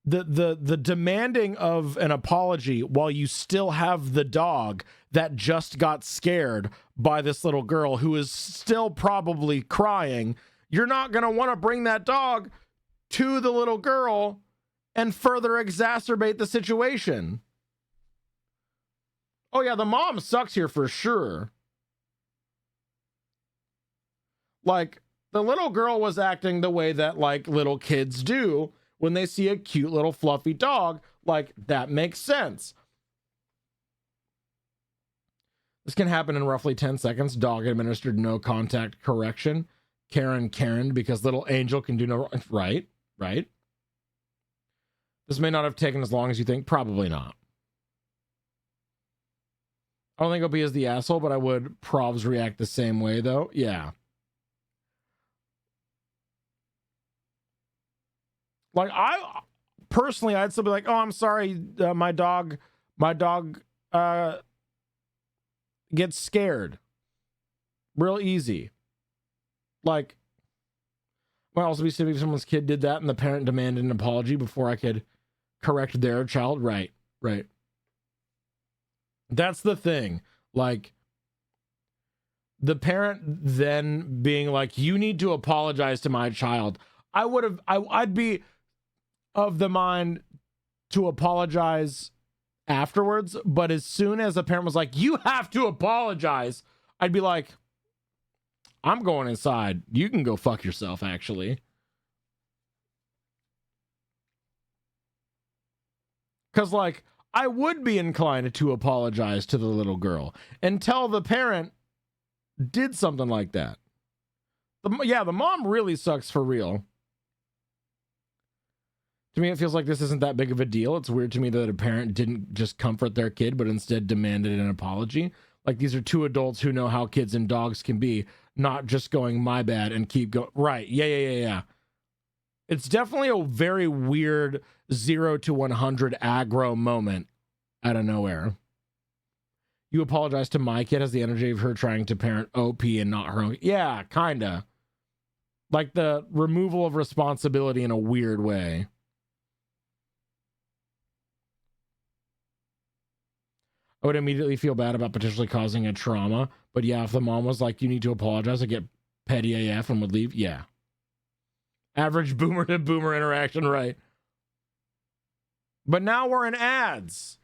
the demanding of an apology while you still have the dog that just got scared by this little girl who is still probably crying. You're not going to want to bring that dog to the little girl and further exacerbate the situation. Oh yeah, the mom sucks here for sure. Like, the little girl was acting the way that, like, little kids do when they see a cute little fluffy dog. Like, that makes sense. This can happen in roughly 10 seconds. Dog administered no contact correction. Karen, because little angel can do no... Right. This may not have taken as long as you think. Probably not. I don't think OP is the asshole, but I would probs react the same way, though. Yeah. Like, I'd still be like, oh, I'm sorry, my dog gets scared. Real easy. Like, might also be silly if someone's kid did that and the parent demanded an apology before I could correct their child. Right. That's the thing. Like, the parent then being like, you need to apologize to my child. I'd be of the mind to apologize afterwards, but as soon as the parent was like, you have to apologize, I'd be like, I'm going inside. You can go fuck yourself, actually. Because, like, I would be inclined to apologize to the little girl and tell the parent did something like that. The mom really sucks for real. To me, it feels like this isn't that big of a deal. It's weird to me that a parent didn't just comfort their kid, but instead demanded an apology. Like, these are two adults who know how kids and dogs can be, not just going, my bad, and keep going. Right. Yeah. It's definitely a very weird 0 to 100 aggro moment out of nowhere. You apologize to my kid has the energy of her trying to parent OP and not her own. Yeah, kinda. Like the removal of responsibility in a weird way. I would immediately feel bad about potentially causing a trauma. But yeah, if the mom was like, you need to apologize, I get petty AF and would leave. Yeah. Average boomer to boomer interaction, right? But now we're in ads.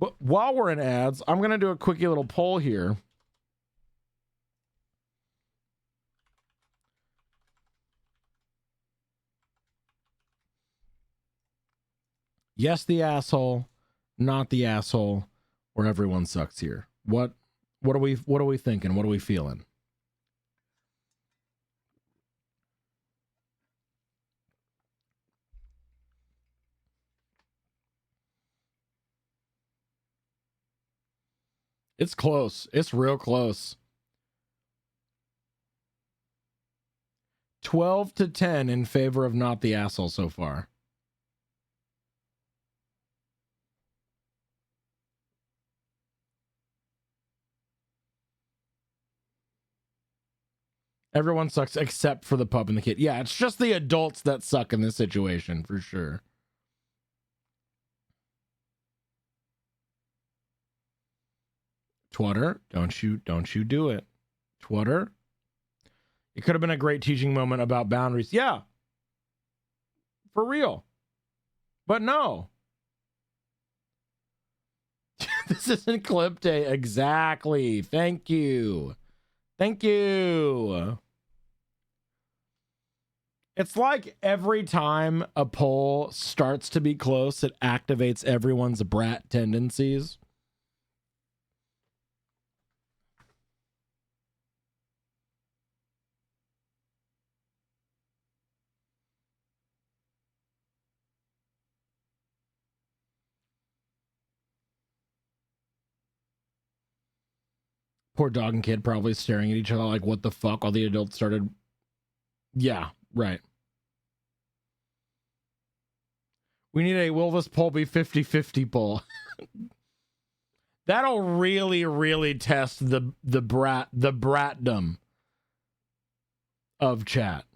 But while we're in ads, I'm going to do a quickie little poll here. Yes, the asshole, not the asshole, or everyone sucks here. What are we thinking? What are we feeling? It's close. It's real close. 12-10 in favor of not the asshole so far. Everyone sucks except for the pup and the kid. Yeah, it's just the adults that suck in this situation, for sure. Twitter, don't you do it. Twitter. It could have been a great teaching moment about boundaries. Yeah. For real. But no. This isn't clip day. Exactly. Thank you. Thank you. It's like every time a poll starts to be close, it activates everyone's brat tendencies. Poor dog and kid probably staring at each other like, what the fuck? All the adults started. Yeah, right. We need a will this poll be 50-50 poll. That'll really, really test the bratdom of chat.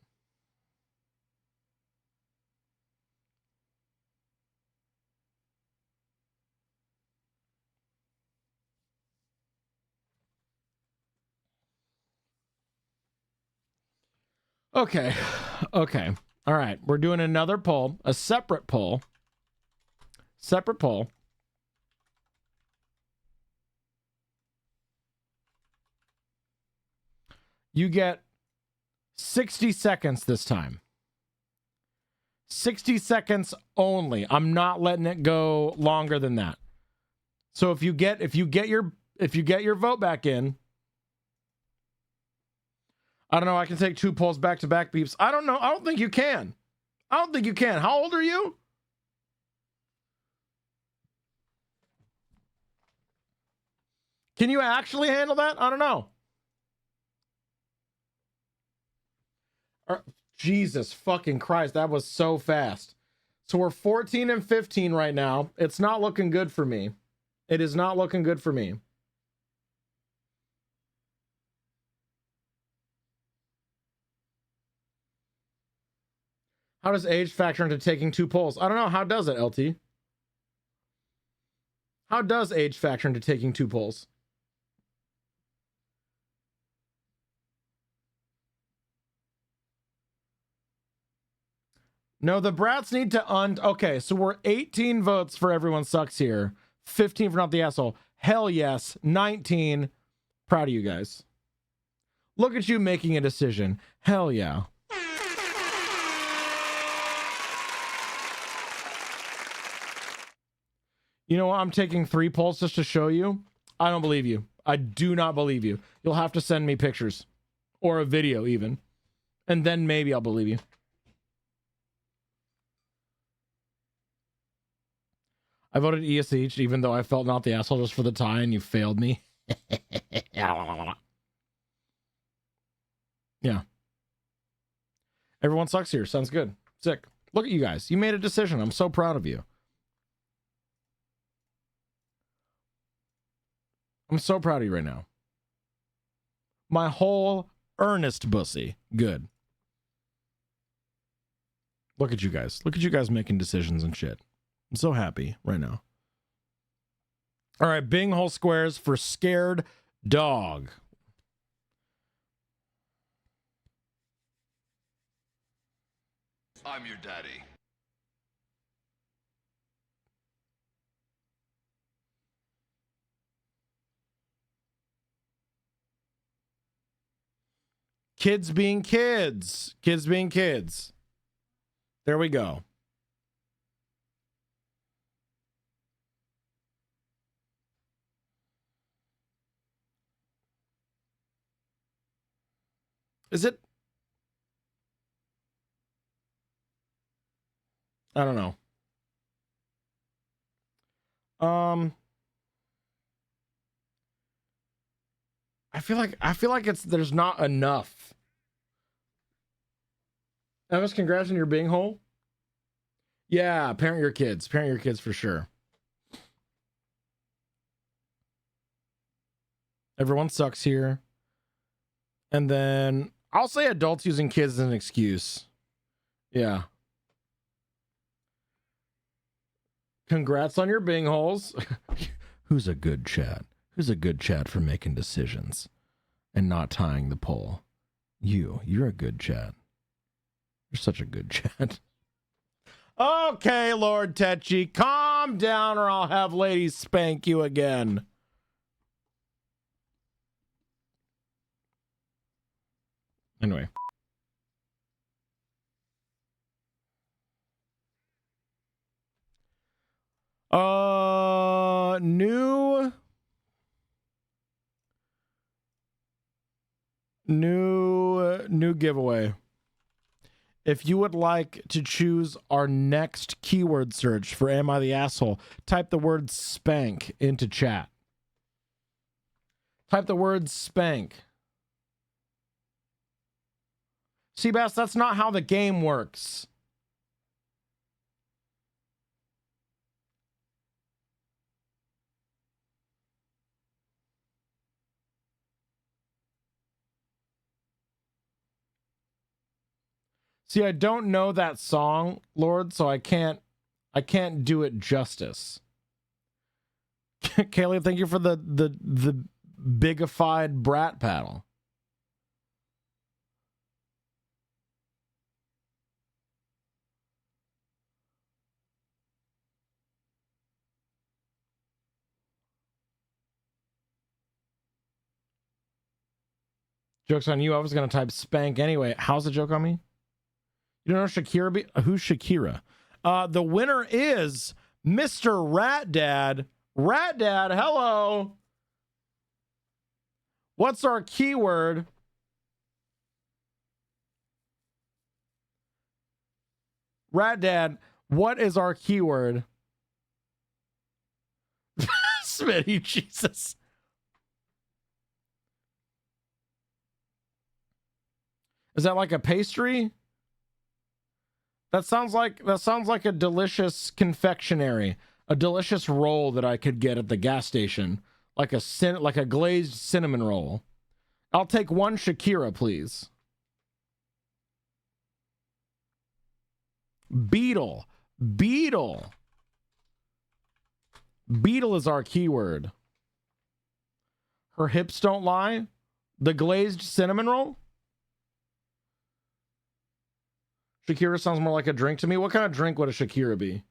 Okay. Okay. All right. We're doing another poll, a separate poll. Separate poll. You get 60 seconds this time. 60 seconds only. I'm not letting it go longer than that. So if you get your vote back in, I don't know, I can take 2 polls back to back, beeps. I don't know. I don't think you can. I don't think you can. How old are you? Can you actually handle that? I don't know. Jesus fucking Christ, that was so fast. So we're 14 and 15 right now. It's not looking good for me. It is not looking good for me. How does age factor into taking 2 polls? I don't know. How does it, LT? How does age factor into taking 2 polls? No, the brats need to okay, so we're 18 votes for everyone sucks here. 15 for not the asshole. Hell yes. 19. Proud of you guys. Look at you making a decision. Hell yeah. You know what? I'm taking 3 polls just to show you. I don't believe you. I do not believe you. You'll have to send me pictures or a video even. And then maybe I'll believe you. I voted ESH even though I felt not the asshole just for the tie and you failed me. Yeah. Everyone sucks here. Sounds good. Sick. Look at you guys. You made a decision. I'm so proud of you. I'm so proud of you right now. My whole earnest bussy. Good. Look at you guys. Look at you guys making decisions and shit. I'm so happy right now. All right, Bing hole squares for scared dog. I'm your daddy. Kids being kids. Kids being kids. There we go. Is it? I don't know. I feel like there's not enough. Evis, congrats on your Bing hole. Yeah, parent your kids. Parent your kids for sure. Everyone sucks here. And then I'll say adults using kids as an excuse. Yeah. Congrats on your Bing holes. Who's a good chat? Who's a good chat for making decisions and not tying the poll? You're a good chat. You're such a good chat. Okay, Lord Tetchy, calm down or I'll have ladies spank you again. Anyway. New giveaway. If you would like to choose our next keyword search for Am I the Asshole, type the word spank into chat. Type the word spank. Seabass, that's not how the game works. See, I don't know that song, Lord, so I can't do it justice. Kaylee, thank you for the bigified brat paddle. Joke's on you. I was going to type spank anyway. How's the joke on me? You don't know Shakira? Who's Shakira? The winner is Mr. Rat Dad. Rat Dad, hello. What's our keyword? Rat Dad, what is our keyword? Smitty, Jesus. Is that like a pastry? That sounds like a delicious confectionery, a delicious roll that I could get at the gas station, like a glazed cinnamon roll. I'll take one Shakira, please. Beetle. Beetle is our keyword. Her hips don't lie. The glazed cinnamon roll. Shakira sounds more like a drink to me. What kind of drink would a Shakira be?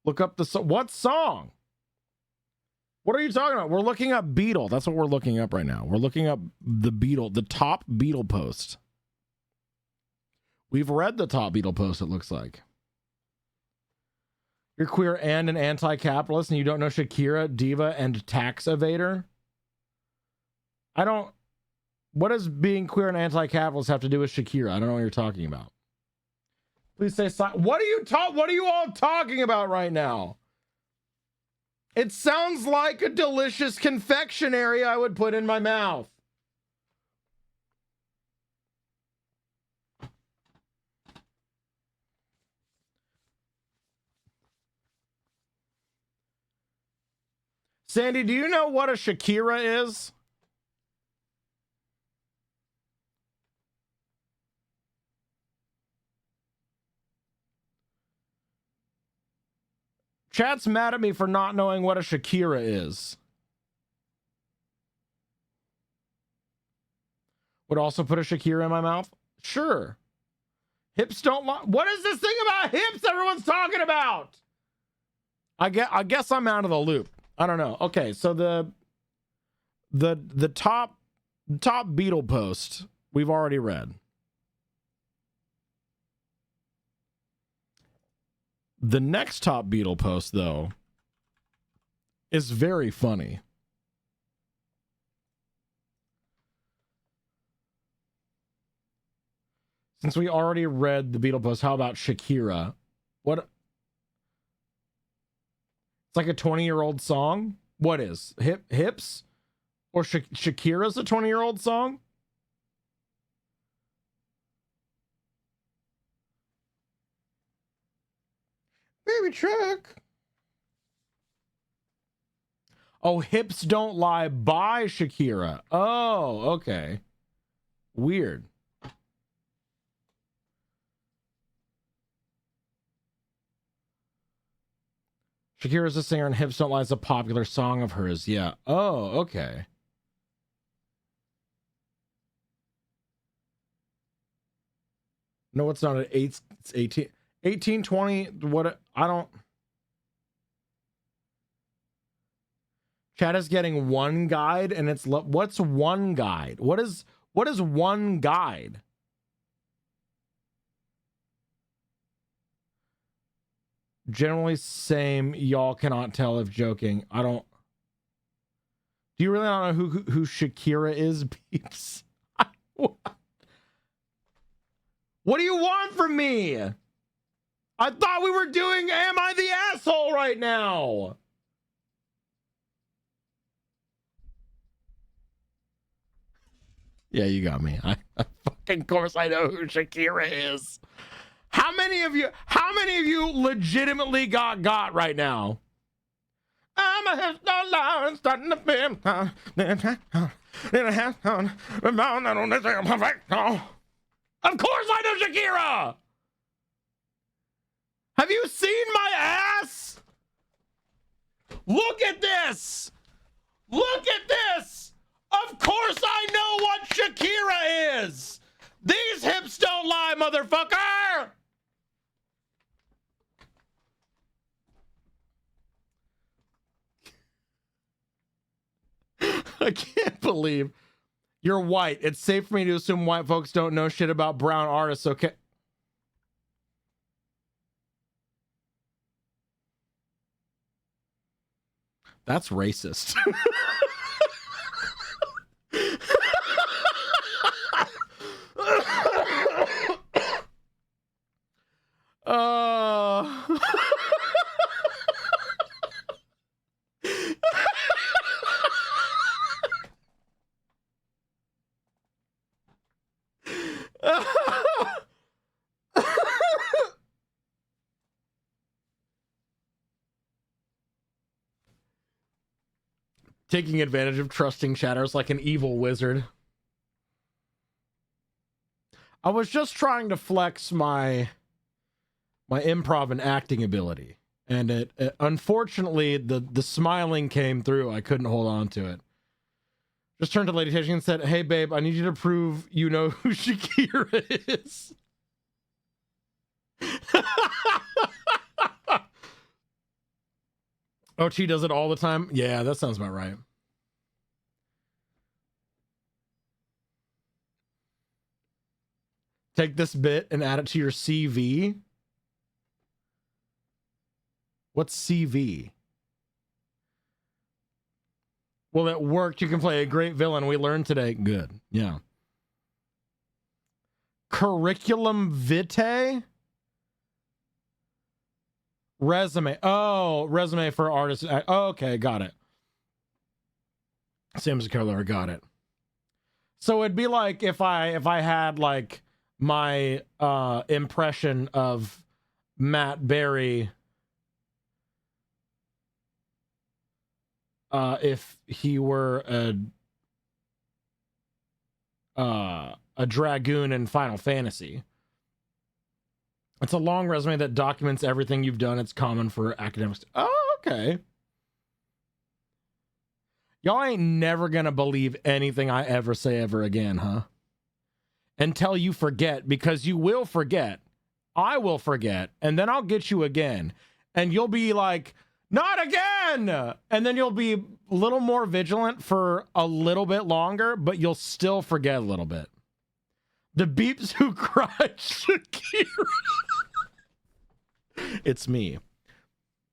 Look up what song? What are you talking about? We're looking up Beetle. That's what we're looking up right now. We're looking up the Beetle, the top Beetle post. We've read the top Beetle post, it looks like. You're queer and an anti-capitalist and you don't know Shakira, diva, and tax evader? I don't... What does being queer and anti-capitalist have to do with Shakira? I don't know what you're talking about. Please say what are you all talking about right now? It sounds like a delicious confectionery I would put in my mouth. Sandy, do you know what a Shakira is? Chat's mad at me for not knowing what a Shakira is. Would also put a Shakira in my mouth? Sure. Hips don't lie. What is this thing about hips everyone's talking about? I guess I'm out of the loop. I don't know. Okay, so the top Beatle post we've already read. The next top Beatle post, though, is very funny. Since we already read the Beatle post, how about Shakira? What? It's like a 20-year-old song? What is? Hips? Or Shakira's a 20-year-old song? Baby truck. Oh, Hips Don't Lie by Shakira. Oh, okay. Weird. Shakira's a singer and Hips Don't Lie is a popular song of hers. Yeah. Oh, okay. No, it's not an 8. It's 18. 18, 20. What? I don't. Chat is getting one guide and it's what's one guide? What is one guide? Generally same. Y'all cannot tell if joking. I don't. Do you really not know who Shakira is, peeps? What do you want from me? I thought we were doing Am I the Asshole right now? Yeah, you got me. I fucking course I know who Shakira is. How many of you legitimately got right now? I'm a hip line starting to film. Of course I know Shakira. Have you seen my ass? Look at this. Look at this. Of course I know what Shakira is. These hips don't lie, motherfucker. I can't believe you're white. It's safe for me to assume white folks don't know shit about brown artists, okay? That's racist. Taking advantage of trusting chatters like an evil wizard. I was just trying to flex my improv and acting ability, and it unfortunately the smiling came through. I couldn't hold on to it. Just turned to Lady Tashi and said, "Hey babe, I need you to prove you know who Shakira is." Oh, she does it all the time? Yeah, that sounds about right. Take this bit and add it to your CV. What's CV? Well, it worked. You can play a great villain. We learned today. Good. Yeah. Curriculum vitae? Resume. Oh, resume for artists. Oh, okay, got it. Sims Killer, got it. So it'd be like if I had like my impression of Matt Berry if he were a dragoon in Final Fantasy. It's a long resume that documents everything you've done. It's common for academics. Oh, okay. Y'all ain't never gonna believe anything I ever say ever again, huh? Until you forget, because you will forget. I will forget, and then I'll get you again. And you'll be like, not again! And then you'll be a little more vigilant for a little bit longer, but you'll still forget a little bit. The beeps who cried Shakira. It's me.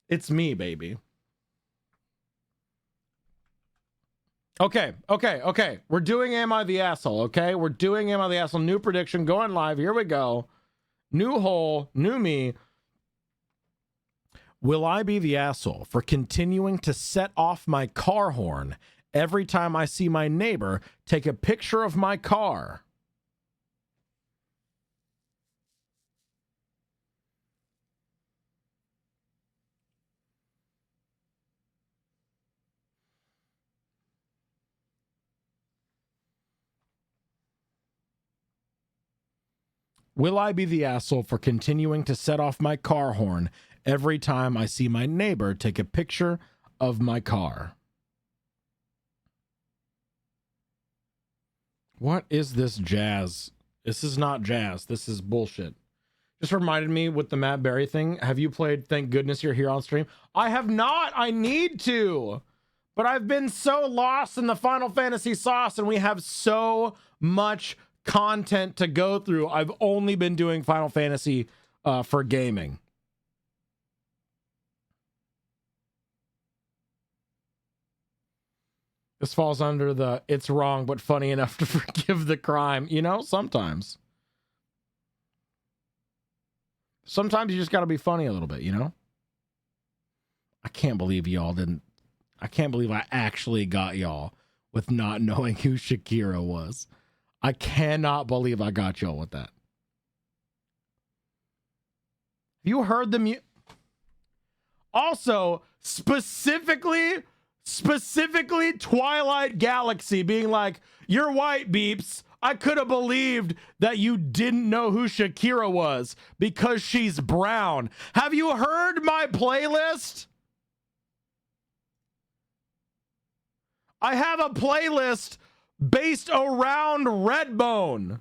It's me, baby. Okay. We're doing Am I the Asshole, okay? We're doing Am I the Asshole. New prediction, going live. Here we go. New hole, new me. Will I be the asshole for continuing to set off my car horn every time I see my neighbor take a picture of my car? Will I be the asshole for continuing to set off my car horn every time I see my neighbor take a picture of my car? What is this jazz? This is not jazz. This is bullshit. Just reminded me with the Matt Berry thing. Have you played Thank Goodness You're Here on stream? I have not. I need to. But I've been so lost in the Final Fantasy sauce, and we have so much content to go through. I've only been doing Final Fantasy for gaming. This falls under the it's wrong but funny enough to forgive the crime. You know, sometimes. Sometimes you just got to be funny a little bit, you know? I can't believe y'all didn't. I can't believe I actually got y'all with not knowing who Shakira was. I cannot believe I got y'all with that. You heard the also, specifically Twilight Galaxy being like, you're white, Beeps. I could have believed that you didn't know who Shakira was because she's brown. Have you heard my playlist? I have a playlist based around Redbone.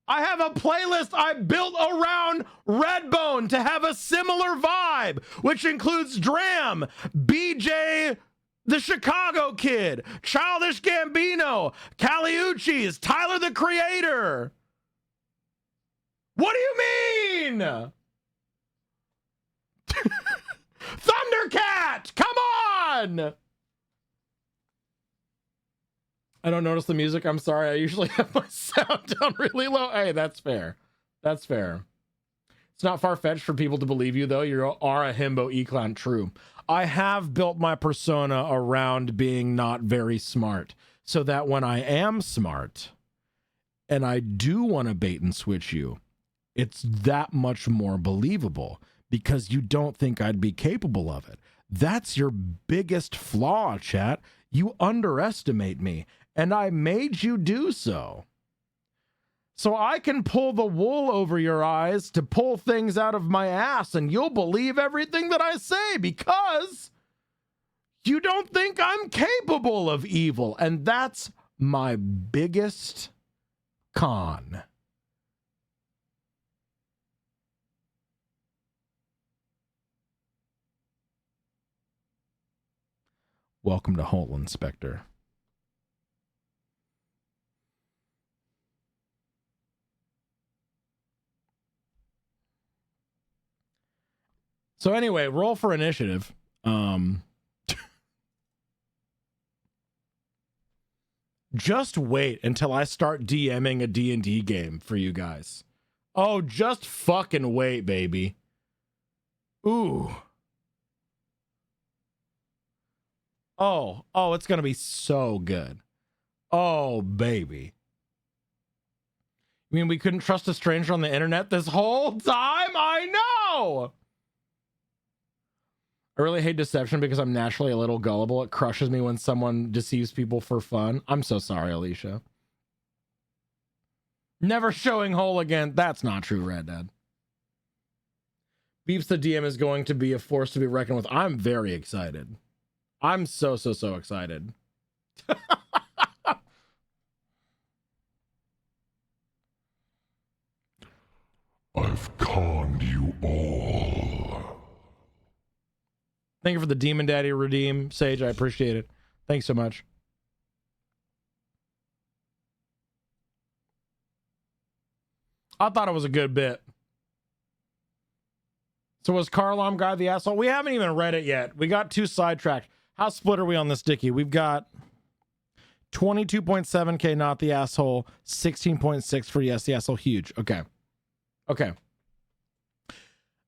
I have a playlist I built around Redbone to have a similar vibe, which includes Dram, BJ, the Chicago Kid, Childish Gambino, Kali Uchis, Tyler the Creator. What do you mean? Thundercat, come on! I don't notice the music. I'm sorry. I usually have my sound down really low. Hey, that's fair. That's fair. It's not far-fetched for people to believe you, though. You are a himbo e-clown. True. I have built my persona around being not very smart, so that when I am smart and I do want to bait and switch you, it's that much more believable because you don't think I'd be capable of it. That's your biggest flaw, chat. You underestimate me, and I made you do so. So I can pull the wool over your eyes to pull things out of my ass, and you'll believe everything that I say because you don't think I'm capable of evil, and that's my biggest con. Welcome to Hole Inspector. So anyway, roll for initiative. Just wait until I start DMing a D&D game for you guys. Oh, just fucking wait, baby. Ooh. Oh, it's going to be so good. Oh, baby. You mean we couldn't trust a stranger on the internet this whole time? I know! I really hate deception because I'm naturally a little gullible. It crushes me when someone deceives people for fun. I'm so sorry, Alicia. Never showing whole again. That's not true, Red Dad. Beeps the DM is going to be a force to be reckoned with. I'm very excited. I'm so excited. I've conned you all. Thank you for the Demon Daddy redeem, Sage. I appreciate it. Thanks so much. I thought it was a good bit. So was Carlom Guy the asshole? We haven't even read it yet. We got too sidetracked. How split are we on this, Dickie? We've got 22.7K, not the asshole. 16.6 for yes, the asshole. Huge. Okay. Okay.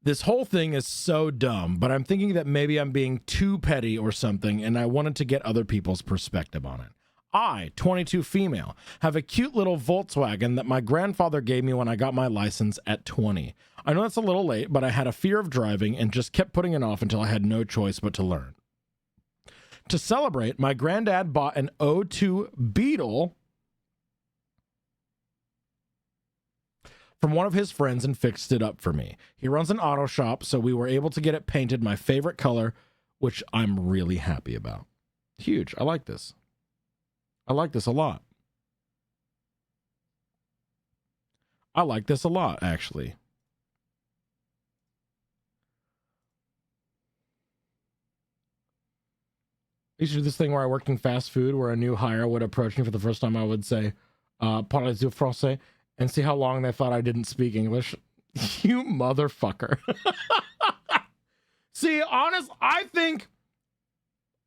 This whole thing is so dumb, but I'm thinking that maybe I'm being too petty or something, and I wanted to get other people's perspective on it. I, 22 female, have a cute little Volkswagen that my grandfather gave me when I got my license at 20. I know that's a little late, but I had a fear of driving and just kept putting it off until I had no choice but to learn. To celebrate, my granddad bought an O2 Beetle from one of his friends and fixed it up for me. He runs an auto shop, so we were able to get it painted my favorite color, which I'm really happy about. Huge. I like this. I like this a lot. I like this a lot, actually. I used to do this thing where I worked in fast food where a new hire would approach me for the first time. I would say, parlez-vous français? And see how long they thought I didn't speak English. You motherfucker. See, honest, I think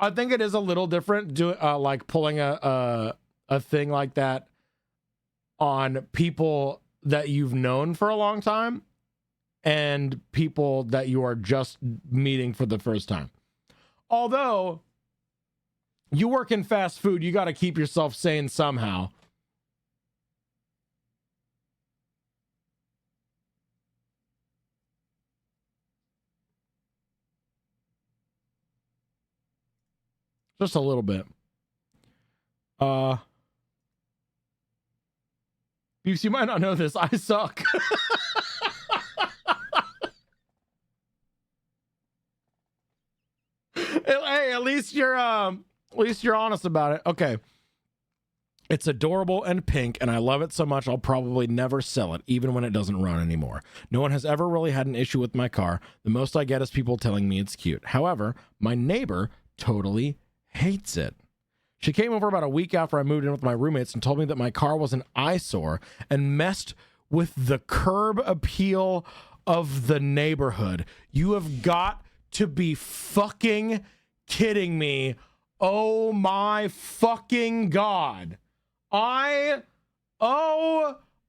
it is a little different doing like pulling a thing like that on people that you've known for a long time and people that you are just meeting for the first time. Although you work in fast food, you got to keep yourself sane somehow. Just a little bit. Beeps, you might not know this. I suck. Hey, at least you're honest about it. Okay. It's adorable and pink, and I love it so much I'll probably never sell it, even when it doesn't run anymore. No one has ever really had an issue with my car. The most I get is people telling me it's cute. However, my neighbor totally hates it. She came over about a week after I moved in with my roommates and told me that my car was an eyesore and messed with the curb appeal of the neighborhood. You have got to be fucking kidding me. Oh my fucking God. I'm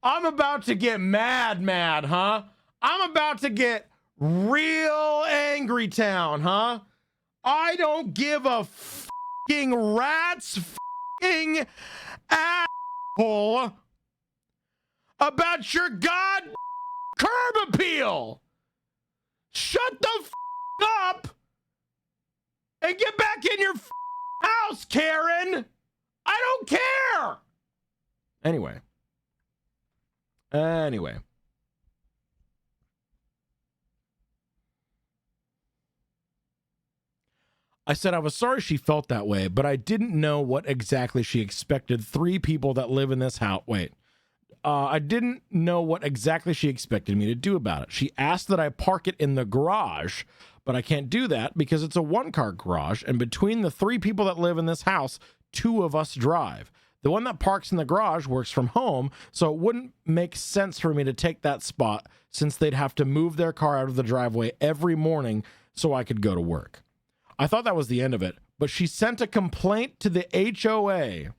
about to get mad, huh? I'm about to get real angry town, huh? I don't give a fucking rat's fucking asshole about your god curb appeal. Shut the up and get back in your house, Karen. I don't care. Anyway. I said I was sorry she felt that way, but I didn't know what exactly she expected 3 people that live in this house. I didn't know what exactly she expected me to do about it. She asked that I park it in the garage, but I can't do that because it's a 1-car garage, and between the 3 people that live in this house, 2 of us drive. The one that parks in the garage works from home, so it wouldn't make sense for me to take that spot since they'd have to move their car out of the driveway every morning so I could go to work. I thought that was the end of it, but she sent a complaint to the HOA.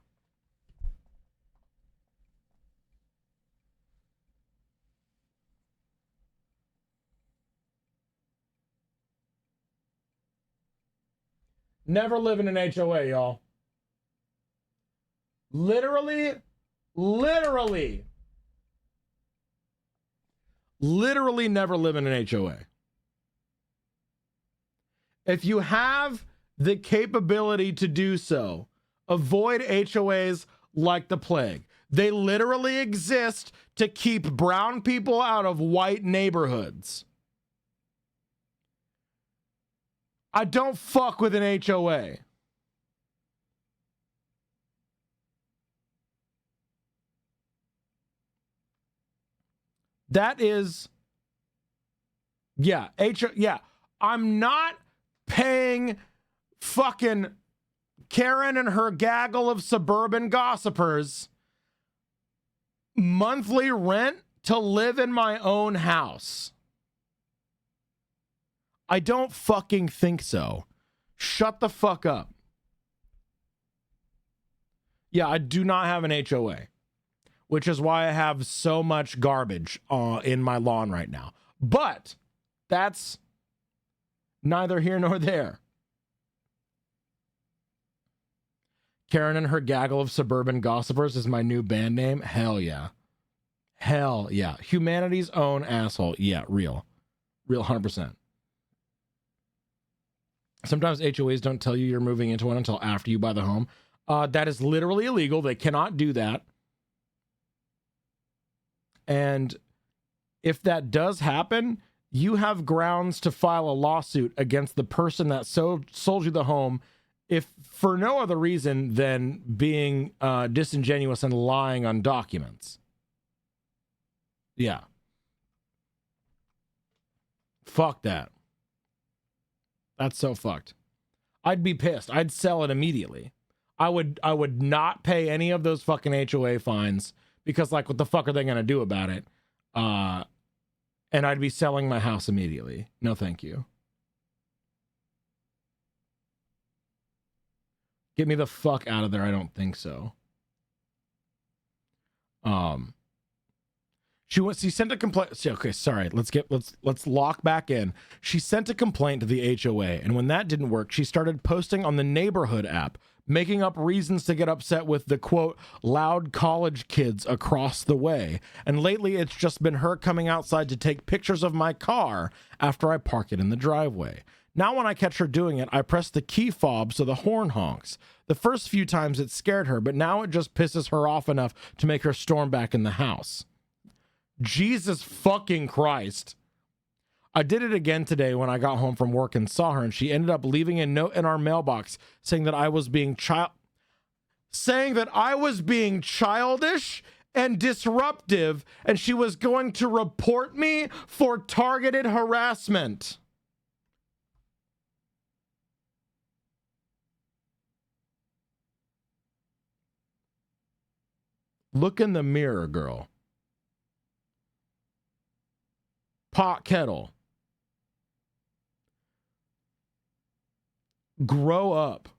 Never live in an HOA, y'all. Literally never live in an HOA. If you have the capability to do so, avoid HOAs like the plague. They literally exist to keep brown people out of white neighborhoods. I don't fuck with an HOA. That is, yeah, I'm not paying fucking Karen and her gaggle of suburban gossipers monthly rent to live in my own house. I don't fucking think so. Shut the fuck up. Yeah, I do not have an HOA, which is why I have so much garbage in my lawn right now. But that's neither here nor there. Karen and her gaggle of suburban gossipers is my new band name. Hell yeah. Hell yeah. Humanity's own asshole. Yeah, real 100%. Sometimes HOAs don't tell you you're moving into one until after you buy the home. That is literally illegal. They cannot do that. And if that does happen, you have grounds to file a lawsuit against the person that sold you the home, if for no other reason than being disingenuous and lying on documents. Yeah. Fuck that. That's so fucked. I'd be pissed. I'd sell it immediately. I would not pay any of those fucking HOA fines because, like, what the fuck are they going to do about it? And I'd be selling my house immediately. No, thank you. Get me the fuck out of there. I don't think so. She sent a complaint. Okay, sorry. Let's lock back in. She sent a complaint to the HOA, and when that didn't work, she started posting on the neighborhood app, making up reasons to get upset with the quote loud college kids across the way. And lately, it's just been her coming outside to take pictures of my car after I park it in the driveway. Now when I catch her doing it, I press the key fob so the horn honks. The first few times it scared her, but now it just pisses her off enough to make her storm back in the house. Jesus fucking Christ. I did it again today when I got home from work and saw her, and she ended up leaving a note in our mailbox saying that I was being childish and disruptive, and she was going to report me for targeted harassment. Look in the mirror, girl. Pot kettle. Grow up.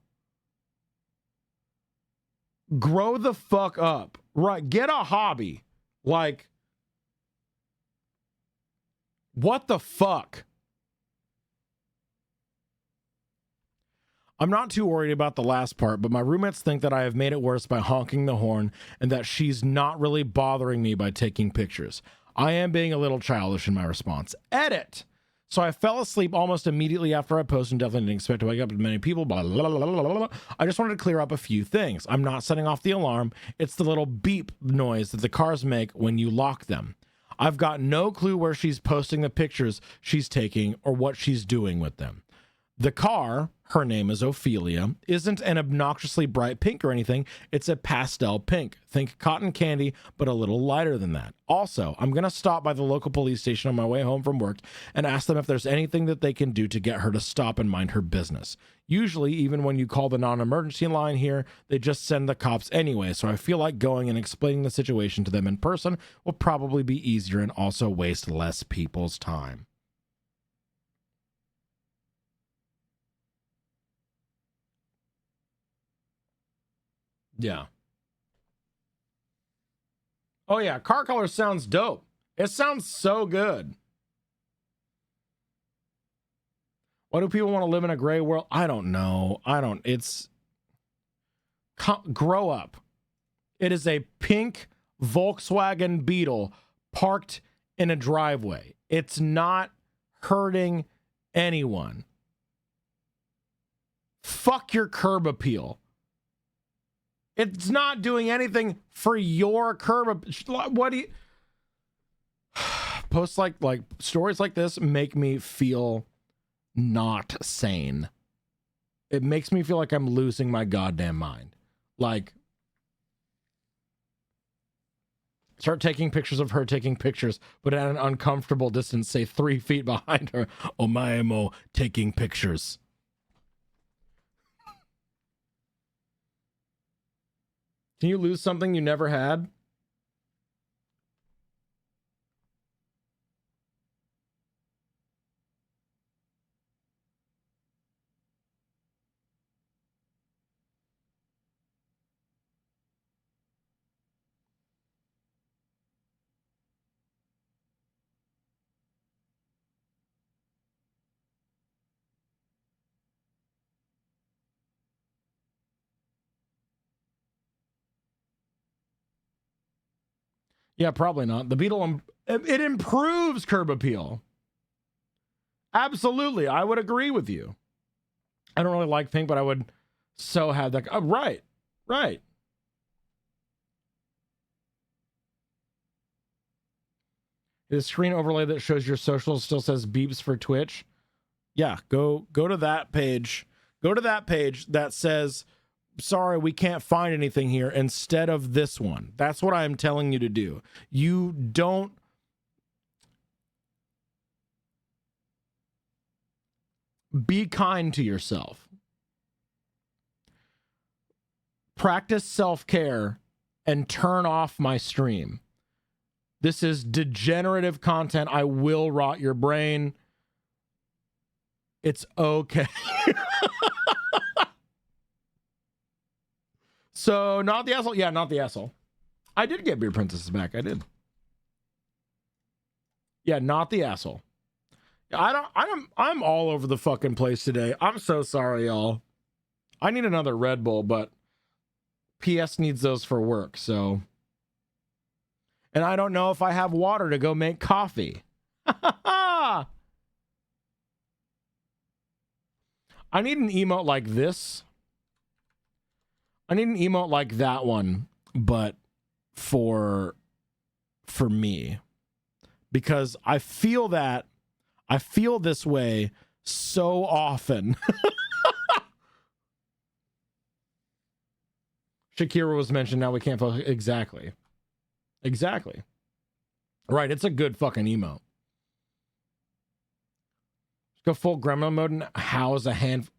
Grow the fuck up. Right. Get a hobby. Like, what the fuck? I'm not too worried about the last part, but my roommates think that I have made it worse by honking the horn and that she's not really bothering me by taking pictures. I am being a little childish in my response. Edit! So I fell asleep almost immediately after I posted and definitely didn't expect to wake up with many people. Blah, blah, blah, blah, blah. I just wanted to clear up a few things. I'm not setting off the alarm. It's the little beep noise that the cars make when you lock them. I've got no clue where she's posting the pictures she's taking or what she's doing with them. The car, her name is Ophelia, isn't an obnoxiously bright pink or anything. It's a pastel pink. Think cotton candy, but a little lighter than that. Also, I'm going to stop by the local police station on my way home from work and ask them if there's anything that they can do to get her to stop and mind her business. Usually, even when you call the non-emergency line here, they just send the cops anyway, so I feel like going and explaining the situation to them in person will probably be easier and also waste less people's time. Yeah. Oh yeah, car color sounds dope. It sounds so good. Why do people want to live in a gray world? I don't know. Grow up. It is a pink Volkswagen Beetle parked in a driveway. It's not hurting anyone. Fuck your curb appeal. It's not doing anything for your curb. What do you... Posts like stories like this make me feel not sane. It makes me feel like I'm losing my goddamn mind. Like, start taking pictures of her taking pictures, but at an uncomfortable distance, say 3 feet behind her. Omaemo taking pictures. Can you lose something you never had? Yeah, probably not. The Beetle, it improves curb appeal. Absolutely. I would agree with you. I don't really like pink, but I would so have that. Oh, right. Right. The screen overlay that shows your socials still says beeps for Twitch. Yeah, go to that page. Go to that page that says, sorry, we can't find anything here, instead of this one. That's what I'm telling you to do. You don't... Be kind to yourself. Practice self-care and turn off my stream. This is degenerative content. I will rot your brain. It's okay. So, not the asshole. Yeah, not the asshole. I did get Beer Princesses back. I did. Yeah, not the asshole. I'm all over the fucking place today. I'm so sorry, y'all. I need another Red Bull, but PS needs those for work, so. And I don't know if I have water to go make coffee. I need an emote like this. I need an emote like that one, but for me. Because I feel this way so often. Shakira was mentioned. Now we can't focus. Exactly. Right. It's a good fucking emote. Go full gremlin mode and house a hand.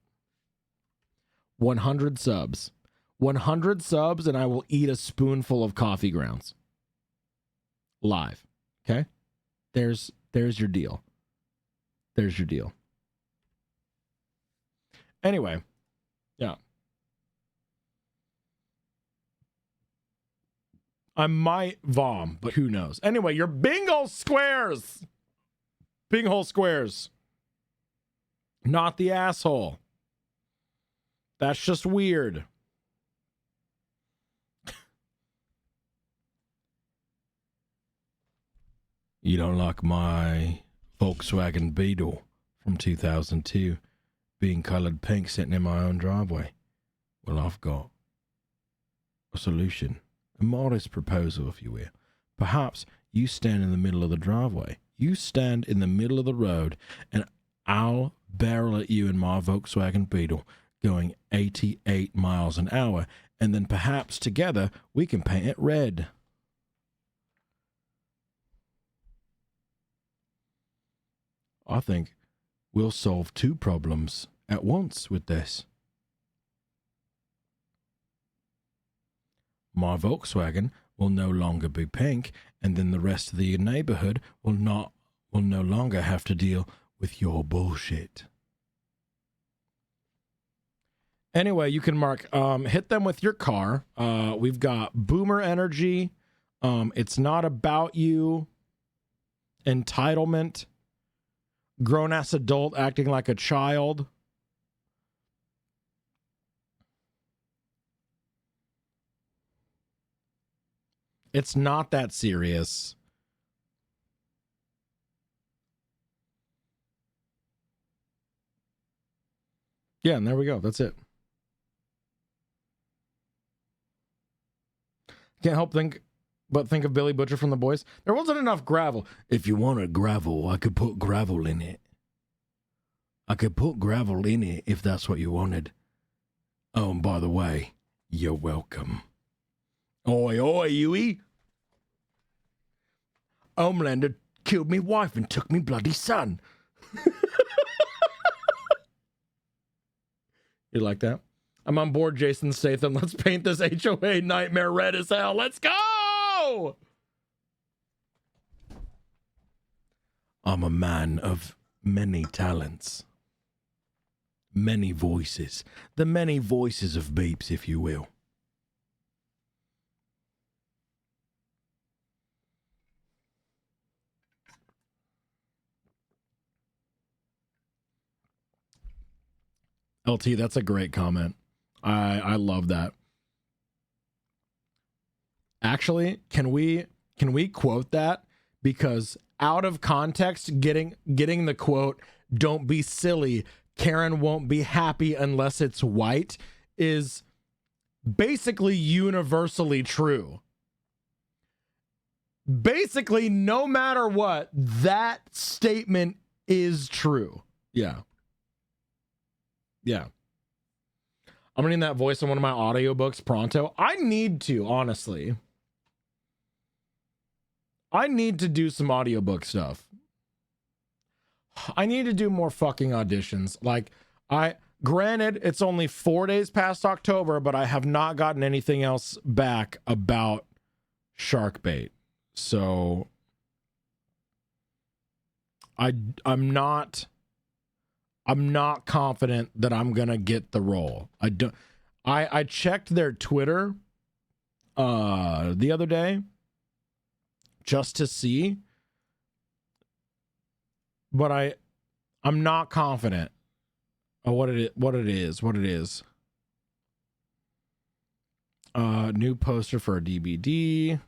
100 subs. 100 subs and I will eat a spoonful of coffee grounds. Live. Okay? There's your deal. There's your deal. Anyway. Yeah. I might vom, but who knows? Anyway, your bingo squares. Binghole squares. Not the asshole. That's just weird. You don't like my Volkswagen Beetle from 2002 being colored pink sitting in my own driveway? Well, I've got a solution. A modest proposal, if you will. Perhaps you stand in the middle of the driveway. You stand in the middle of the road, and I'll barrel at you in my Volkswagen Beetle going 88 miles an hour, and then perhaps together we can paint it red. I think we'll solve two problems at once with this. My Volkswagen will no longer be pink, and then the rest of the neighborhood will no longer have to deal with your bullshit. Anyway, you can mark hit them with your car. We've got boomer energy. It's not about you. Entitlement. Grown-ass adult acting like a child. It's not that serious. Yeah, and there we go. That's it. Can't help but think of Billy Butcher from The Boys. There wasn't enough gravel. If you wanted gravel, I could put gravel in it. I could put gravel in it if that's what you wanted. Oh, and by the way, you're welcome. Oi, oi, Huey. Homelander killed me wife and took me bloody son. You like that? I'm on board, Jason Statham. Let's paint this HOA nightmare red as hell. Let's go! I'm a man of many talents. Many voices. The many voices of Beeps, if you will. LT, that's a great comment. I love that. Actually, can we quote that? Because out of context, getting the quote, "Don't be silly, Karen won't be happy unless it's white," is basically universally true. Basically, no matter what, that statement is true. Yeah. Yeah. I'm reading that voice in one of my audiobooks pronto. I need to, honestly. I need to do some audiobook stuff. I need to do more fucking auditions. Like, granted, it's only 4 days past October, but I have not gotten anything else back about Sharkbait. So I'm not confident that I'm gonna get the role. I checked their Twitter the other day just to see, but I'm not confident of what it is. New poster for a DVD.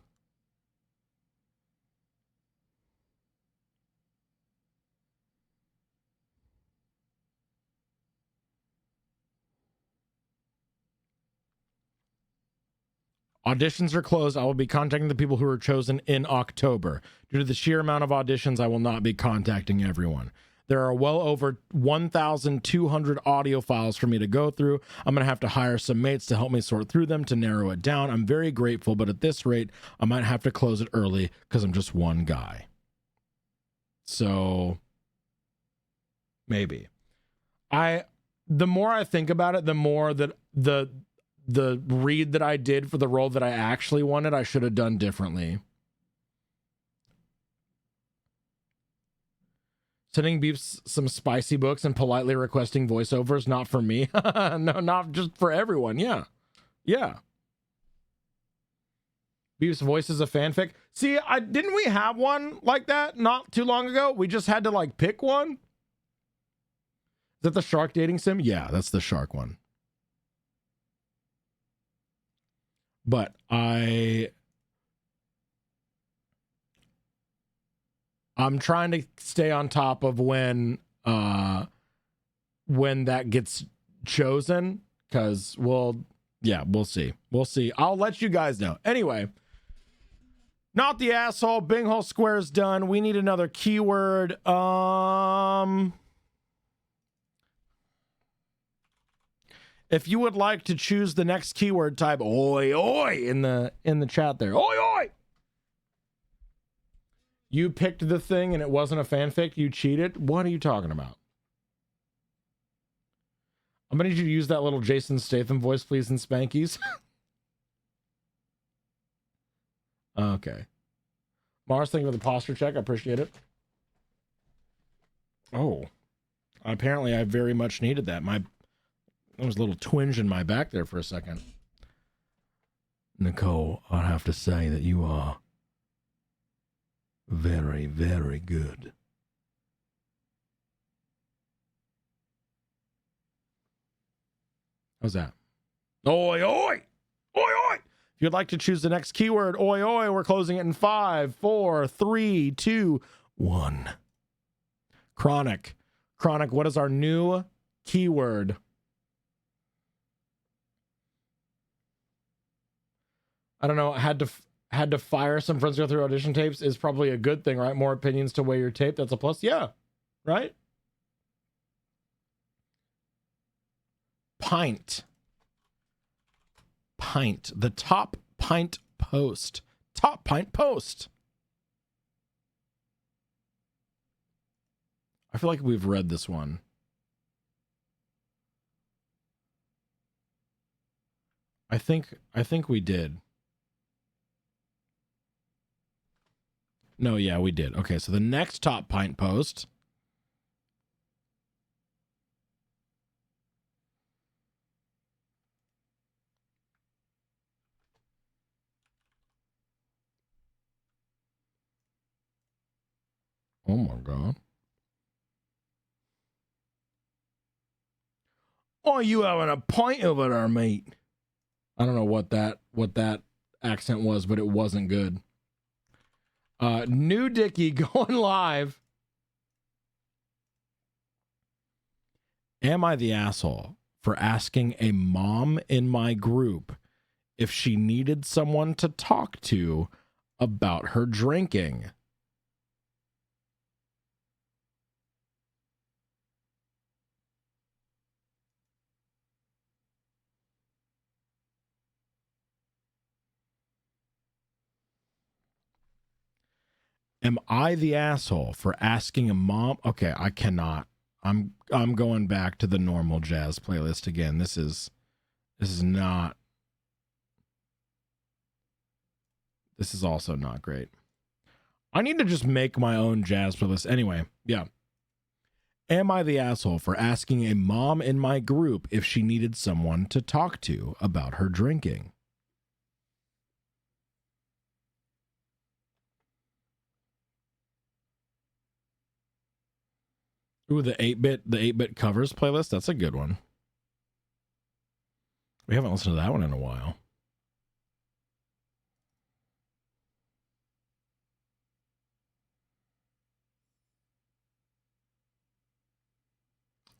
Auditions are closed. I will be contacting the people who were chosen in October. Due to the sheer amount of auditions, I will not be contacting everyone. There are well over 1,200 audio files for me to go through. I'm going to have to hire some mates to help me sort through them to narrow it down. I'm very grateful, but at this rate, I might have to close it early because I'm just one guy. So, maybe. The more I think about it, the more that the read that I did for the role that I actually wanted, I should have done differently. Sending Beeps some spicy books and politely requesting voiceovers, not for me. No, not just for everyone. Yeah. Yeah. Beeps' voice is a fanfic. See, didn't we have one like that not too long ago? We just had to like pick one. Is that the shark dating sim? Yeah, that's the shark one. But I'm trying to stay on top of when that gets chosen, because we'll see. I'll let you guys know. Anyway, not the asshole. Binghole Square is done. We need another keyword. If you would like to choose the next keyword, type oi oi in the chat there. Oi oi. You picked the thing and it wasn't a fanfic. You cheated. What are you talking about? I'm gonna need you to use that little Jason Statham voice, please, in Spankies. Okay. Mars, thank you for the posture check. I appreciate it. Oh. Apparently I very much needed that. There was a little twinge in my back there for a second. Nicole, I have to say that you are very, very good. How's that? Oi, oi! Oi, oi! If you'd like to choose the next keyword, oi, oi, we're closing it in 5, 4, 3, 2, 1. Chronic. Chronic, what is our new keyword? I don't know. Had to fire some friends go through audition tapes is probably a good thing, right? More opinions to weigh your tape. That's a plus. Yeah. Right? Pint. Pint. The top pint post. Top pint post. I feel like we've read this one. I think we did. No, yeah, we did. Okay, so the next top pint post. Oh my God. Oh, you having a pint over there, mate? I don't know what that accent was, but it wasn't good. New Dickie going live. Am I the asshole for asking a mom in my group if she needed someone to talk to about her drinking? Am I the asshole for asking a mom? Okay, I cannot. I'm going back to the normal jazz playlist again. This is not. This is also not great. I need to just make my own jazz playlist. Anyway, yeah. Am I the asshole for asking a mom in my group if she needed someone to talk to about her drinking? Ooh, the 8-bit covers playlist. That's a good one. We haven't listened to that one in a while.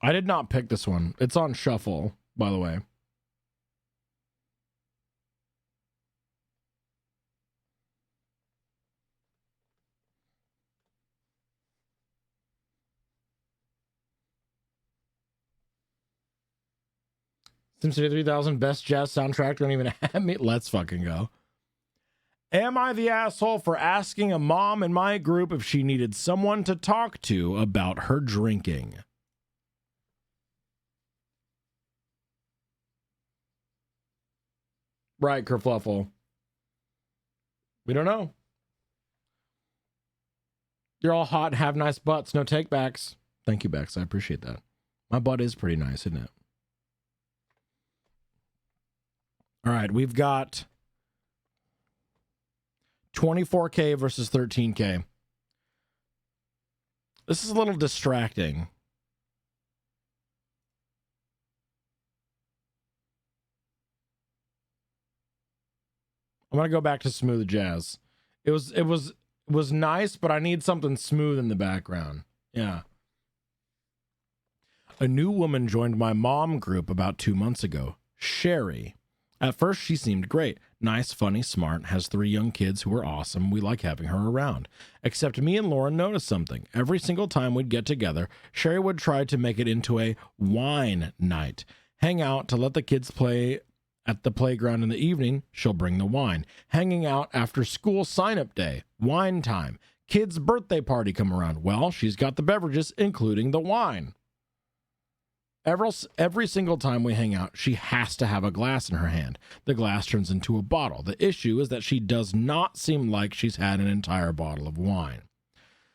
I did not pick this one. It's on shuffle, by the way. SimCity 3000 best jazz soundtrack. Don't even have me. Let's fucking go. Am I the asshole for asking a mom in my group if she needed someone to talk to about her drinking? Right, Kerfluffle. We don't know. You're all hot and have nice butts. No takebacks. Thank you, Bex. I appreciate that. My butt is pretty nice, isn't it? All right, we've got 24K versus 13K. This is a little distracting. I'm going to go back to smooth jazz. It was nice, but I need something smooth in the background. Yeah. A new woman joined my mom group about 2 months ago, Sherry. At first, she seemed great. Nice, funny, smart, has 3 young kids who are awesome. We like having her around. Except me and Lauren noticed something. Every single time we'd get together, Sherry would try to make it into a wine night. Hang out to let the kids play at the playground in the evening. She'll bring the wine. Hanging out after school sign-up day. Wine time. Kids' birthday party come around. Well, she's got the beverages, including the wine. Every single time we hang out, she has to have a glass in her hand. The glass turns into a bottle. The issue is that she does not seem like she's had an entire bottle of wine.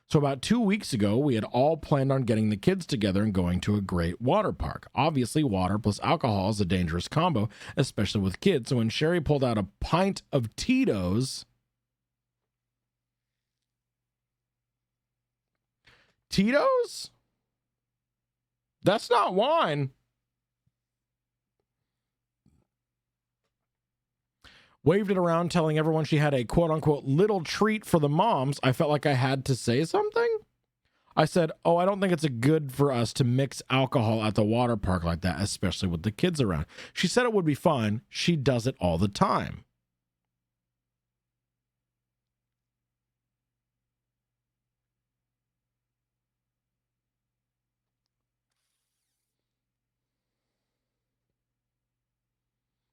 So about 2 weeks ago, we had all planned on getting the kids together and going to a great water park. Obviously, water plus alcohol is a dangerous combo, especially with kids. So when Sherry pulled out a pint of Tito's... Tito's? That's not wine. Waved it around, telling everyone she had a quote-unquote little treat for the moms. I felt like I had to say something. I said, oh, I don't think it's good for us to mix alcohol at the water park like that, especially with the kids around. She said it would be fine. She does it all the time.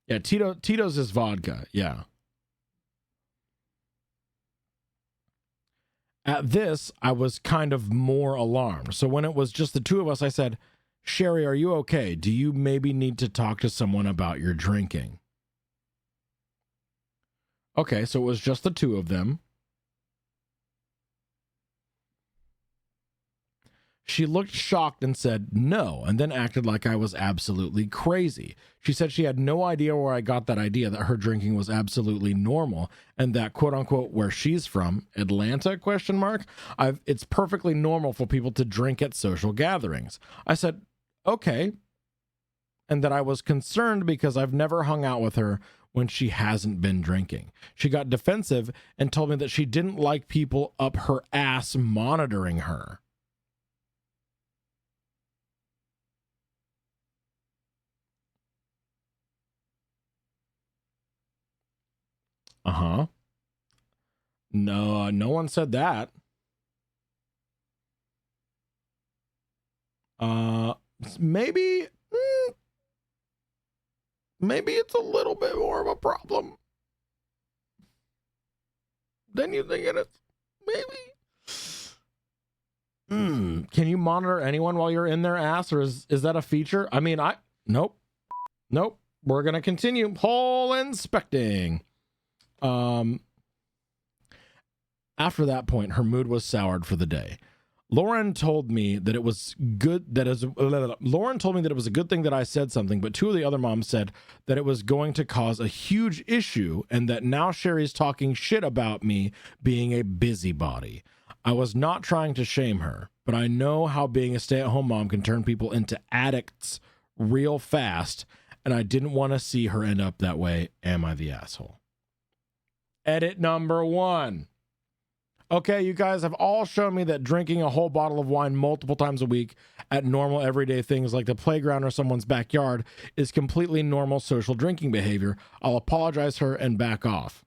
Yeah, Tito's is vodka. Yeah. At this, I was kind of more alarmed. So when it was just the two of us, I said, Sherry, are you okay? Do you maybe need to talk to someone about your drinking? Okay, so it was just the two of them. She looked shocked and said no, and then acted like I was absolutely crazy. She said she had no idea where I got that idea that her drinking was absolutely normal and that quote unquote where she's from, Atlanta, ? It's perfectly normal for people to drink at social gatherings. I said, okay. And that I was concerned because I've never hung out with her when she hasn't been drinking. She got defensive and told me that she didn't like people up her ass monitoring her. Uh-huh. No, no one said that. Maybe it's a little bit more of a problem than you think it is. Maybe. Can you monitor anyone while you're in their ass, or is that a feature? I mean, nope. We're gonna continue hole inspecting. After that point, her mood was soured for the day. Lauren told me that it was good that Lauren told me that it was a good thing that I said something, but two of the other moms said that it was going to cause a huge issue and that now Sherry's talking shit about me being a busybody. I was not trying to shame her, but I know how being a stay-at-home mom can turn people into addicts real fast, and I didn't want to see her end up that way. Am I the asshole? Edit number 1. Okay, you guys have all shown me that drinking a whole bottle of wine multiple times a week at normal everyday things like the playground or someone's backyard is completely normal social drinking behavior. I'll apologize to her and back off.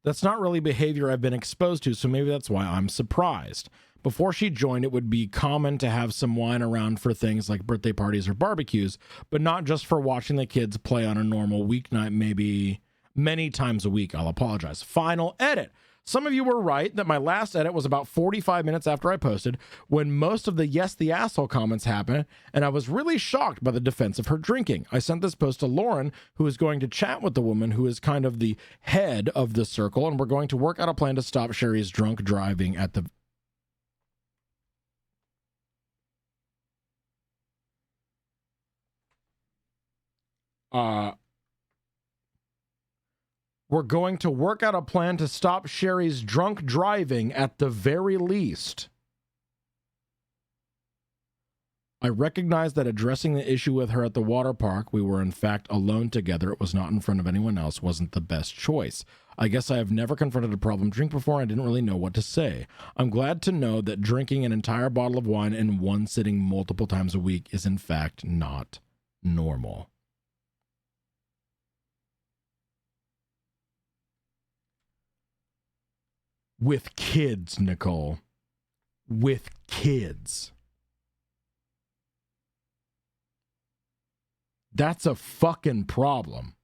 That's not really behavior I've been exposed to, so maybe that's why I'm surprised. Before she joined, it would be common to have some wine around for things like birthday parties or barbecues, but not just for watching the kids play on a normal weeknight, maybe many times a week. I'll apologize. Final edit. Some of you were right that my last edit was about 45 minutes after I posted, when most of the yes, the asshole comments happened, and I was really shocked by the defense of her drinking. I sent this post to Lauren, who is going to chat with the woman who is kind of the head of the circle, and we're going to work out a plan to stop Sherry's drunk driving at the... We're going to work out a plan to stop Sherry's drunk driving at the very least. I recognize that addressing the issue with her at the water park, we were in fact alone together, it was not in front of anyone else, wasn't the best choice. I guess I have never confronted a problem drink before. I didn't really know what to say. I'm glad to know that drinking an entire bottle of wine in one sitting multiple times a week is in fact not normal. With kids, Nicole. With kids. That's a fucking problem.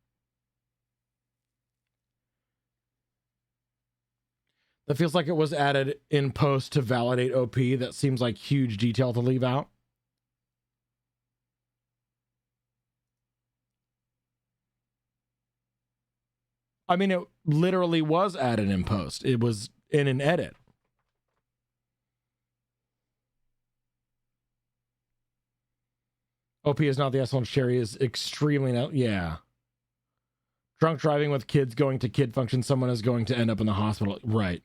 That feels like it was added in post to validate OP. That seems like huge detail to leave out. I mean, it literally was added in post. It was in an edit. OP is not the asshole. Sherry is extremely yeah. Drunk driving with kids going to kid function. Someone is going to end up in the hospital. Right.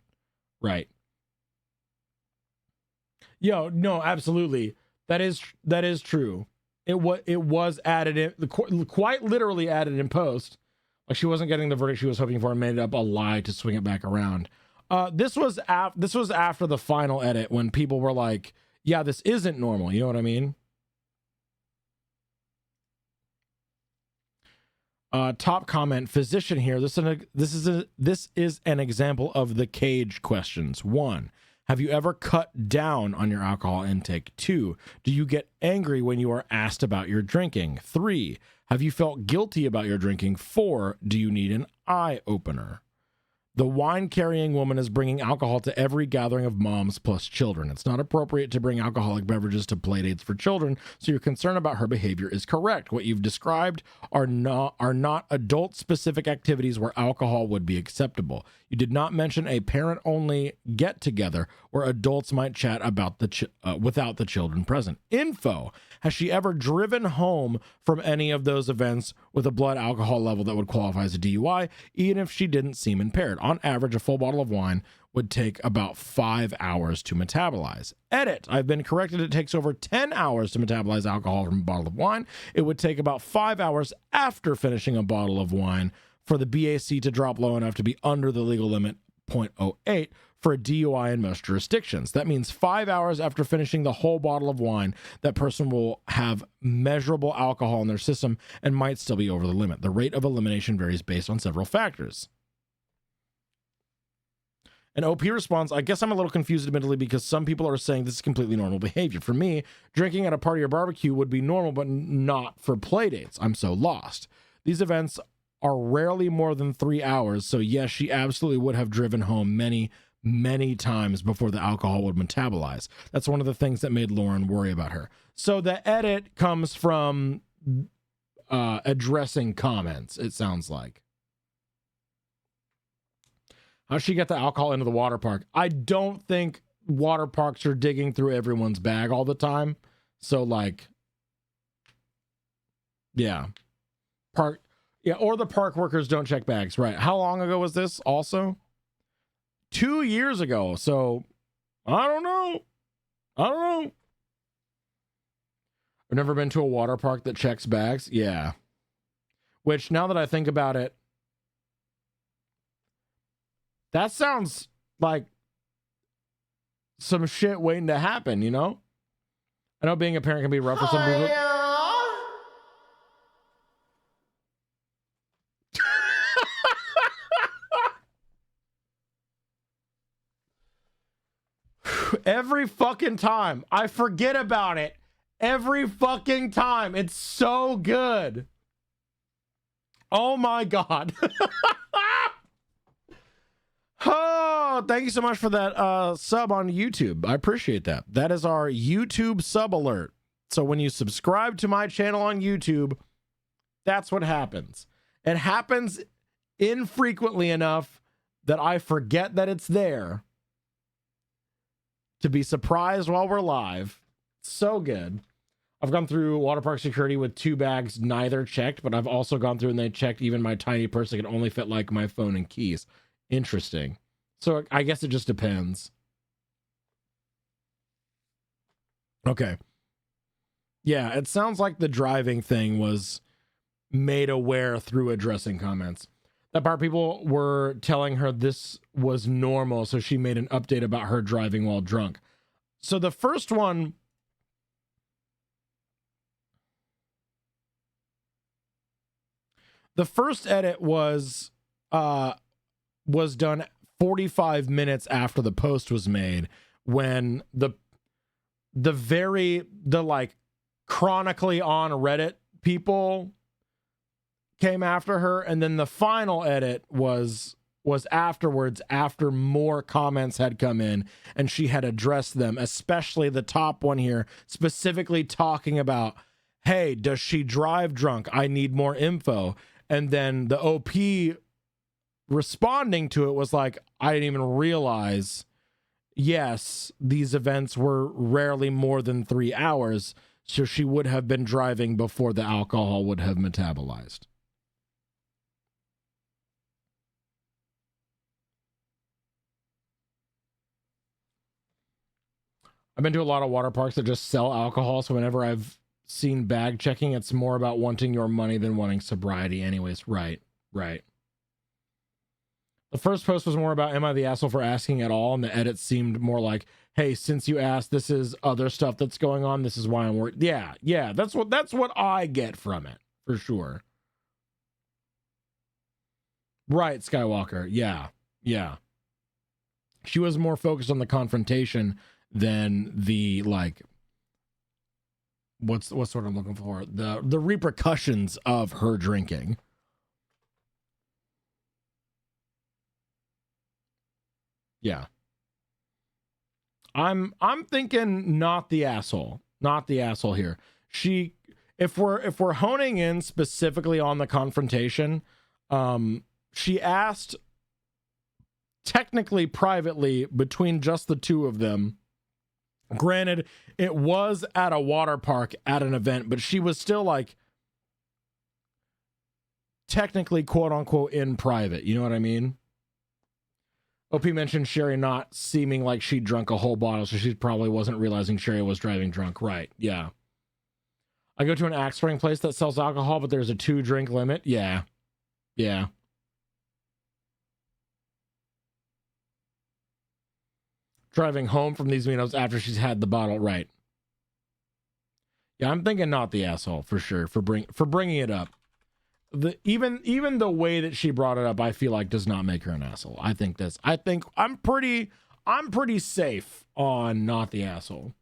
Yo, no, absolutely. That is true. It was added in, quite literally added in post. Like she wasn't getting the verdict she was hoping for and made it up a lie to swing it back around. This was after the final edit when people were like, yeah, this isn't normal. You know what I mean? Top comment, physician here. This is an example of the cage questions. 1, have you ever cut down on your alcohol intake? 2, do you get angry when you are asked about your drinking? 3, have you felt guilty about your drinking? 4, do you need an eye opener? The wine-carrying woman is bringing alcohol to every gathering of moms plus children. It's not appropriate to bring alcoholic beverages to playdates for children, so your concern about her behavior is correct. What you've described are not adult-specific activities where alcohol would be acceptable. You did not mention a parent-only get-together where adults might chat about without the children present. Info: has she ever driven home from any of those events with a blood alcohol level that would qualify as a DUI, even if she didn't seem impaired? On average, a full bottle of wine would take about 5 hours to metabolize. Edit: I've been corrected. It takes over 10 hours to metabolize alcohol from a bottle of wine. It would take about 5 hours after finishing a bottle of wine for the BAC to drop low enough to be under the legal limit, 0.08, for a DUI in most jurisdictions. That means 5 hours after finishing the whole bottle of wine, that person will have measurable alcohol in their system and might still be over the limit. The rate of elimination varies based on several factors. And OP responds, I guess I'm a little confused admittedly because some people are saying this is completely normal behavior. For me, drinking at a party or barbecue would be normal, but not for playdates. I'm so lost. These events are rarely more than 3 hours, so yes, she absolutely would have driven home many times before the alcohol would metabolize. That's one of the things that made Lauren worry about her. So the edit comes from addressing comments, it sounds like. How'd she get the alcohol into the water park? I don't think water parks are digging through everyone's bag all the time. So like, yeah. Or the park workers don't check bags, right? How long ago was this also? 2 years ago. So I don't know. I've never been to a water park that checks bags. Yeah. Which, now that I think about it, that sounds like some shit waiting to happen, you know? I know being a parent can be rough for some people. Every fucking time. I forget about it. Every fucking time. It's so good. Oh my God. Oh, thank you so much for that sub on YouTube. I appreciate that. That is our YouTube sub alert. So when you subscribe to my channel on YouTube, that's what happens. It happens infrequently enough that I forget that it's there to be surprised while we're live. So good. I've gone through water park security with 2 bags, neither checked, but I've also gone through and they checked even my tiny purse that can only fit like my phone and keys. Interesting. So I guess it just depends. Okay. Yeah, it sounds like the driving thing was made aware through addressing comments. That part, people were telling her this was normal, so she made an update about her driving while drunk. So the first one, the first edit was done 45 minutes after the post was made, when the like chronically on Reddit people came after her, and then the final edit was afterwards, after more comments had come in and she had addressed them, especially the top one here, specifically talking about, hey, does she drive drunk? I need more info. And then the OP responding to it was like, I didn't even realize, yes, these events were rarely more than 3 hours, so she would have been driving before the alcohol would have metabolized. I've been to a lot of water parks that just sell alcohol, so whenever I've seen bag checking, it's more about wanting your money than wanting sobriety anyways. Right. The first post was more about, am I the asshole for asking at all? And the edit seemed more like, hey, since you asked, this is other stuff that's going on. This is why I'm worried. Yeah. That's what I get from it, for sure. Right, Skywalker. Yeah. She was more focused on the confrontation than the, like, what's what I'm looking for? The repercussions of her drinking. Yeah. I'm thinking not the asshole here. If we're honing in specifically on the confrontation, she asked technically privately between just the two of them. Granted, it was at a water park at an event, but she was still like technically quote unquote in private. You know what I mean? OP mentioned Sherry not seeming like she drunk a whole bottle, so she probably wasn't realizing Sherry was driving drunk. Right. Yeah. I go to an axe throwing place that sells alcohol, but there's a 2-drink limit. Yeah. Driving home from these meetups after she's had the bottle. Right. Yeah, I'm thinking not the asshole for sure for bringing it up. Even the way that she brought it up, I feel like does not make her an asshole. I think I'm pretty safe on not the asshole.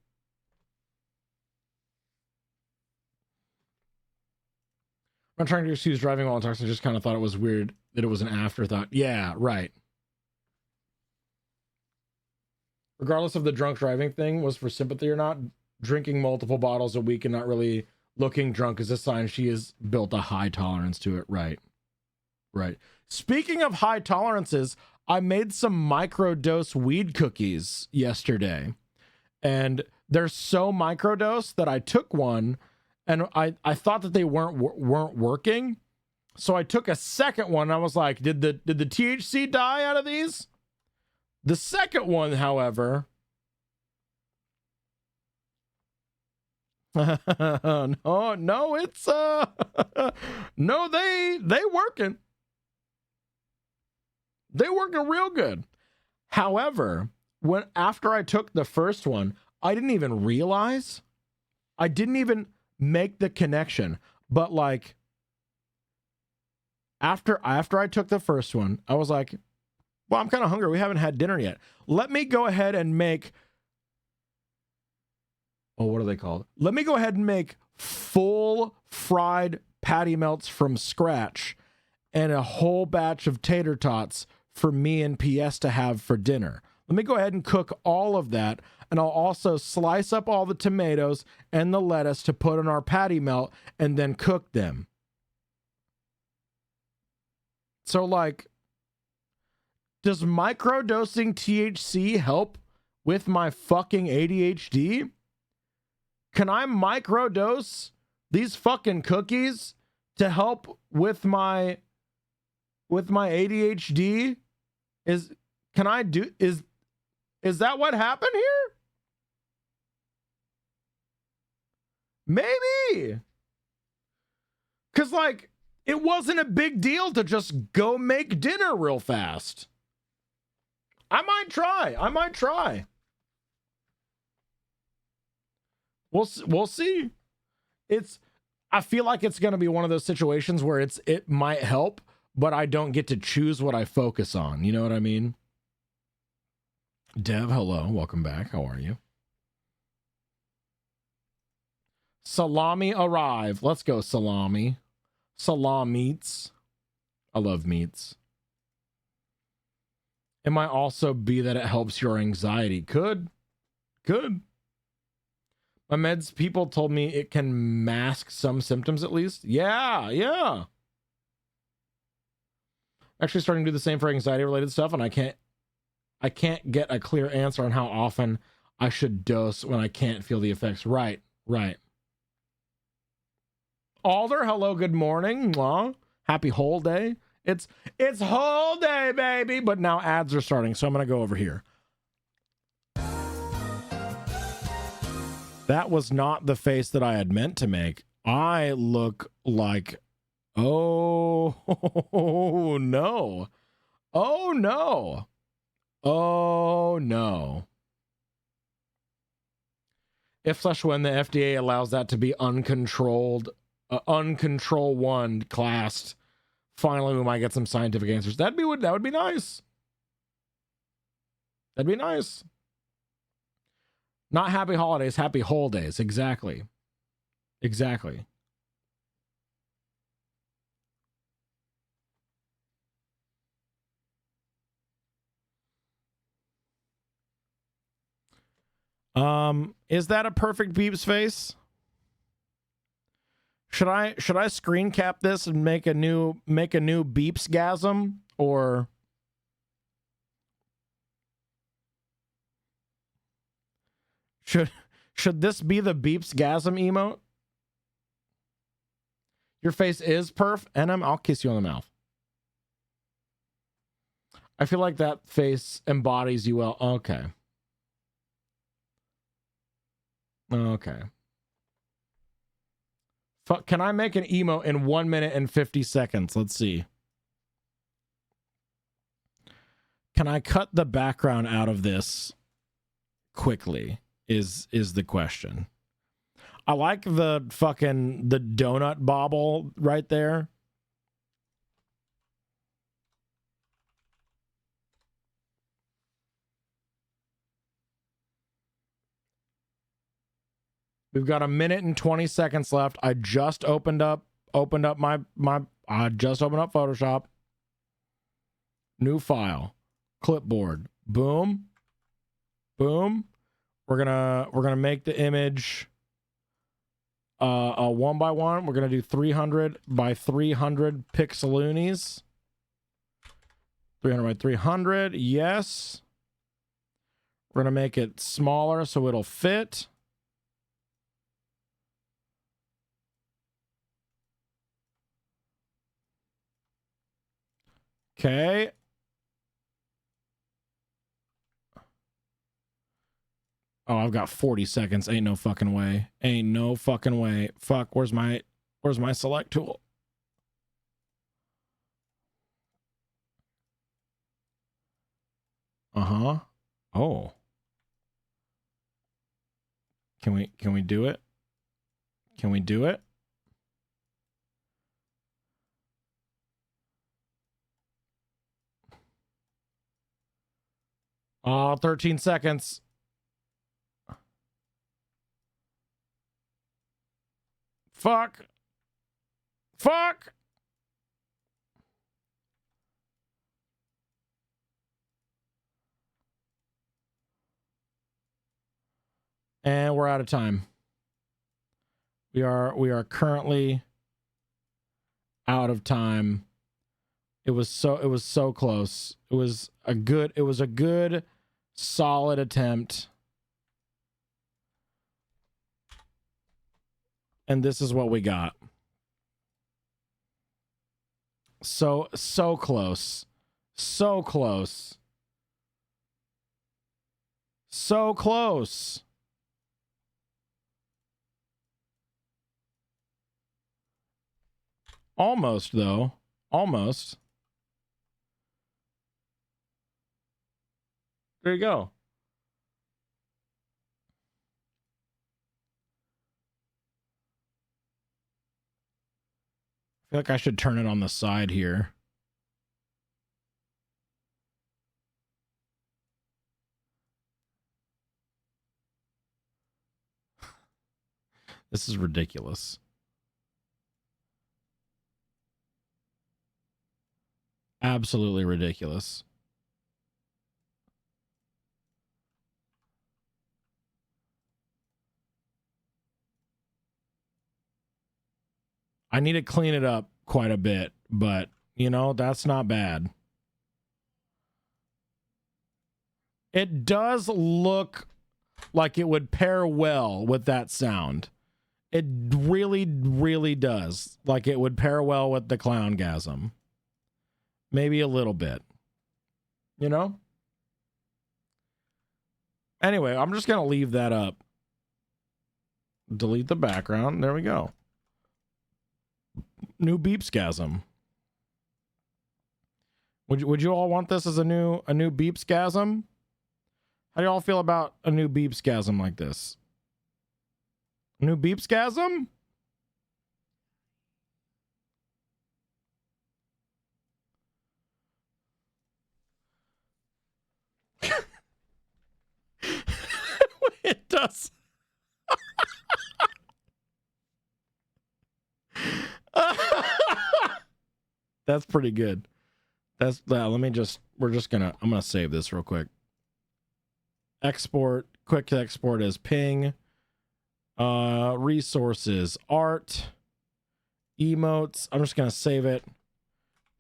I'm not trying to excuse driving while intoxicated. I just kind of thought it was weird that it was an afterthought. Yeah, right. Regardless of the drunk driving thing was for sympathy or not, drinking multiple bottles a week and not really looking drunk is a sign she has built a high tolerance to it. Right. Speaking of high tolerances, I made some microdose weed cookies yesterday, and they're so microdose that I took one and I thought that they weren't working. So I took a second one and I was like, did the THC die out of these? The second one, however, no, it's no, they working. They working real good. However, after I took the first one, I didn't even realize. I didn't even make the connection. But like after I took the first one, I was like, well, I'm kind of hungry. We haven't had dinner yet. Let me go ahead and make, what are they called? Let me go ahead and make full fried patty melts from scratch and a whole batch of tater tots for me and PS to have for dinner. Let me go ahead and cook all of that, and I'll also slice up all the tomatoes and the lettuce to put in our patty melt and then cook them. So like, does microdosing THC help with my fucking ADHD? Can I microdose these fucking cookies to help with my ADHD? Is that what happened here? Maybe. Cause like It wasn't a big deal to just go make dinner real fast. I might try. We'll see. I feel like it's going to be one of those situations where it might help, but I don't get to choose what I focus on. You know what I mean? Dev, hello. Welcome back. How are you? Salami arrive. Let's go, salami. Salam meats. I love meats. It might also be that it helps your anxiety. Could. My meds people told me it can mask some symptoms at least. Yeah. Actually starting to do the same for anxiety related stuff, and I can't get a clear answer on how often I should dose when I can't feel the effects. Right. Alder, hello, good morning. Mwah. Happy whole day. It's whole day, baby. But now ads are starting, so I'm gonna go over here. That was not the face that I had meant to make. I look like, oh no. If/when the FDA allows that to be uncontrolled, uncontrol one classed, finally we might get some scientific answers. That would be nice. That'd be nice. Not happy holidays, happy whole days. Exactly. Is that a perfect Beeps face? Should I screen cap this and make a new Beeps-gasm, or should this be the Beeps-gasm emote? Your face is perf, and I'll kiss you on the mouth. I feel like that face embodies you well. Okay. Can I make an emote in 1 minute and 50 seconds? Let's see. Can I cut the background out of this quickly? Is the question. I like the donut bobble right there. We've got 1 minute and 20 seconds left. I just opened up Photoshop. New file. Clipboard. Boom. We're gonna make the image a 1x1. We're gonna do 300 by 300 pixeloonies. 300 by 300. Yes. We're gonna make it smaller so it'll fit. Okay. Oh, I've got 40 seconds. Ain't no fucking way. Fuck, where's my select tool? Uh-huh. Oh. Can we do it? Can we do it? Oh, 13 seconds. Fuck. And we're out of time. We are currently out of time. It was so close. It was a good solid attempt. And this is what we got. So close. So close. So close. Almost, though. Almost. There you go. I feel like I should turn it on the side here. This is ridiculous. Absolutely ridiculous. I need to clean it up quite a bit, but, you know, that's not bad. It does look like it would pair well with that sound. It really, really does. Like it would pair well with the clowngasm. Maybe a little bit. You know? Anyway, I'm just going to leave that up. Delete the background. There we go. New beepsgasm. Would you all want this as a new beepsgasm? How do y'all feel about a new beepsgasm like this? New beepsgasm? It does. That's pretty good. Let me just, I'm gonna save this real quick. Export, quick export as ping. Resources, art, emotes. I'm just gonna save it.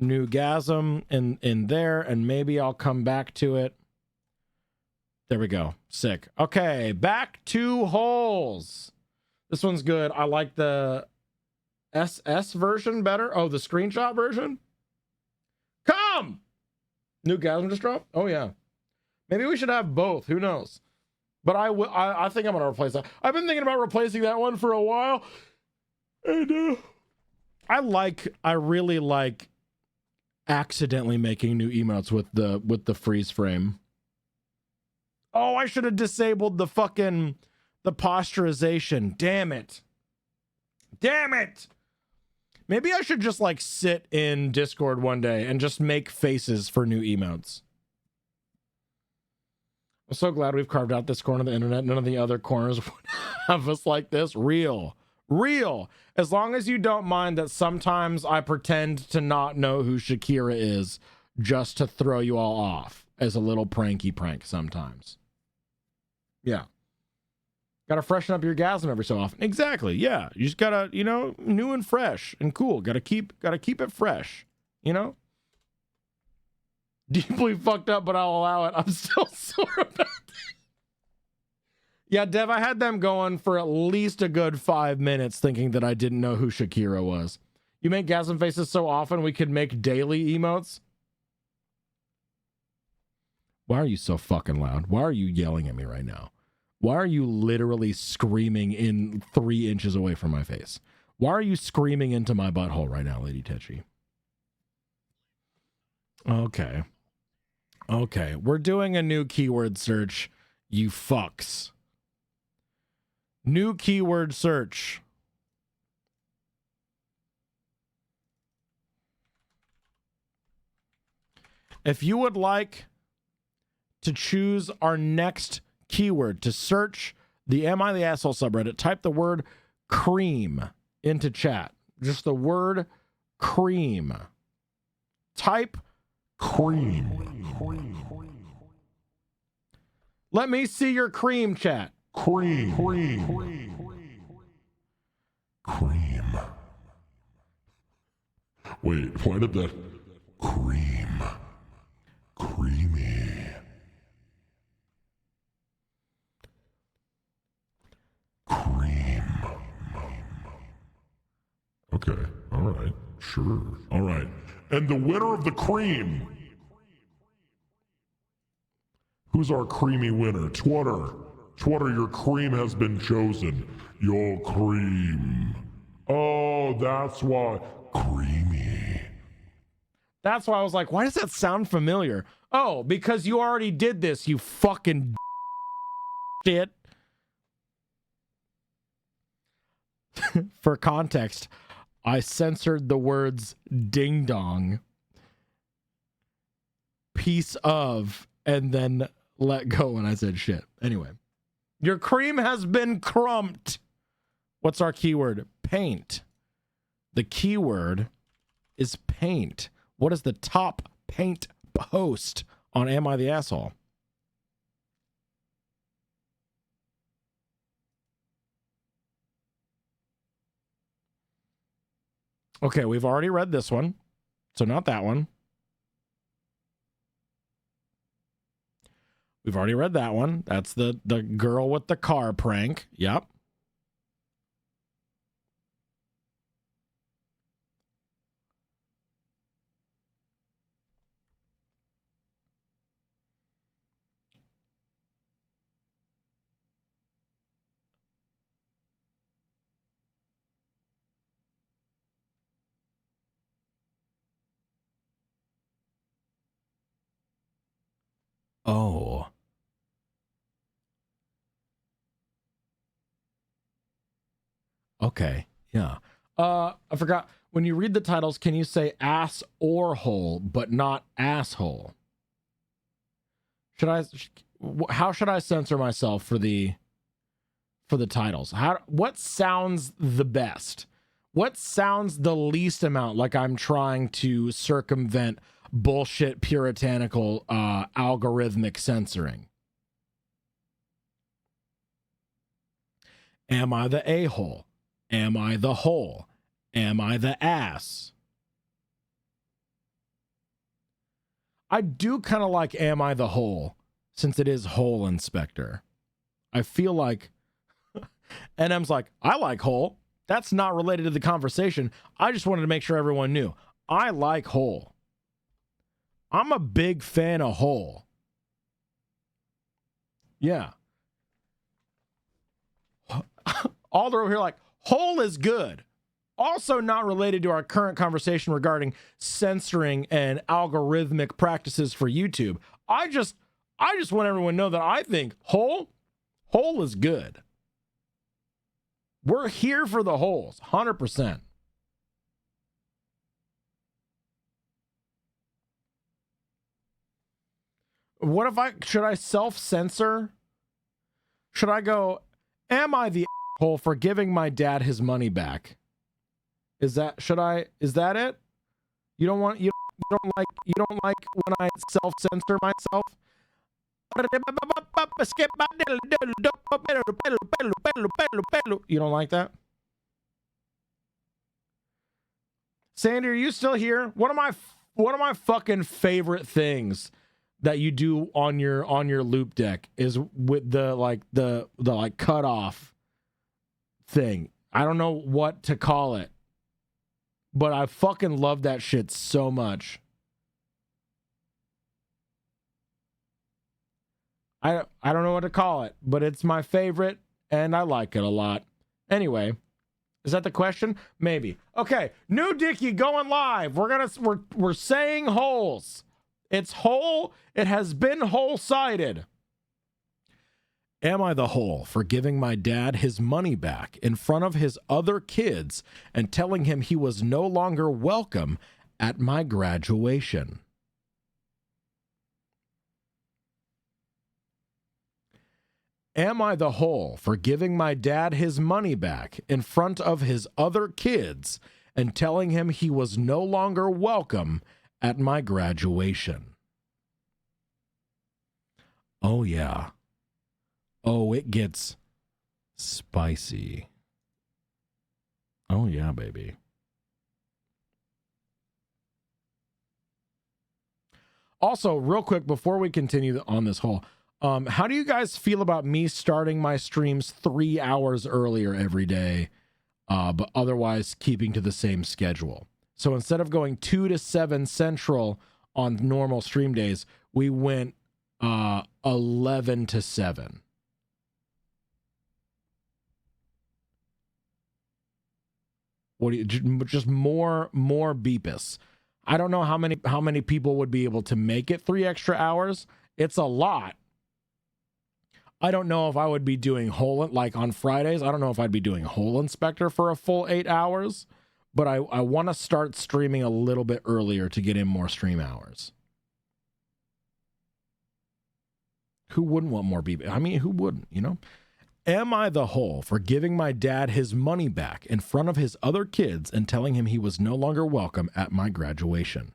New gasm in there, and maybe I'll come back to it. There we go. Sick. Okay, back to holes. This one's good. I like the SS version better. Oh, the screenshot version. Come! New gasm just dropped? Oh, yeah. Maybe we should have both. Who knows? But I think I'm going to replace that. I've been thinking about replacing that one for a while. And I really like accidentally making new emotes with the freeze frame. Oh, I should have disabled the posturization. Damn it. Damn it. Maybe I should just like sit in Discord one day and just make faces for new emotes. I'm so glad we've carved out this corner of the internet. None of the other corners would have us like this. Real. As long as you don't mind that sometimes I pretend to not know who Shakira is just to throw you all off as a little pranky prank sometimes. Yeah. Gotta freshen up your gasm every so often. Exactly. Yeah. You just gotta, new and fresh and cool. Gotta keep it fresh. Deeply fucked up, but I'll allow it. I'm still sore about that. Yeah, Dev, I had them going for at least a good 5 minutes thinking that I didn't know who Shakira was. You make gasm faces so often we could make daily emotes? Why are you so fucking loud? Why are you yelling at me right now? Why are you literally screaming in 3 inches away from my face? Why are you screaming into my butthole right now, Lady Tetchy? Okay, we're doing a new keyword search, you fucks. New keyword search. If you would like to choose our next keyword to search the Am I the Asshole subreddit, type the word cream into chat. Just the word cream. Type cream. Let me see your cream, chat. Cream. Wait, why did that? Cream. Creamy. Cream. Okay, all right, sure, all right. And the winner of the cream. Who's our creamy winner? Twitter, your cream has been chosen. Your cream. Oh, that's why. Creamy. That's why I was like, why does that sound familiar? Oh, because you already did this, you fucking shit. For context, I censored the words ding dong, piece of, and then let go when I said shit. Anyway, your cream has been crumped. What's our keyword? Paint. The keyword is paint. What is the top paint post on Am I the Asshole? Okay, we've already read this one, so not that one. We've already read that one. That's the girl with the car prank. Yep. Oh. Okay. Yeah. I forgot. When you read the titles, can you say ass or hole, but not asshole? How should I censor myself for the titles? What sounds the best? What sounds the least amount like I'm trying to circumvent bullshit puritanical algorithmic censoring? Am I the a-hole? Am I the hole? Am I the ass? I do kind of like Am I the Hole, since it is Hole Inspector. I feel like NM's like, I like Hole. That's not related to the conversation. I just wanted to make sure everyone knew. I like Hole. I'm a big fan of Hole. Yeah. Alder over here like, Hole is good. Also not related to our current conversation regarding censoring and algorithmic practices for YouTube. I just want everyone to know that I think Hole is good. We're here for the holes, 100%. Should I self-censor? Should I go, am I the asshole for giving my dad his money back? Is that it? You don't like when I self-censor myself? You don't like that? Sandy, are you still here? One of my fucking favorite things that you do on your loop deck is with the cut off thing. I don't know what to call it, but I fucking love that shit so much. I don't know what to call it, but it's my favorite and I like it a lot. Anyway, is that the question? Maybe. Okay, New Dicky going live. We're saying holes. It's hole. It has been hole-sided. Am I the hole for giving my dad his money back in front of his other kids and telling him he was no longer welcome at my graduation? Am I the hole for giving my dad his money back in front of his other kids and telling him he was no longer welcome at my graduation? Oh, yeah. Oh, it gets spicy. Oh, yeah, baby. Also, real quick, before we continue on this whole, how do you guys feel about me starting my streams 3 hours earlier every day, but otherwise keeping to the same schedule? So instead of going 2 to 7 Central on normal stream days, we went 11 to 7. What do you, just more Beepus. I don't know how many people would be able to make it 3 extra hours. It's a lot. I don't know if I would be doing like on Fridays. I don't know if I'd be doing Hole Inspector for a full 8 hours, but I want to start streaming a little bit earlier to get in more stream hours. Who wouldn't want more Beepus? I mean, who wouldn't, you know? Am I the hole for giving my dad his money back in front of his other kids and telling him he was no longer welcome at my graduation?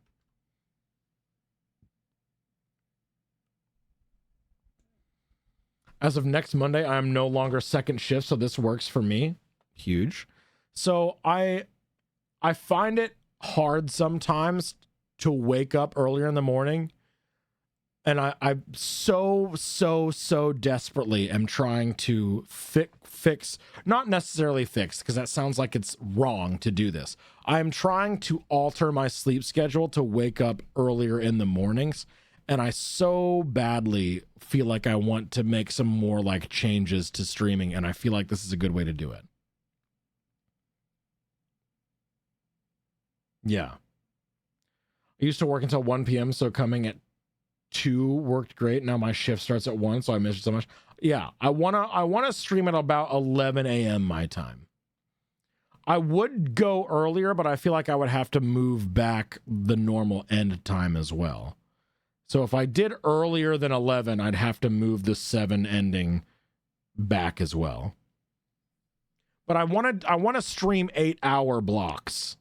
As of next Monday, I am no longer second shift, so this works for me. Huge. So I find it hard sometimes to wake up earlier in the morning. And I so desperately am trying to fix, not necessarily fix, because that sounds like it's wrong to do this. I'm trying to alter my sleep schedule to wake up earlier in the mornings. And I so badly feel like I want to make some more like changes to streaming. And I feel like this is a good way to do it. Yeah. I used to work until 1 p.m. So coming at 2 worked great. Now my shift starts at 1, so I miss it so much. Yeah, I wanna stream at about 11 a.m. my time. I would go earlier, but I feel like I would have to move back the normal end time as well. So if I did earlier than 11, I'd have to move the 7 ending back as well. But I want to stream 8-hour blocks.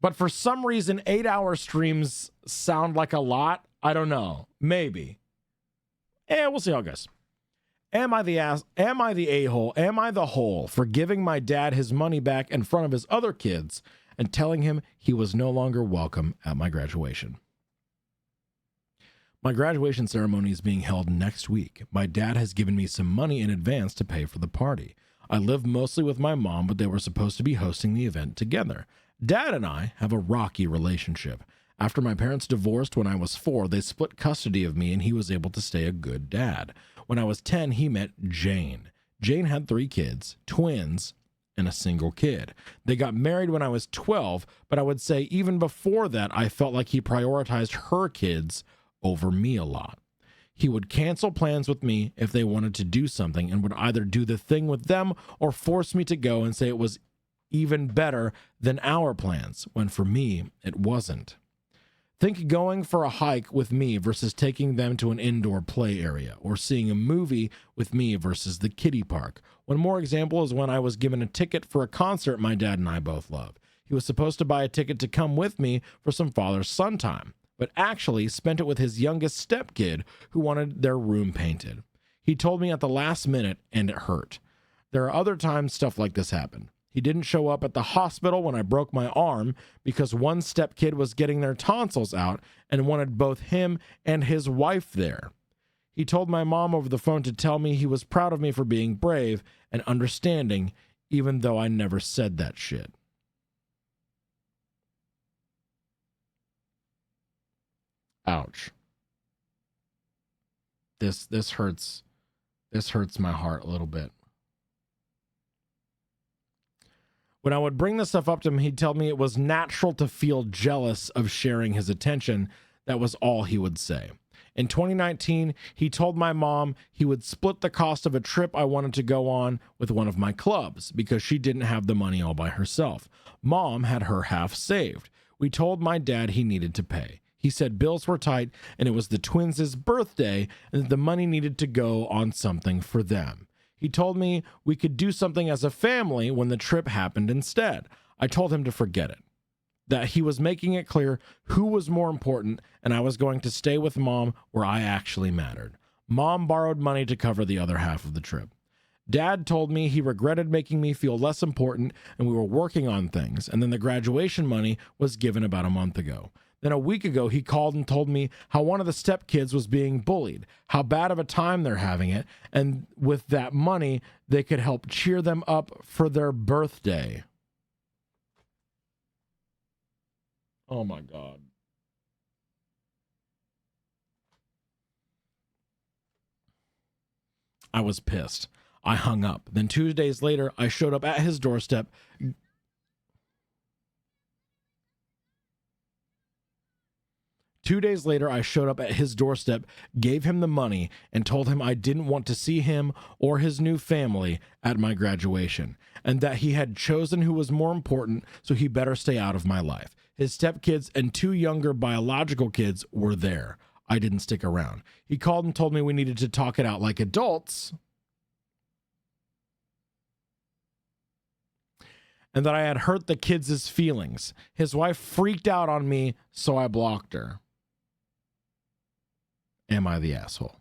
But for some reason, 8-hour streams sound like a lot. I don't know. Maybe. We'll see how it goes. Am I the a-hole? Am I the hole for giving my dad his money back in front of his other kids and telling him he was no longer welcome at my graduation? My graduation ceremony is being held next week. My dad has given me some money in advance to pay for the party. I live mostly with my mom, but they were supposed to be hosting the event together. Dad and I have a rocky relationship. After my parents divorced when I was 4, they split custody of me and he was able to stay a good dad. When I was 10, he met Jane. Jane had 3 kids, twins, and a single kid. They got married when I was 12, but I would say even before that, I felt like he prioritized her kids over me a lot. He would cancel plans with me if they wanted to do something and would either do the thing with them or force me to go and say it was even better than our plans, when for me, it wasn't. Think going for a hike with me versus taking them to an indoor play area, or seeing a movie with me versus the kiddie park. One more example is when I was given a ticket for a concert my dad and I both love. He was supposed to buy a ticket to come with me for some father-son time, but actually spent it with his youngest stepkid who wanted their room painted. He told me at the last minute, and it hurt. There are other times stuff like this happened. He didn't show up at the hospital when I broke my arm because one stepkid was getting their tonsils out and wanted both him and his wife there. He told my mom over the phone to tell me he was proud of me for being brave and understanding, even though I never said that shit. Ouch. This hurts. This hurts my heart a little bit. When I would bring this stuff up to him, he'd tell me it was natural to feel jealous of sharing his attention. That was all he would say. In 2019, he told my mom he would split the cost of a trip I wanted to go on with one of my clubs because she didn't have the money all by herself. Mom had her half saved. We told my dad he needed to pay. He said bills were tight and it was the twins' birthday and that the money needed to go on something for them. He told me we could do something as a family when the trip happened instead. I told him to forget it, that he was making it clear who was more important and I was going to stay with Mom where I actually mattered. Mom borrowed money to cover the other half of the trip. Dad told me he regretted making me feel less important and we were working on things, and then the graduation money was given about a month ago. Then a week ago, he called and told me how one of the stepkids was being bullied, how bad of a time they're having it, and with that money, they could help cheer them up for their birthday. Oh my God. I was pissed. I hung up. Then 2 days later, I showed up at his doorstep. 2 days later, I showed up at his doorstep, gave him the money, and told him I didn't want to see him or his new family at my graduation, and that he had chosen who was more important, so he better stay out of my life. His stepkids and 2 younger biological kids were there. I didn't stick around. He called and told me we needed to talk it out like adults, and that I had hurt the kids' feelings. His wife freaked out on me, so I blocked her. Am I the asshole?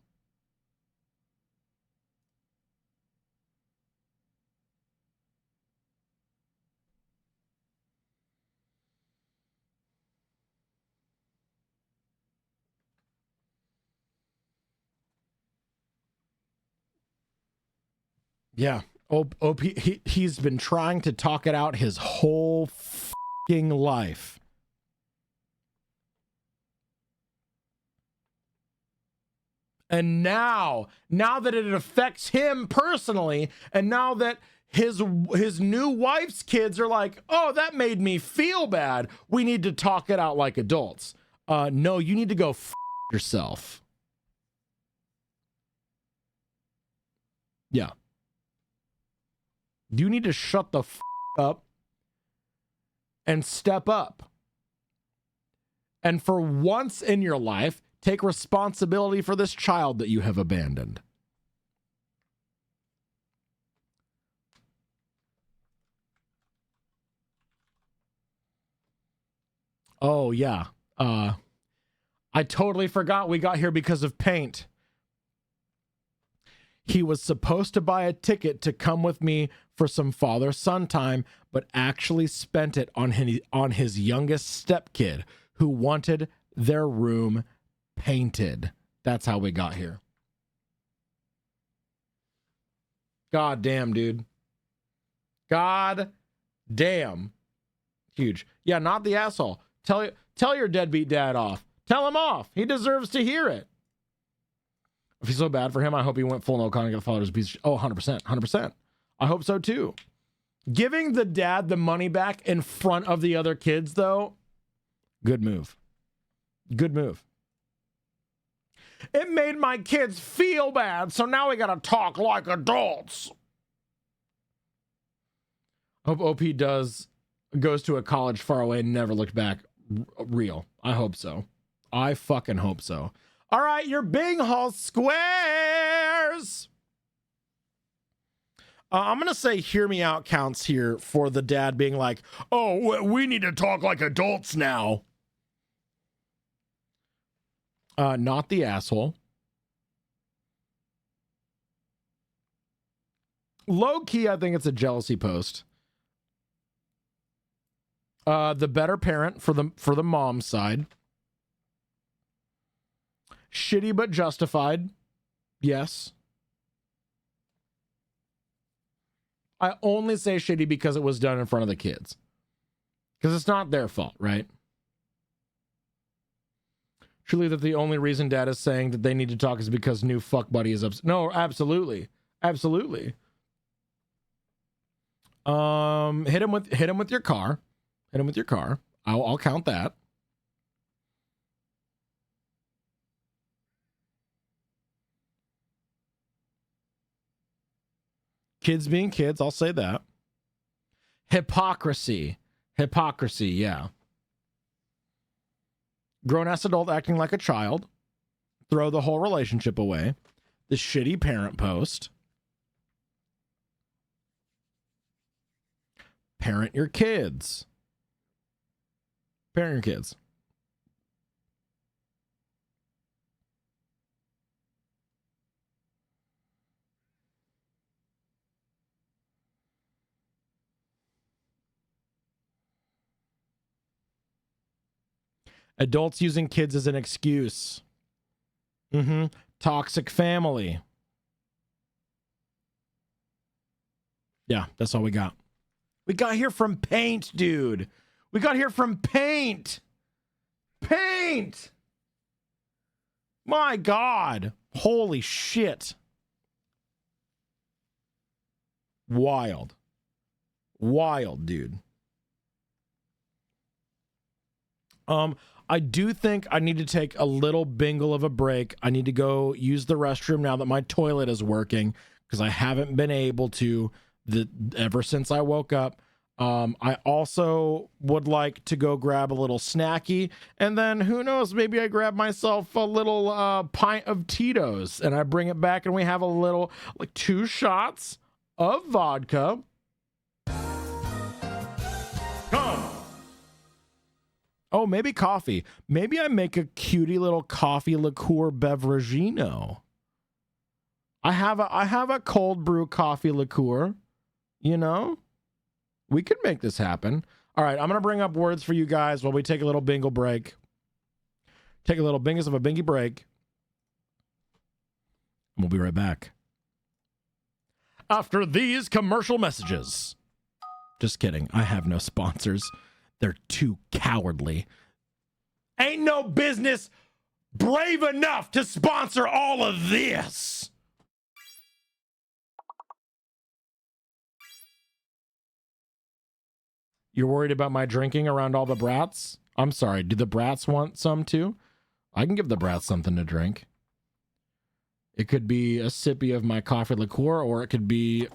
Yeah. OP, he's been trying to talk it out his whole fucking life. And now that it affects him personally, and now that his new wife's kids are like, oh, that made me feel bad, we need to talk it out like adults. No, you need to go yourself. Yeah. You need to shut the up and step up. And for once in your life, take responsibility for this child that you have abandoned. Oh, yeah. I totally forgot we got here because of paint. He was supposed to buy a ticket to come with me for some father-son time, but actually spent it on his youngest stepkid who wanted their room painted. That's how we got here. God damn, dude. God damn. Huge. Yeah, not the asshole. Tell your deadbeat dad off. Tell him off. He deserves to hear it. If he's so bad for him, I hope he went full no con and got the father's piece. Oh, 100%. 100%. I hope so too. Giving the dad the money back in front of the other kids, though, good move. Good move. It made my kids feel bad, so now we gotta talk like adults. I hope OP goes to a college far away and never looked back. Real. I hope so. I fucking hope so. All right, your Bing Hall squares. I'm going to say hear me out counts here for the dad being like, oh, we need to talk like adults now. Not the asshole. Low key, I think it's a jealousy post. The better parent for the mom's side. Shitty but justified. Yes. I only say shitty because it was done in front of the kids. Because it's not their fault, right? Truly that the only reason dad is saying that they need to talk is because new fuck buddy is upset. No, absolutely. Absolutely. Hit him with your car. Hit him with your car. I'll count that. Kids being kids, I'll say that. Hypocrisy, yeah. Grown-ass adult acting like a child. Throw the whole relationship away. The shitty parent post. Parent your kids. Parent your kids. Adults using kids as an excuse. Toxic family. Yeah, that's all we got. We got here from paint, dude. We got here from paint. Paint! My God. Holy shit. Wild. Wild, dude. I do think I need to take a little bingle of a break. I need to go use the restroom now that my toilet is working, because I haven't been able to ever since I woke up. I also would like to go grab a little snacky, and then who knows, maybe I grab myself a little pint of Tito's and I bring it back and we have a little, like 2 shots of vodka. Come. Oh, maybe coffee. Maybe I make a cutie little coffee liqueur beveragino. I have a cold brew coffee liqueur, you know? We could make this happen. All right, I'm going to bring up words for you guys while we take a little bingle break. Take a little bingus of a bingy break. And we'll be right back. After these commercial messages. Just kidding. I have no sponsors. They're too cowardly. Ain't no business brave enough to sponsor all of this. You're worried about my drinking around all the brats? I'm sorry, do the brats want some too? I can give the brats something to drink. It could be a sippy of my coffee liqueur, or it could be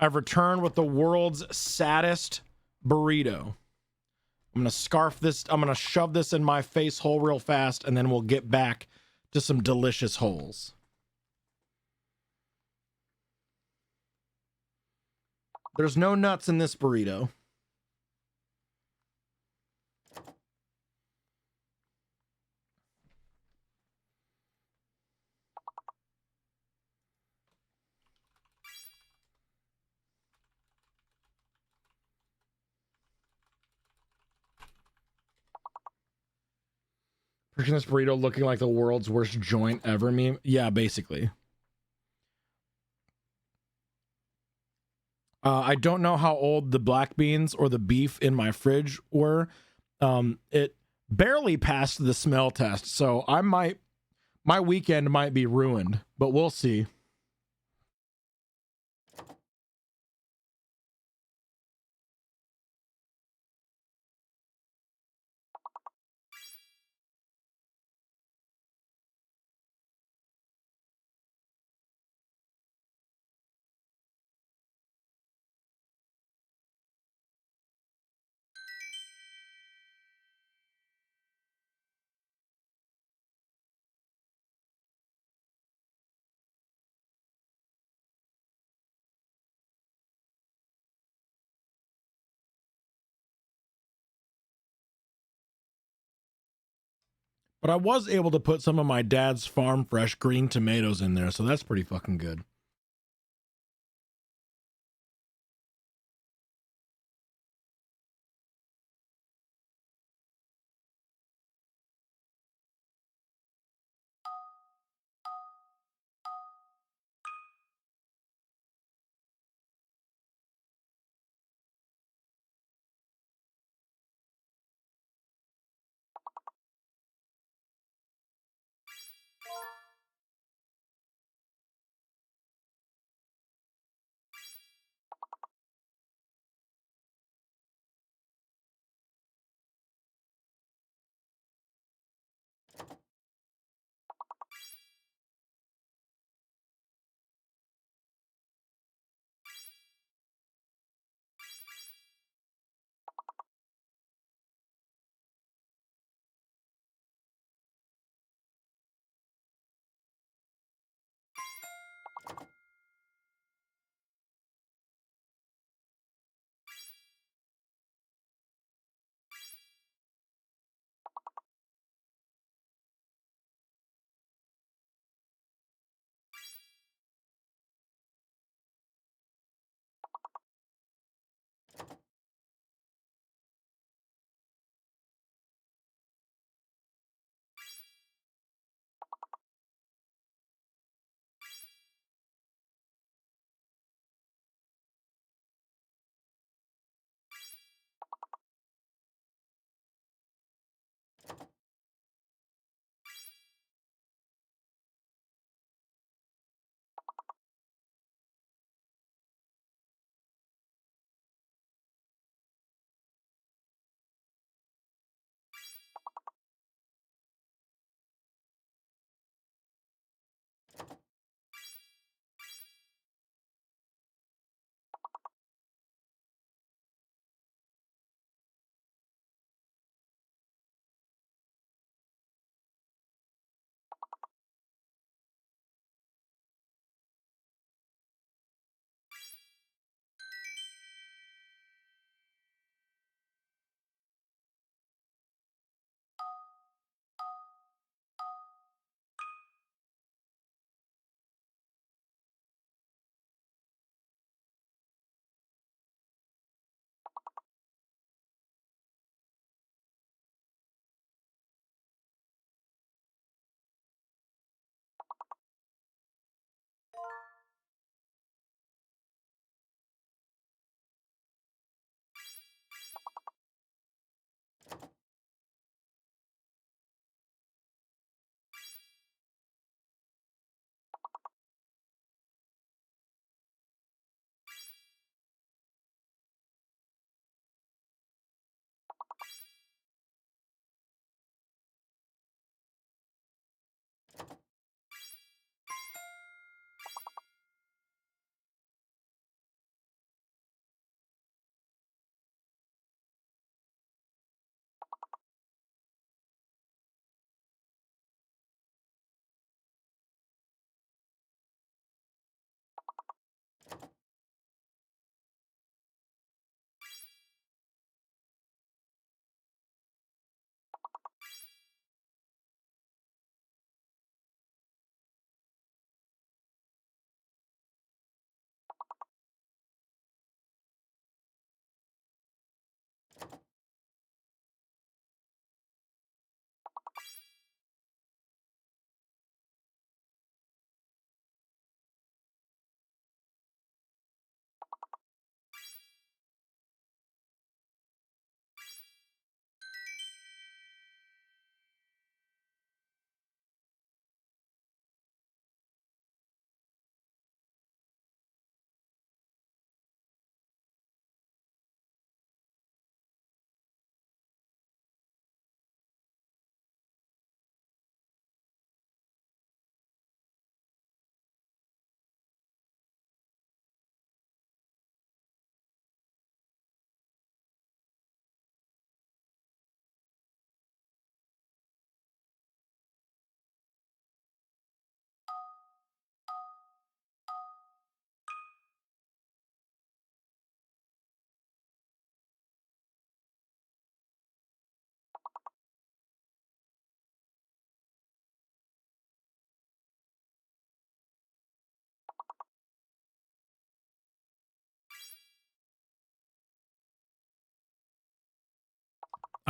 I've returned with the world's saddest burrito. I'm gonna scarf this. I'm gonna shove this in my face hole real fast, and then we'll get back to some delicious holes. There's no nuts in this burrito. Picturing this burrito looking like the world's worst joint ever meme. Yeah, basically. I don't know how old the black beans or the beef in my fridge were. It barely passed the smell test, so my weekend might be ruined, but we'll see. But I was able to put some of my dad's farm fresh green tomatoes in there, so that's pretty fucking good.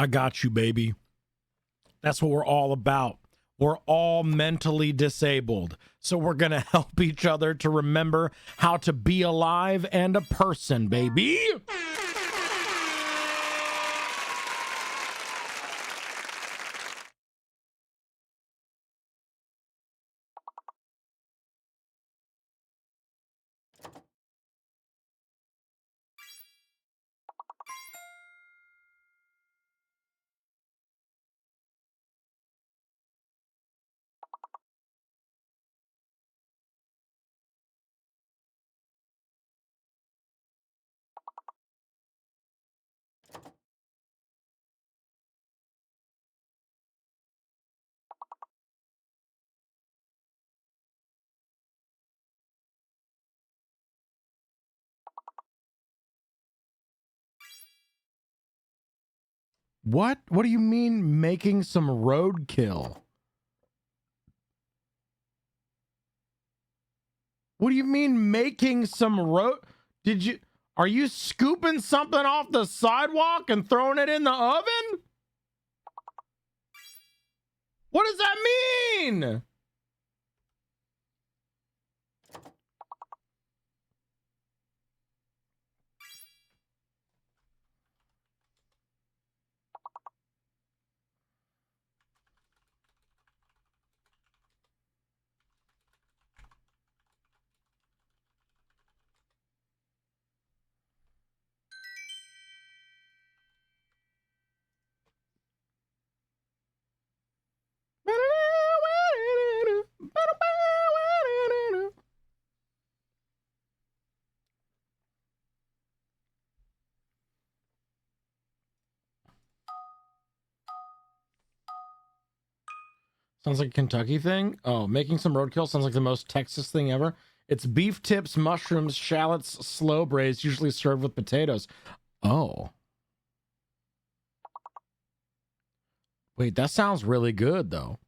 I got you, baby. That's what we're all about. We're all mentally disabled. So we're going to help each other to remember how to be alive and a person, baby. What? What do you mean making some roadkill? What do you mean making some are you scooping something off the sidewalk and throwing it in the oven? What does that mean? Sounds like a Kentucky thing. Oh, making some roadkill sounds like the most Texas thing ever. It's beef tips, mushrooms, shallots, slow braised, usually served with potatoes. Oh. Wait, that sounds really good, though.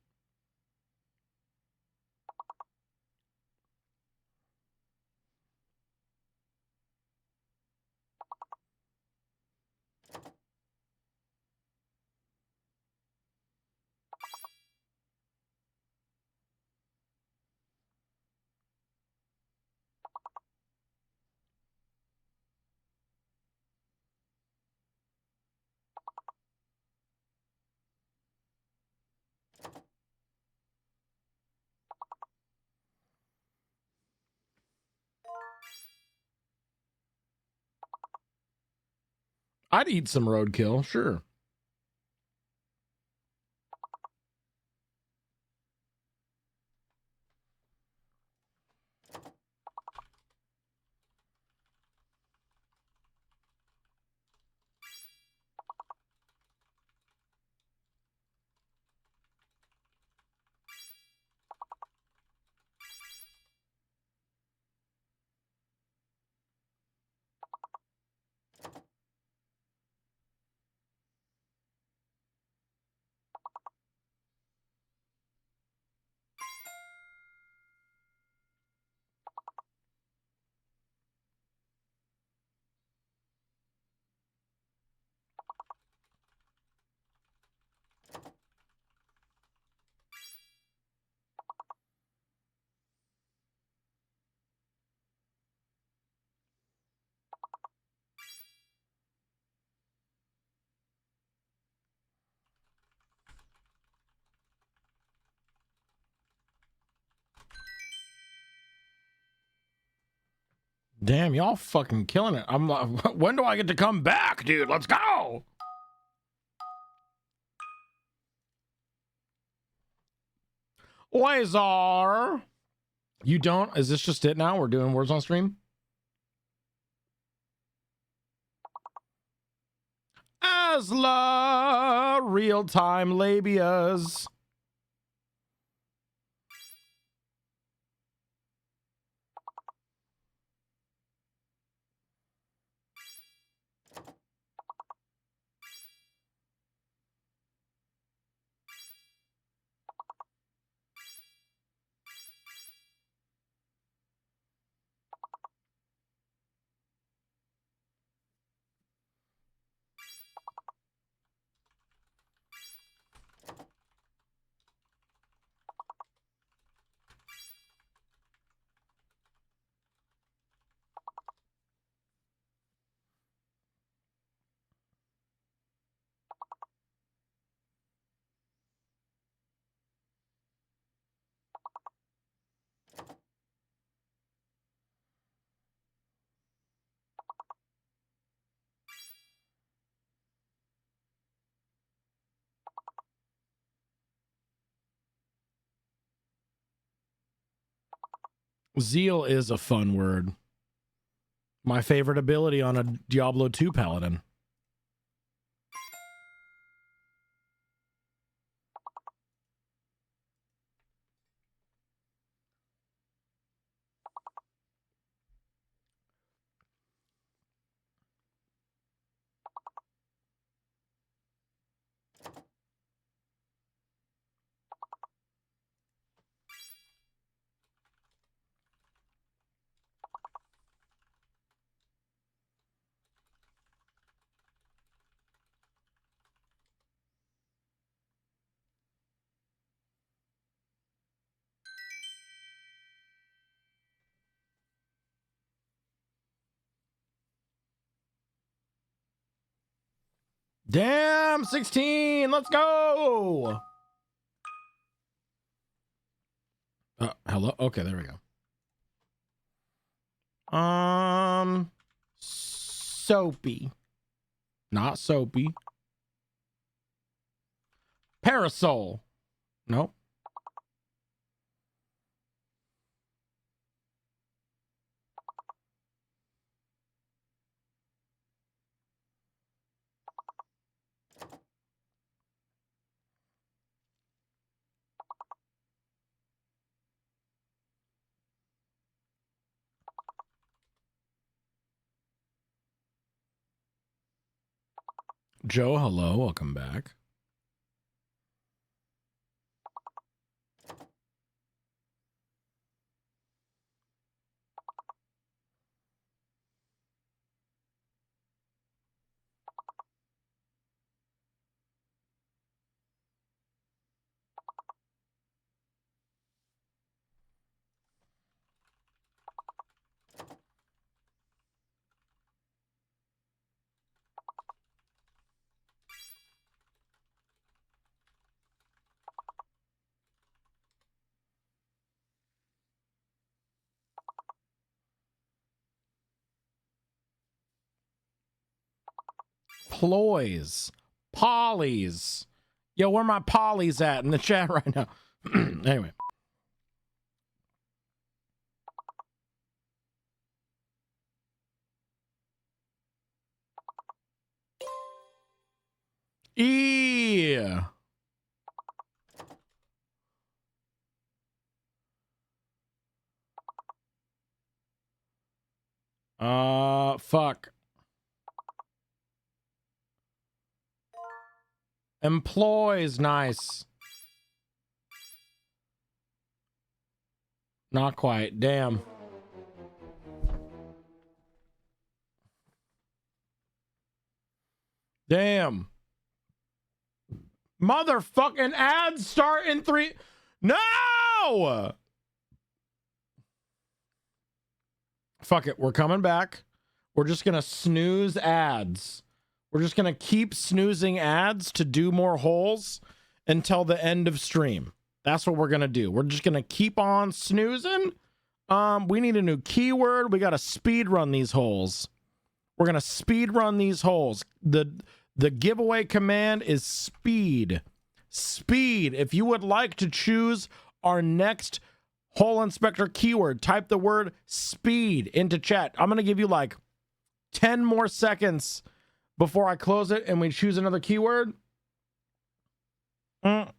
I'd eat some roadkill, sure. Damn, y'all fucking killing it. I'm like, when do I get to come back, dude? Let's go. Lazar. You don't? Is this just it now? We're doing words on stream? Asla. Real-time labias. Zeal is a fun word. My favorite ability on a Diablo 2 paladin. Damn, 16. Let's go. Hello. Okay, there we go. Soapy. Not soapy. Parasol. Nope. Joe, hello. Welcome back. Ploys. Pollies. Yo, where my pollies at in the chat right now? Anyway. Yeah. Fuck. Employs, nice. Not quite. Damn. Damn. Motherfucking ads start in 3. No! Fuck it. We're coming back. We're just going to snooze ads. We're just going to keep snoozing ads to do more holes until the end of stream. That's what we're going to do. We're just going to keep on snoozing. We need a new keyword. We got to speed run these holes. We're going to speed run these holes. The giveaway command is speed. Speed. If you would like to choose our next hole inspector keyword, type the word speed into chat. I'm going to give you like 10 more seconds before I close it and we choose another keyword. Womp.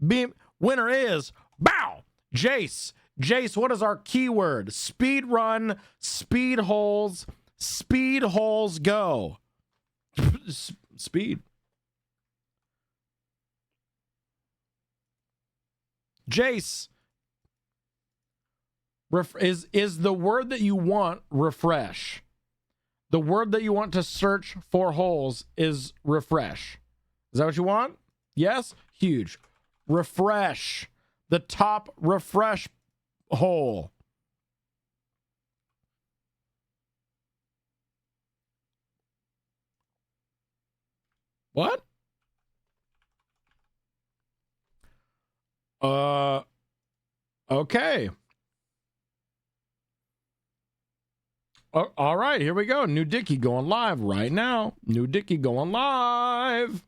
Beam. Winner is bow. Jace. Jace, what is our keyword? Speed run, speed holes go. Speed. Jace. Is the word that you want refresh? The word that you want to search for holes is refresh. Is that what you want? Yes? Huge. Refresh. The top refresh hole. What? Okay. All right, here we go. New Dicky going live right now. New Dicky going live.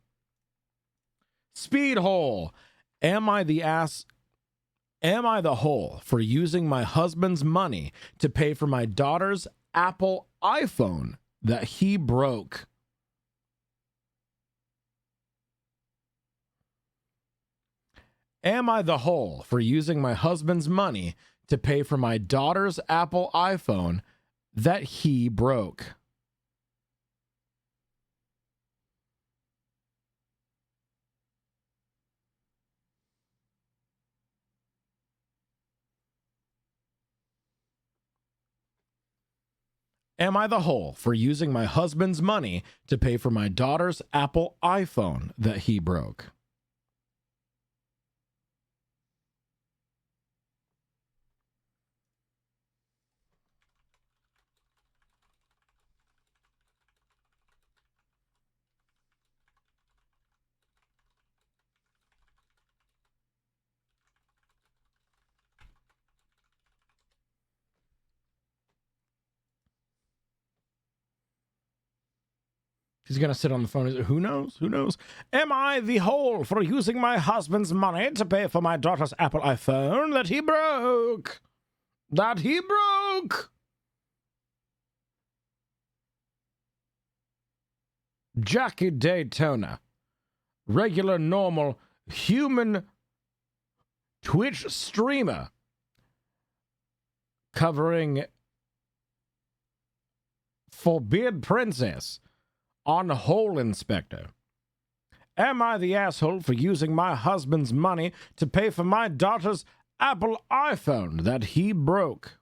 Speed hole. Am I the ass? Am I the whole for using my husband's money to pay for my daughter's Apple iPhone that he broke? Am I the whole for using my husband's money to pay for my daughter's Apple iPhone that he broke? Am I the whole for using my husband's money to pay for my daughter's Apple iPhone that he broke? He's going to sit on the phone. Who knows? Who knows? Am I the whole for using my husband's money to pay for my daughter's Apple iPhone that he broke? That he broke! Jackie Daytona. Regular, normal, human Twitch streamer. Covering Forbid Princess. On Hole Inspector. Am I the asshole for using my husband's money to pay for my daughter's Apple iPhone that he broke?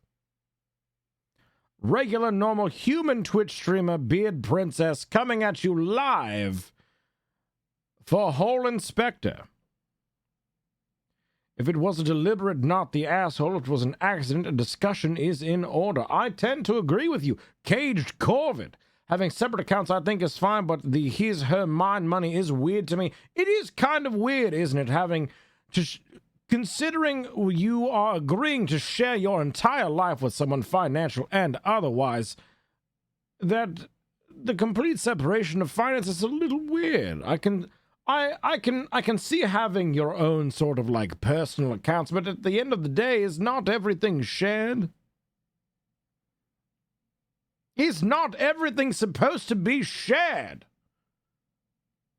Regular, normal, human Twitch streamer Beard Princess coming at you live for Hole Inspector. If it was a deliberate, not the asshole, it was an accident, a discussion is in order. I tend to agree with you. Caged Corvid. Having separate accounts I think is fine, but the his, her, mine money is weird to me. It is kind of weird, isn't it? Having to, considering you are agreeing to share your entire life with someone, financial and otherwise, that the complete separation of finances is a little weird. I can see having your own sort of like personal accounts, but at the end of the day, is not everything shared? Is not everything supposed to be shared?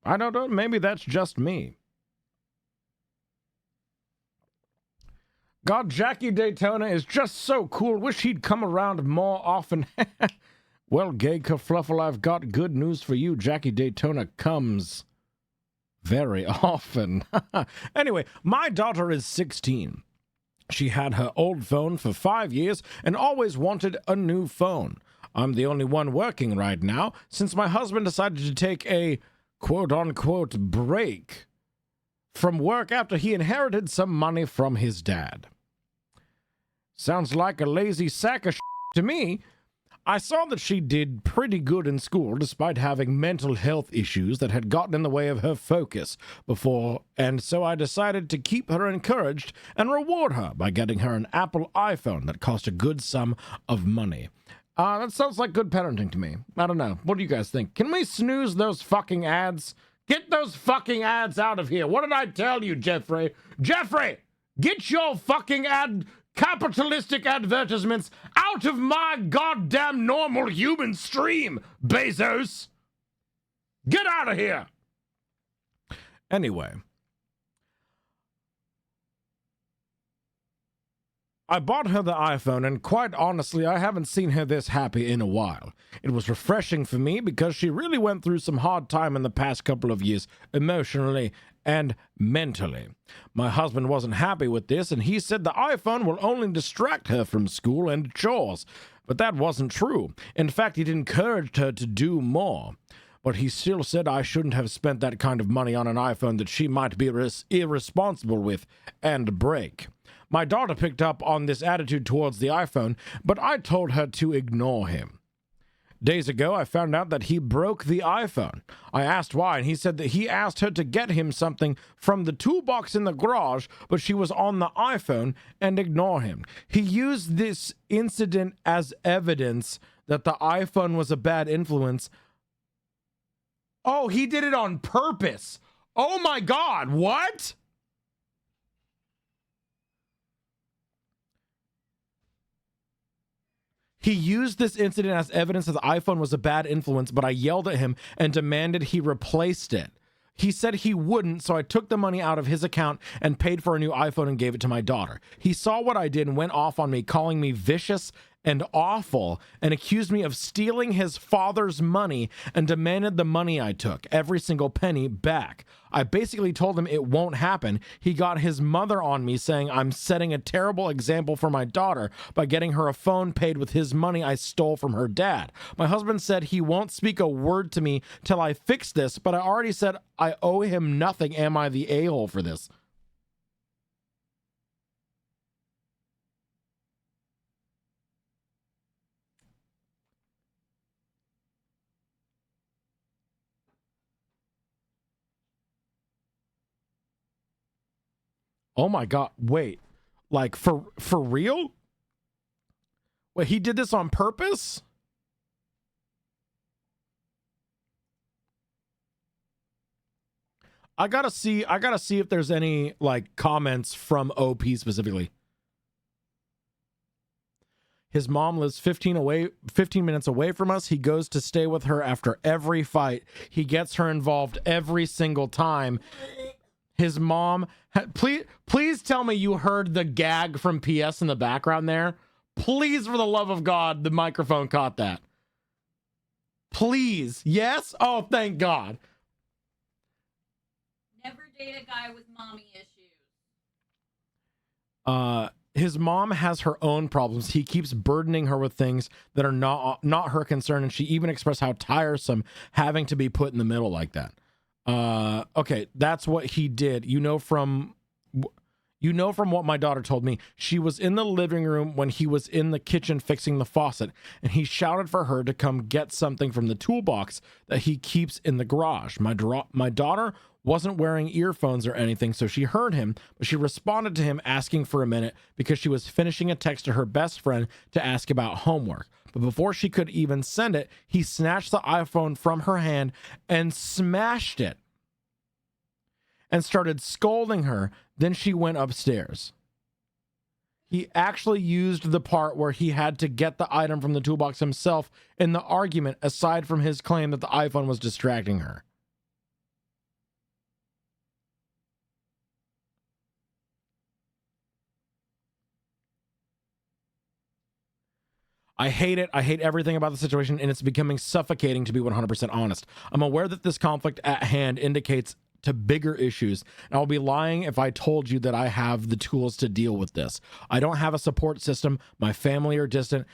I don't know. Maybe that's just me. God, Jackie Daytona is just so cool. Wish he'd come around more often. Well, gay kerfluffle, I've got good news for you. Jackie Daytona comes very often. Anyway, my daughter is 16. She had her old phone for 5 years and always wanted a new phone. I'm the only one working right now, since my husband decided to take a quote-unquote break from work after he inherited some money from his dad. Sounds like a lazy sack of shit to me. I saw that she did pretty good in school despite having mental health issues that had gotten in the way of her focus before, and so I decided to keep her encouraged and reward her by getting her an Apple iPhone that cost a good sum of money. That sounds like good parenting to me. I don't know. What do you guys think? Can we snooze those fucking ads? Get those fucking ads out of here. What did I tell you, Jeffrey? Jeffrey, get your fucking capitalistic advertisements out of my goddamn normal human stream, Bezos. Get out of here. Anyway. I bought her the iPhone, and quite honestly, I haven't seen her this happy in a while. It was refreshing for me because she really went through some hard time in the past couple of years, emotionally and mentally. My husband wasn't happy with this, and he said the iPhone will only distract her from school and chores. But that wasn't true. In fact, it encouraged her to do more. But he still said I shouldn't have spent that kind of money on an iPhone that she might be irresponsible with and break. My daughter picked up on this attitude towards the iPhone, but I told her to ignore him. Days ago, I found out that he broke the iPhone. I asked why, and he said that he asked her to get him something from the toolbox in the garage, but she was on the iPhone and ignore him. He used this incident as evidence that the iPhone was a bad influence. Oh, he did it on purpose. Oh my God, what? He used this incident as evidence that the iPhone was a bad influence, but I yelled at him and demanded he replaced it. He said he wouldn't, so I took the money out of his account and paid for a new iPhone and gave it to my daughter. He saw what I did and went off on me, calling me vicious and awful, and accused me of stealing his father's money and demanded the money I took, every single penny, back. I basically told him it won't happen. He got his mother on me, saying I'm setting a terrible example for my daughter by getting her a phone paid with his money I stole from her dad. My husband said he won't speak a word to me till I fix this, but I already said I owe him nothing. Am I the a-hole for this? Oh my God, wait, like for real? Wait, he did this on purpose? I gotta see if there's any like comments from OP specifically. His mom lives 15 minutes away from us. He goes to stay with her after every fight. He gets her involved every single time. His mom, please tell me you heard the gag from PS in the background there. Please, for the love of God, the microphone caught that. Please. Yes? Oh, thank God. Never date a guy with mommy issues. His mom has her own problems. He keeps burdening her with things that are not her concern, and she even expressed how tiresome having to be put in the middle like that. Okay, that's what he did. You know from what my daughter told me. She was in the living room when he was in the kitchen fixing the faucet, and he shouted for her to come get something from the toolbox that he keeps in the garage. My daughter wasn't wearing earphones or anything, so she heard him, but she responded to him asking for a minute because she was finishing a text to her best friend to ask about homework. But before she could even send it, he snatched the iPhone from her hand and smashed it and started scolding her. Then she went upstairs. He actually used the part where he had to get the item from the toolbox himself in the argument, aside from his claim that the iPhone was distracting her. I hate it. I hate everything about the situation, and it's becoming suffocating, to be 100% honest. I'm aware that this conflict at hand indicates to bigger issues, and I'll be lying if I told you that I have the tools to deal with this. I don't have a support system. My family are distant,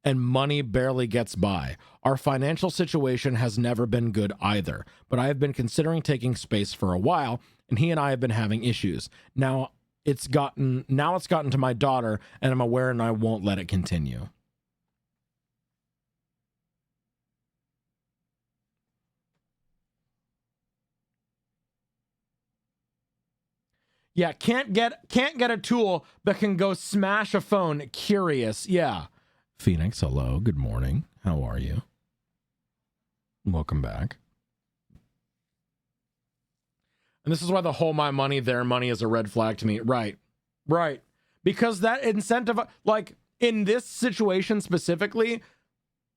and money barely gets by. Our financial situation has never been good either, but I have been considering taking space for a while, and he and I have been having issues. Now it's gotten to my daughter, and I'm aware, and I won't let it continue. Yeah, can't get a tool that can go smash a phone. Curious. Yeah. Phoenix, hello. Good morning. How are you? Welcome back. And this is why the whole my money, their money is a red flag to me. Right. Right. Because that incentive, like in this situation specifically,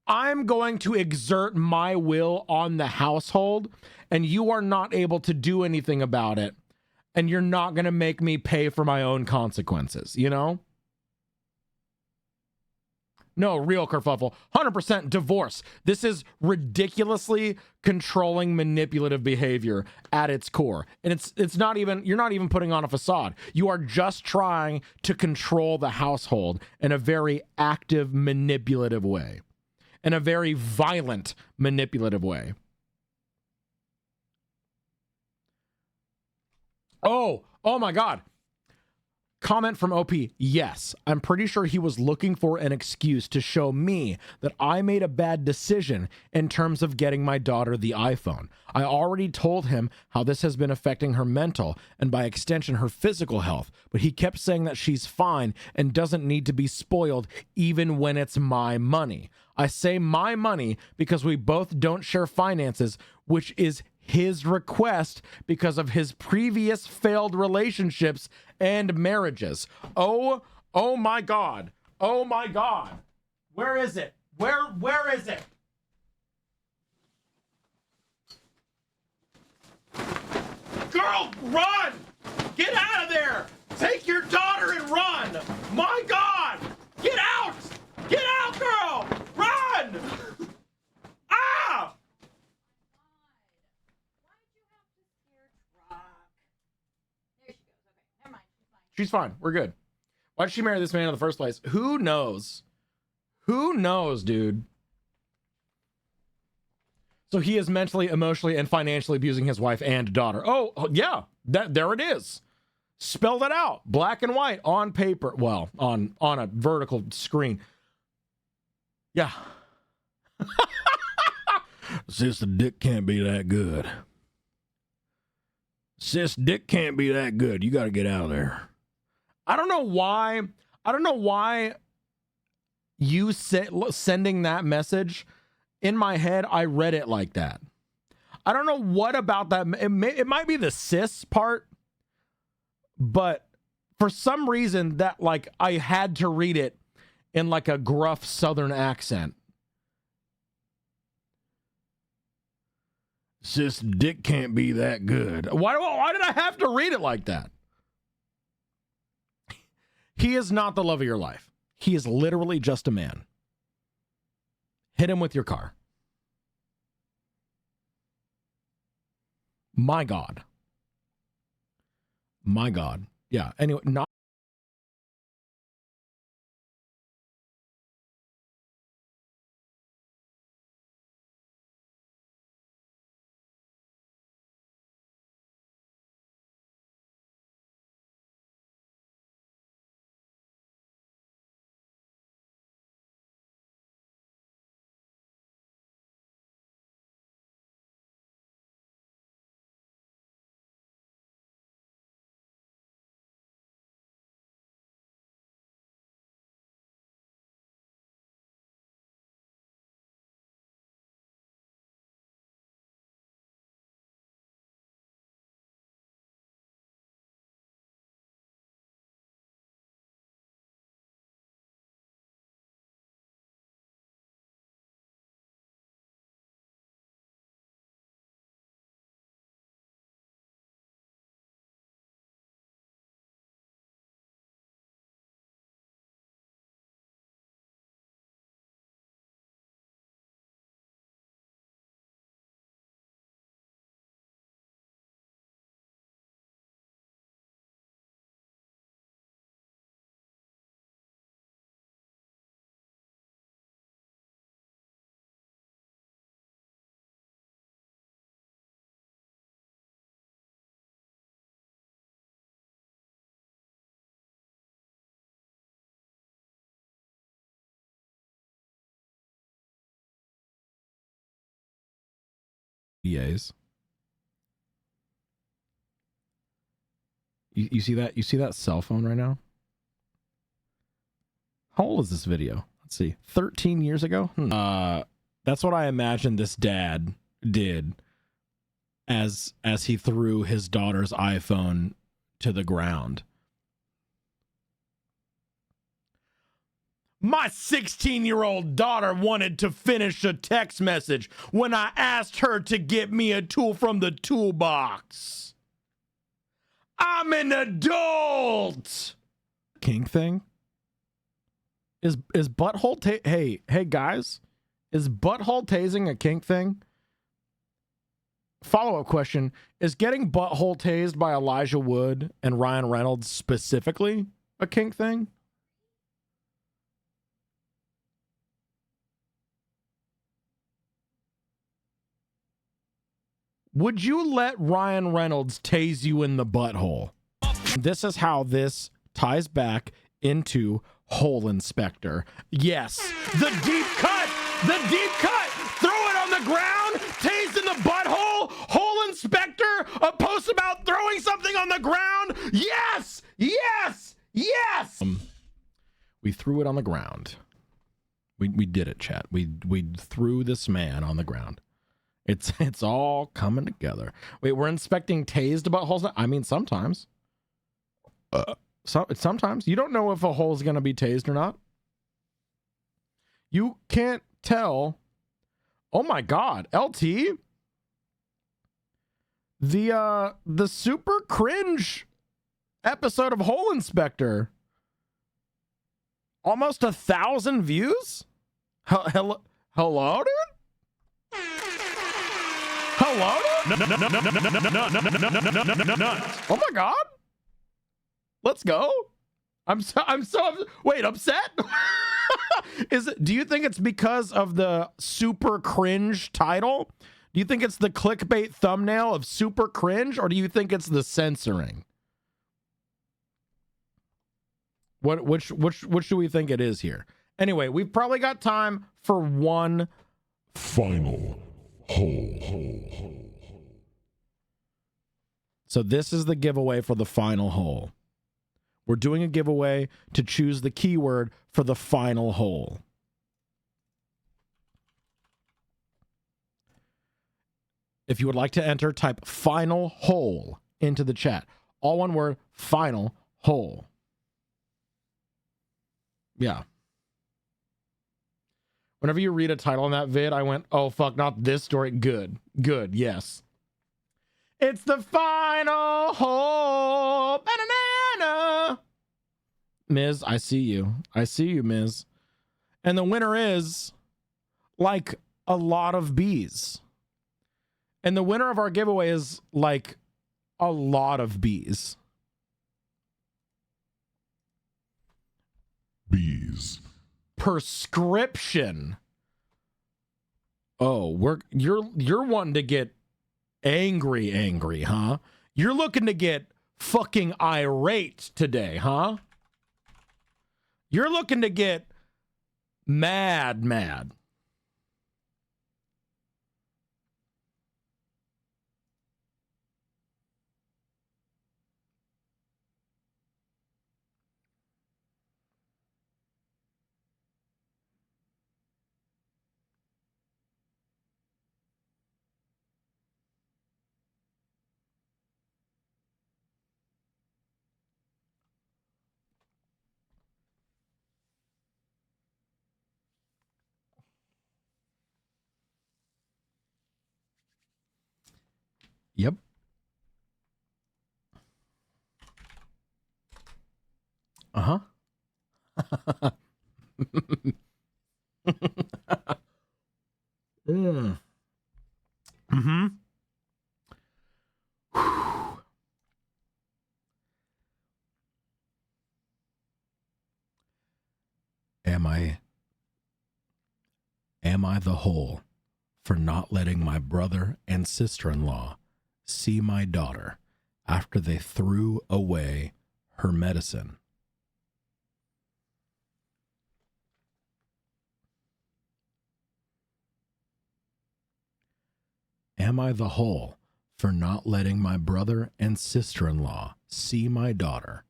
I'm going to exert my will on the household, and you are not able to do anything about it. And you're not going to make me pay for my own consequences, you know? No, real kerfuffle. 100% divorce. This is ridiculously controlling, manipulative behavior at its core. And it's not even, you're not even putting on a facade. You are just trying to control the household in a very active, manipulative way. In a very violent, manipulative way. Oh my God. Comment from OP. Yes, I'm pretty sure he was looking for an excuse to show me that I made a bad decision in terms of getting my daughter the iPhone. I already told him how this has been affecting her mental and by extension her physical health, but he kept saying that she's fine and doesn't need to be spoiled even when it's my money. I say my money because we both don't share finances, which is his request because of his previous failed relationships and marriages. Oh my God. Oh my God. Where is it? Where is it? Girl, run! Get out of there! Take your daughter and run! My God! Get out! Get out, girl! Run! Ah! There she goes. Okay, never mind. She's fine. She's fine. We're good. Why did she marry this man in the first place? Who knows? Who knows, dude? So he is mentally, emotionally, and financially abusing his wife and daughter. Oh, yeah. There it is. Spell that out. Black and white on paper. Well, on a vertical screen. Yeah. Sis, the dick can't be that good. Sis, dick can't be that good. You got to get out of there. I don't know why you sending that message, in my head, I read it like that. I don't know what about that. It might be the sis part, but for some reason that, like, I had to read it in like a gruff Southern accent. Sis, dick can't be that good. Why did I have to read it like that? He is not the love of your life. He is literally just a man. Hit him with your car. My God. My God. Yeah. Anyway, not. VAs. You see that? You see that cell phone right now? How old is this video? Let's see. 13 years ago? That's what I imagine this dad did as he threw his daughter's iPhone to the ground. My 16-year-old daughter wanted to finish a text message when I asked her to get me a tool from the toolbox. I'm an adult. Kink thing? Is butthole hey guys, is butthole tasing a kink thing? Follow-up question, is getting butthole tased by Elijah Wood and Ryan Reynolds specifically a kink thing? Would you let Ryan Reynolds tase you in the butthole? This is how this ties back into Hole Inspector. Yes, the deep cut! The deep cut! Throw it on the ground, tased in the butthole, Hole Inspector, a post about throwing something on the ground. Yes! Yes! Yes! We threw it on the ground. We did it, chat. We threw this man on the ground. It's all coming together. Wait, we're inspecting tased buttholes? I mean, sometimes. Sometimes. You don't know if a hole's going to be tased or not. You can't tell. Oh my God, LT. The super cringe episode of Hole Inspector. Almost 1,000 views? Hello, dude? Hello, dude? Oh my God. Let's go. I'm so wait, upset? Do you think it's because of the super cringe title? Do you think it's the clickbait thumbnail of super cringe, or do you think it's the censoring? Which do we think it is here? Anyway, we've probably got time for one final hole. So this is the giveaway for the final hole. We're doing a giveaway to choose the keyword for the final hole. If you would like to enter, type final hole into the chat. All one word, final hole. Yeah. Whenever you read a title on that vid, I went, oh, fuck, not this story. Good. Good, yes. It's the final hole. Ba-na-na-na. Miz, I see you. I see you, Miz. And the winner is, like, a lot of bees. And the winner of our giveaway is, like, a lot of bees. Bees. Prescription. Oh, you're wanting to get angry, huh? You're looking to get fucking irate today, huh? You're looking to get mad. Yep. Uh-huh. Mm-hmm. Am I the hole for not letting my brother and sister-in-law see my daughter after they threw away her medicine? Am I the hole for not letting my brother and sister-in-law see my daughter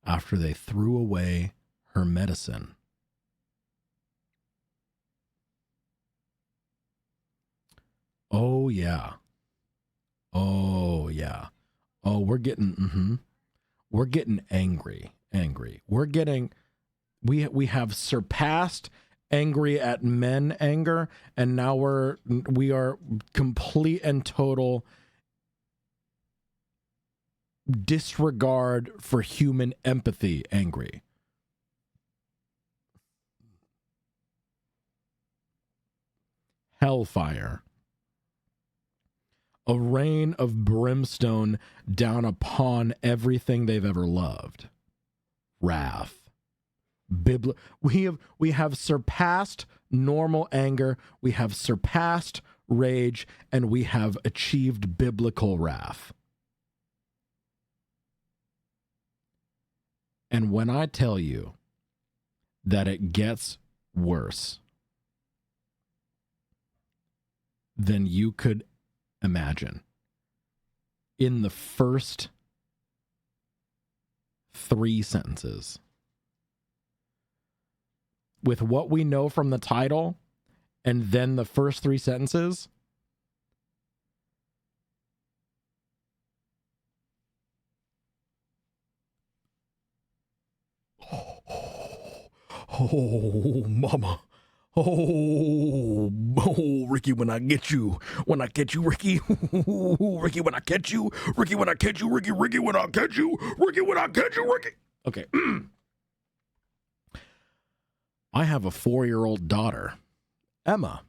after they threw away her medicine? Oh, yeah. Oh, yeah. Oh, we're getting, we're getting angry. We have surpassed angry at men anger, and now we are complete and total disregard for human empathy angry. Hellfire. A rain of brimstone down upon everything they've ever loved. Wrath. We have surpassed normal anger, we have surpassed rage, and we have achieved biblical wrath. And when I tell you that it gets worse than you could imagine, in the first 3 sentences, with what we know from the title, and then the first 3 sentences, oh, mama, Oh, Ricky, when I get you, Ricky, Ricky, when I catch you, Ricky, when I catch you, Ricky, Ricky, when I catch you, Ricky, when I catch you, Ricky. Okay. I have a 4-year-old daughter, Emma.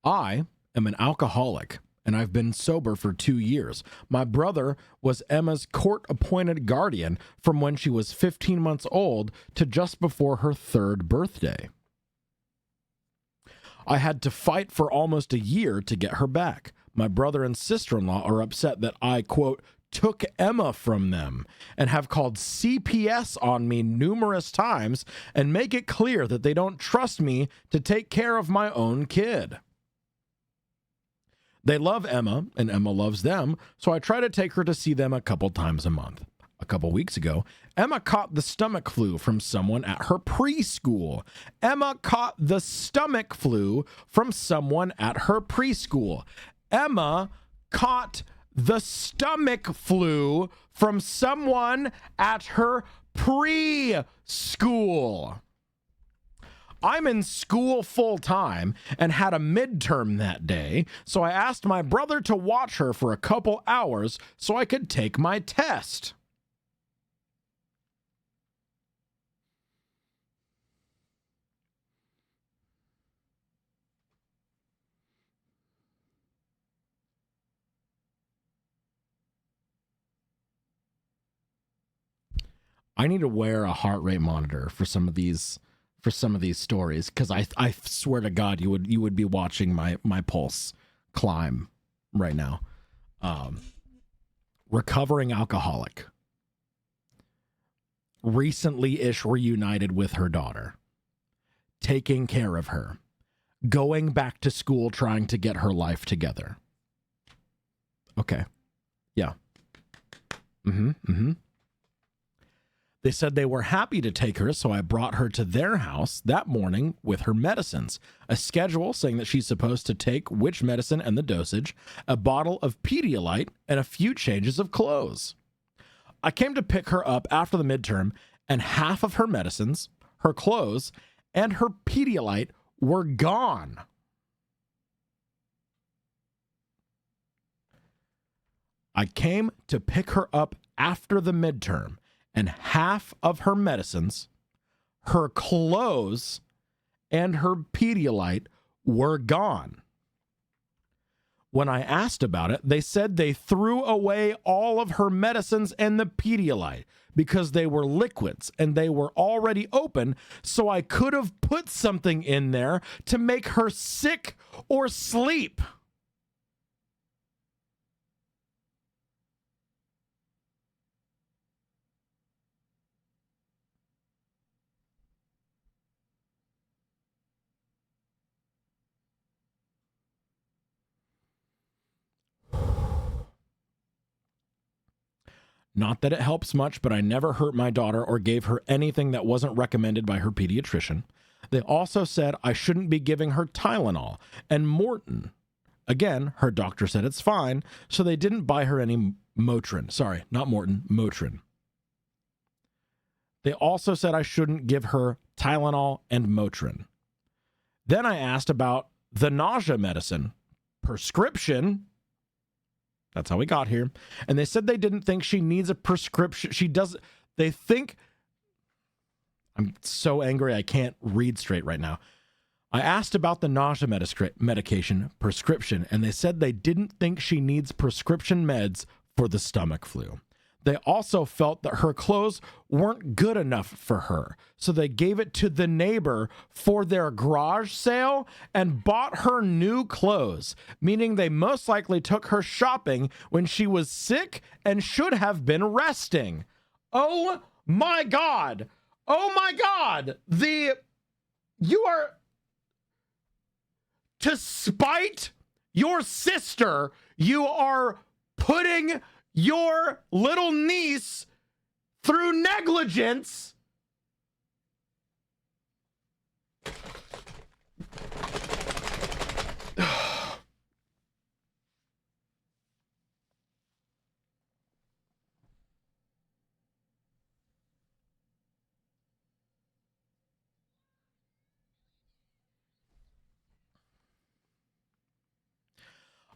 I am an alcoholic, and I've been sober for 2 years. My brother was Emma's court-appointed guardian from when she was 15 months old to just before her 3rd birthday. I had to fight for almost a year to get her back. My brother and sister-in-law are upset that I, quote, took Emma from them and have called CPS on me numerous times and make it clear that they don't trust me to take care of my own kid. They love Emma, and Emma loves them, so I try to take her to see them a couple times a month. A couple weeks ago, Emma caught the stomach flu from someone at her preschool. Emma caught the stomach flu from someone at her preschool. Emma caught the stomach flu from someone at her preschool. I'm in school full time and had a midterm that day, so I asked my brother to watch her for a couple hours so I could take my test. I need to wear a heart rate monitor for some of these stories, because I swear to God you would be watching my pulse climb right now. Recovering alcoholic, recently-ish reunited with her daughter, taking care of her, going back to school, trying to get her life together. Okay. Yeah. They said they were happy to take her, so I brought her to their house that morning with her medicines, a schedule saying that she's supposed to take which medicine and the dosage, a bottle of Pedialyte, and a few changes of clothes. I came to pick her up after the midterm, and half of her medicines, her clothes, and her Pedialyte were gone. I came to pick her up after the midterm, and half of her medicines, her clothes, and her Pedialyte were gone. When I asked about it, they said they threw away all of her medicines and the Pedialyte because they were liquids and they were already open, so I could have put something in there to make her sick or sleep. Not that it helps much, but I never hurt my daughter or gave her anything that wasn't recommended by her pediatrician. They also said I shouldn't be giving her Tylenol and Morton. Again, her doctor said it's fine, so they didn't buy her any Motrin. Sorry, not Morton, Motrin. They also said I shouldn't give her Tylenol and Motrin. Then I asked about the nausea medicine, prescription. That's how we got here. And they said they didn't think she needs a prescription. She doesn't. They think. I'm so angry I can't read straight right now. I asked about the nausea medication prescription, and they said they didn't think she needs prescription meds for the stomach flu. They also felt that her clothes weren't good enough for her, so they gave it to the neighbor for their garage sale and bought her new clothes, meaning they most likely took her shopping when she was sick and should have been resting. Oh my God. Oh my God. You are, to spite your sister, you are putting your little niece through negligence.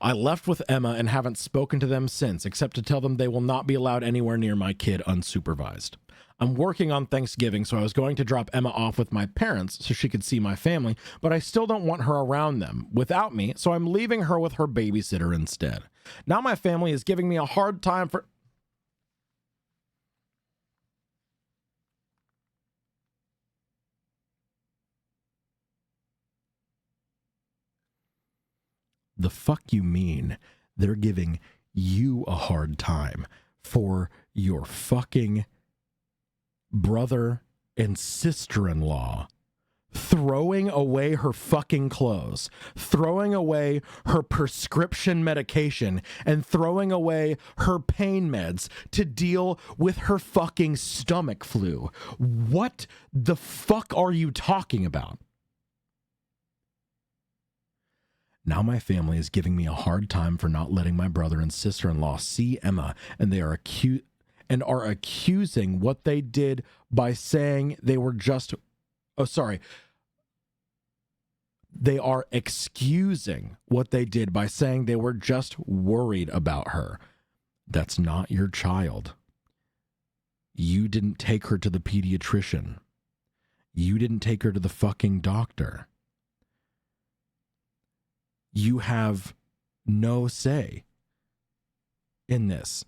I left with Emma and haven't spoken to them since, except to tell them they will not be allowed anywhere near my kid unsupervised. I'm working on Thanksgiving, so I was going to drop Emma off with my parents so she could see my family, but I still don't want her around them without me, so I'm leaving her with her babysitter instead. Now my family is giving me a hard time for... The fuck you mean they're giving you a hard time for your fucking brother and sister-in-law throwing away her fucking clothes, throwing away her prescription medication, and throwing away her pain meds to deal with her fucking stomach flu? What the fuck are you talking about? Now my family is giving me a hard time for not letting my brother and sister-in-law see Emma, and they are accusing what they did by saying they were just... Oh, sorry. They are excusing what they did by saying they were just worried about her. That's not your child. You didn't take her to the pediatrician. You didn't take her to the fucking doctor. You have no say in this.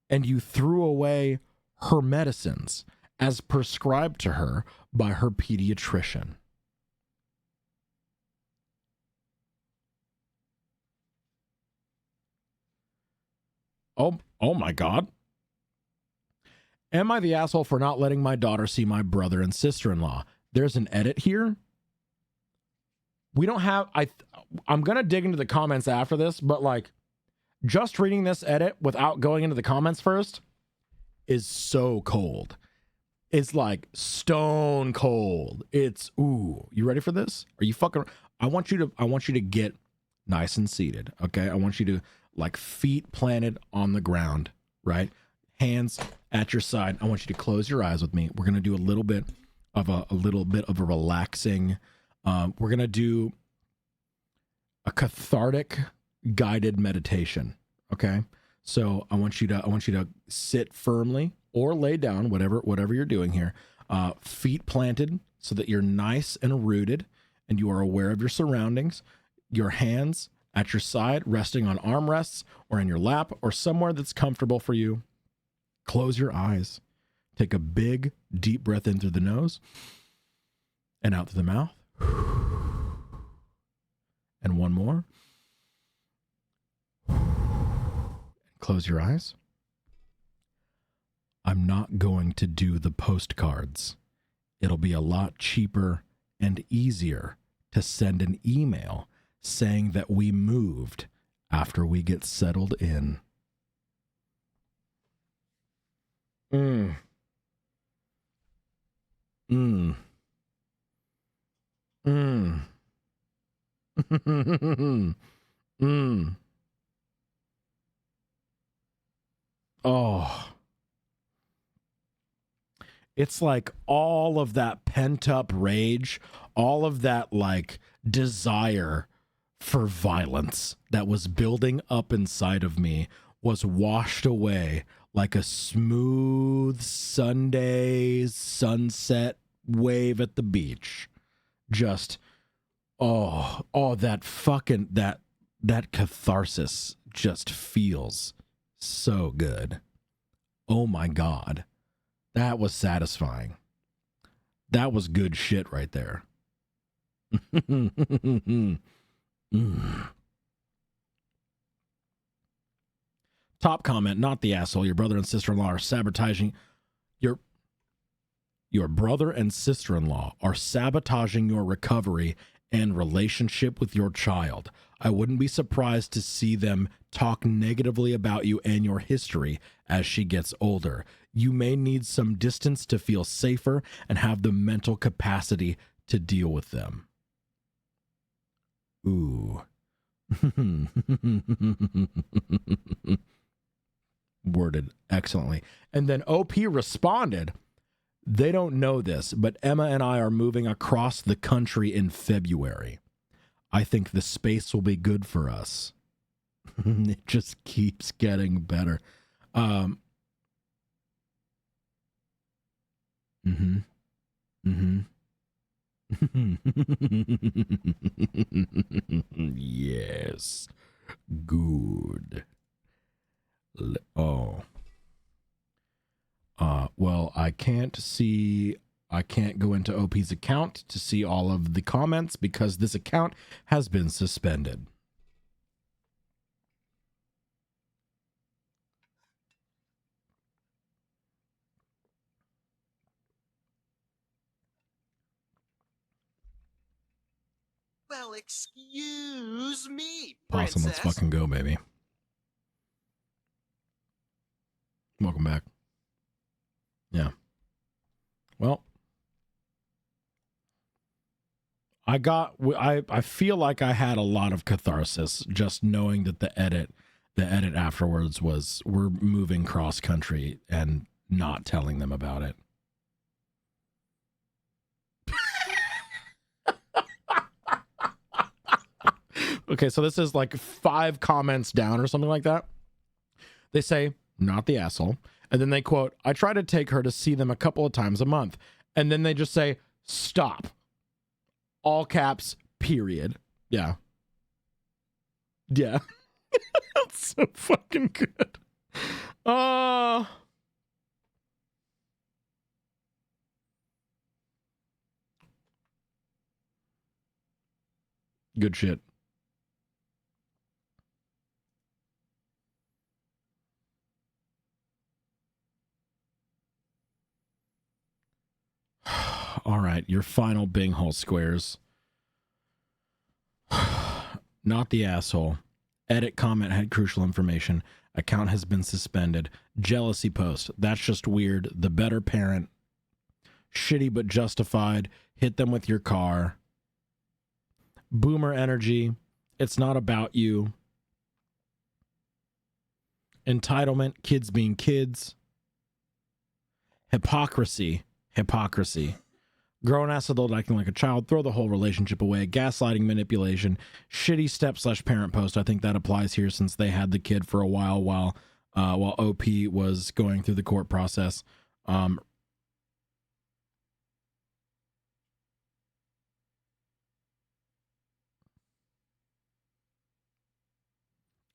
And you threw away her medicines as prescribed to her by her pediatrician. Oh my God. Am I the asshole for not letting my daughter see my brother and sister-in-law? There's an edit here. We don't have... I'm going to dig into the comments after this, but like, just reading this edit without going into the comments first is so cold. It's like stone cold. It's, ooh, you ready for this? Are you fucking... I want you to get nice and seated, okay? I want you to, like, feet planted on the ground, right? Hands at your side. I want you to close your eyes with me. We're going to do a little bit of a relaxing... we're going to do a cathartic guided meditation. Okay. So I want you to sit firmly or lay down, whatever you're doing here, feet planted so that you're nice and rooted and you are aware of your surroundings, your hands at your side, resting on armrests or in your lap or somewhere that's comfortable for you. Close your eyes. Take a big, deep breath in through the nose and out through the mouth. And one more. Close your eyes. I'm not going to do the postcards. It'll be a lot cheaper and easier to send an email saying that we moved after we get settled in. Mm. Oh. It's like all of that pent-up rage, all of that like desire for violence that was building up inside of me was washed away like a smooth Sunday sunset wave at the beach. Just that fucking that catharsis just feels so good. Oh my God. That was satisfying. That was good shit right there. Top comment, not the asshole. Your brother and sister-in-law are sabotaging your brother and sister-in-law are sabotaging your recovery and relationship with your child. I wouldn't be surprised to see them talk negatively about you and your history as she gets older. You may need some distance to feel safer and have the mental capacity to deal with them. Ooh. Worded excellently. And then OP responded, they don't know this, but Emma and I are moving across the country in February. I think the space will be good for us. It just keeps getting better. Yes. Good. Well, I can't go into OP's account to see all of the comments because this account has been suspended. Well, excuse me, Awesome, let's princess. fucking go, baby. Welcome back. Yeah. Well, I feel like I had a lot of catharsis just knowing that the edit afterwards was we're moving cross country and not telling them about it. Okay, so this is like 5 comments down or something like that. They say, not the asshole. And then they quote, I try to take her to see them a couple of times a month. And then they just say, stop. All caps, period. Yeah. Yeah. That's so fucking good. Good shit. All right, your final Bing hole squares. Not the asshole. Edit comment had crucial information. Account has been suspended. Jealousy post. That's just weird. The better parent. Shitty but justified. Hit them with your car. Boomer energy. It's not about you. Entitlement. Kids being kids. Hypocrisy. Grown-ass adult acting like a child. Throw the whole relationship away. Gaslighting, manipulation. Shitty step/parent post. I think that applies here since they had the kid for a while OP was going through the court process.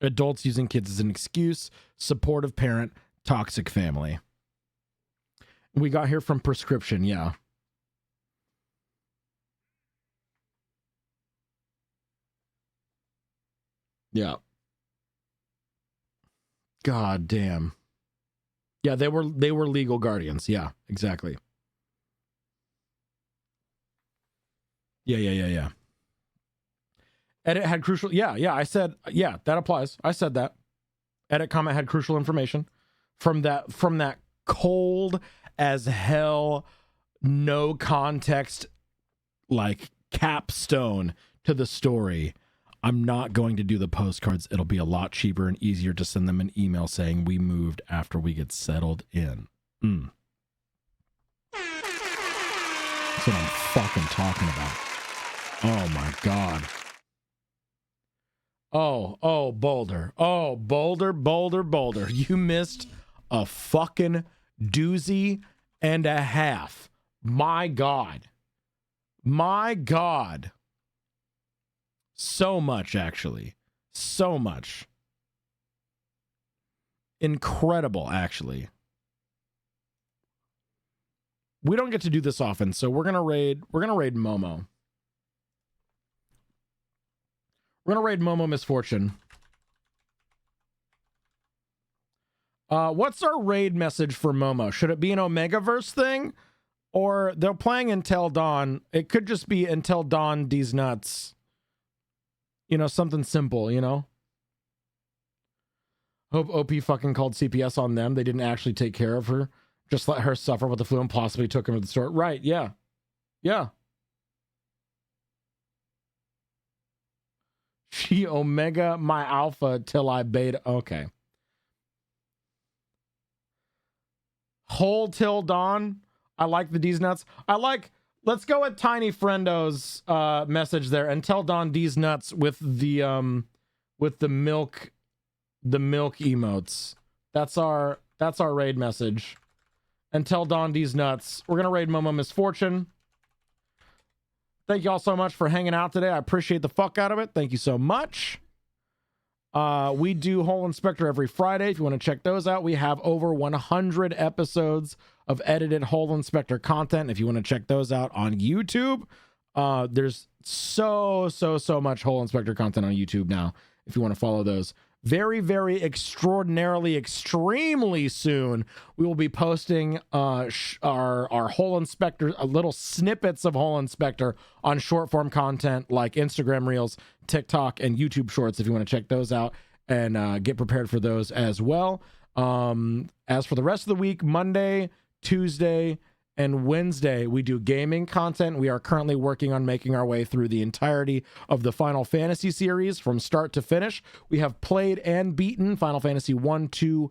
Adults using kids as an excuse. Supportive parent. Toxic family. We got here from prescription, yeah. Yeah. God damn. Yeah, they were legal guardians. Yeah, exactly. Yeah. Edit had crucial. Yeah. I said, yeah, that applies. I said that. Edit comment had crucial information from that cold as hell, no context, like capstone to the story. I'm not going to do the postcards. It'll be a lot cheaper and easier to send them an email saying we moved after we get settled in. That's what I'm fucking talking about. Oh my God. Oh, Boulder. Oh, Boulder. You missed a fucking doozy and a half. My God. So much, actually. So much. Incredible, actually. We don't get to do this often, so we're gonna raid Momo. We're gonna raid Momo Misfortune. What's our raid message for Momo? Should it be an Omegaverse thing? Or they're playing Until Dawn. It could just be Until Dawn, these nuts. You know, something simple, you know? Hope OP fucking called CPS on them. They didn't actually take care of her. Just let her suffer with the flu and possibly took him to the store. Right, yeah. Yeah. She Omega my alpha till I beta. Okay. Whole till dawn. I like the D's nuts. Let's go with Tiny Friendo's message there. Until dawn D's nuts with the milk the milk emotes. That's our raid message. And tell Don D's nuts. We're gonna raid Momo Misfortune. Thank you all so much for hanging out today. I appreciate the fuck out of it. Thank you so much. We do Hole Inspector every Friday. If you want to check those out, we have over 100 episodes of edited Hole Inspector content. If you want to check those out on YouTube, there's so much Hole Inspector content on YouTube now. If you want to follow those, very, very extraordinarily, extremely soon, we will be posting our Hole Inspector, little snippets of Hole Inspector on short form content like Instagram Reels, TikTok, and YouTube Shorts. If you want to check those out and get prepared for those as well. As for the rest of the week, Monday, Tuesday, and Wednesday, we do gaming content. We are currently working on making our way through the entirety of the Final Fantasy series from start to finish. We have played and beaten Final Fantasy 1, 2,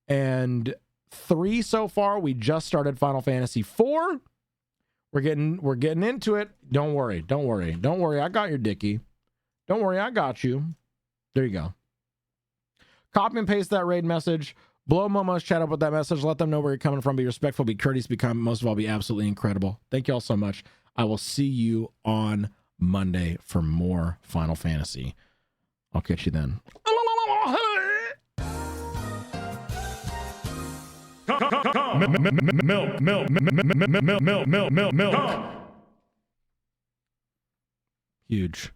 and 3 so far. We just started Final Fantasy 4. We're getting into it. Don't worry. I got your dicky. Don't worry, I got you. There you go. Copy and paste that raid message. Blow Momo's chat up with that message. Let them know where you're coming from. Be respectful, be courteous, most of all, be absolutely incredible. Thank you all so much. I will see you on Monday for more Final Fantasy. I'll catch you then. Milk. Huge.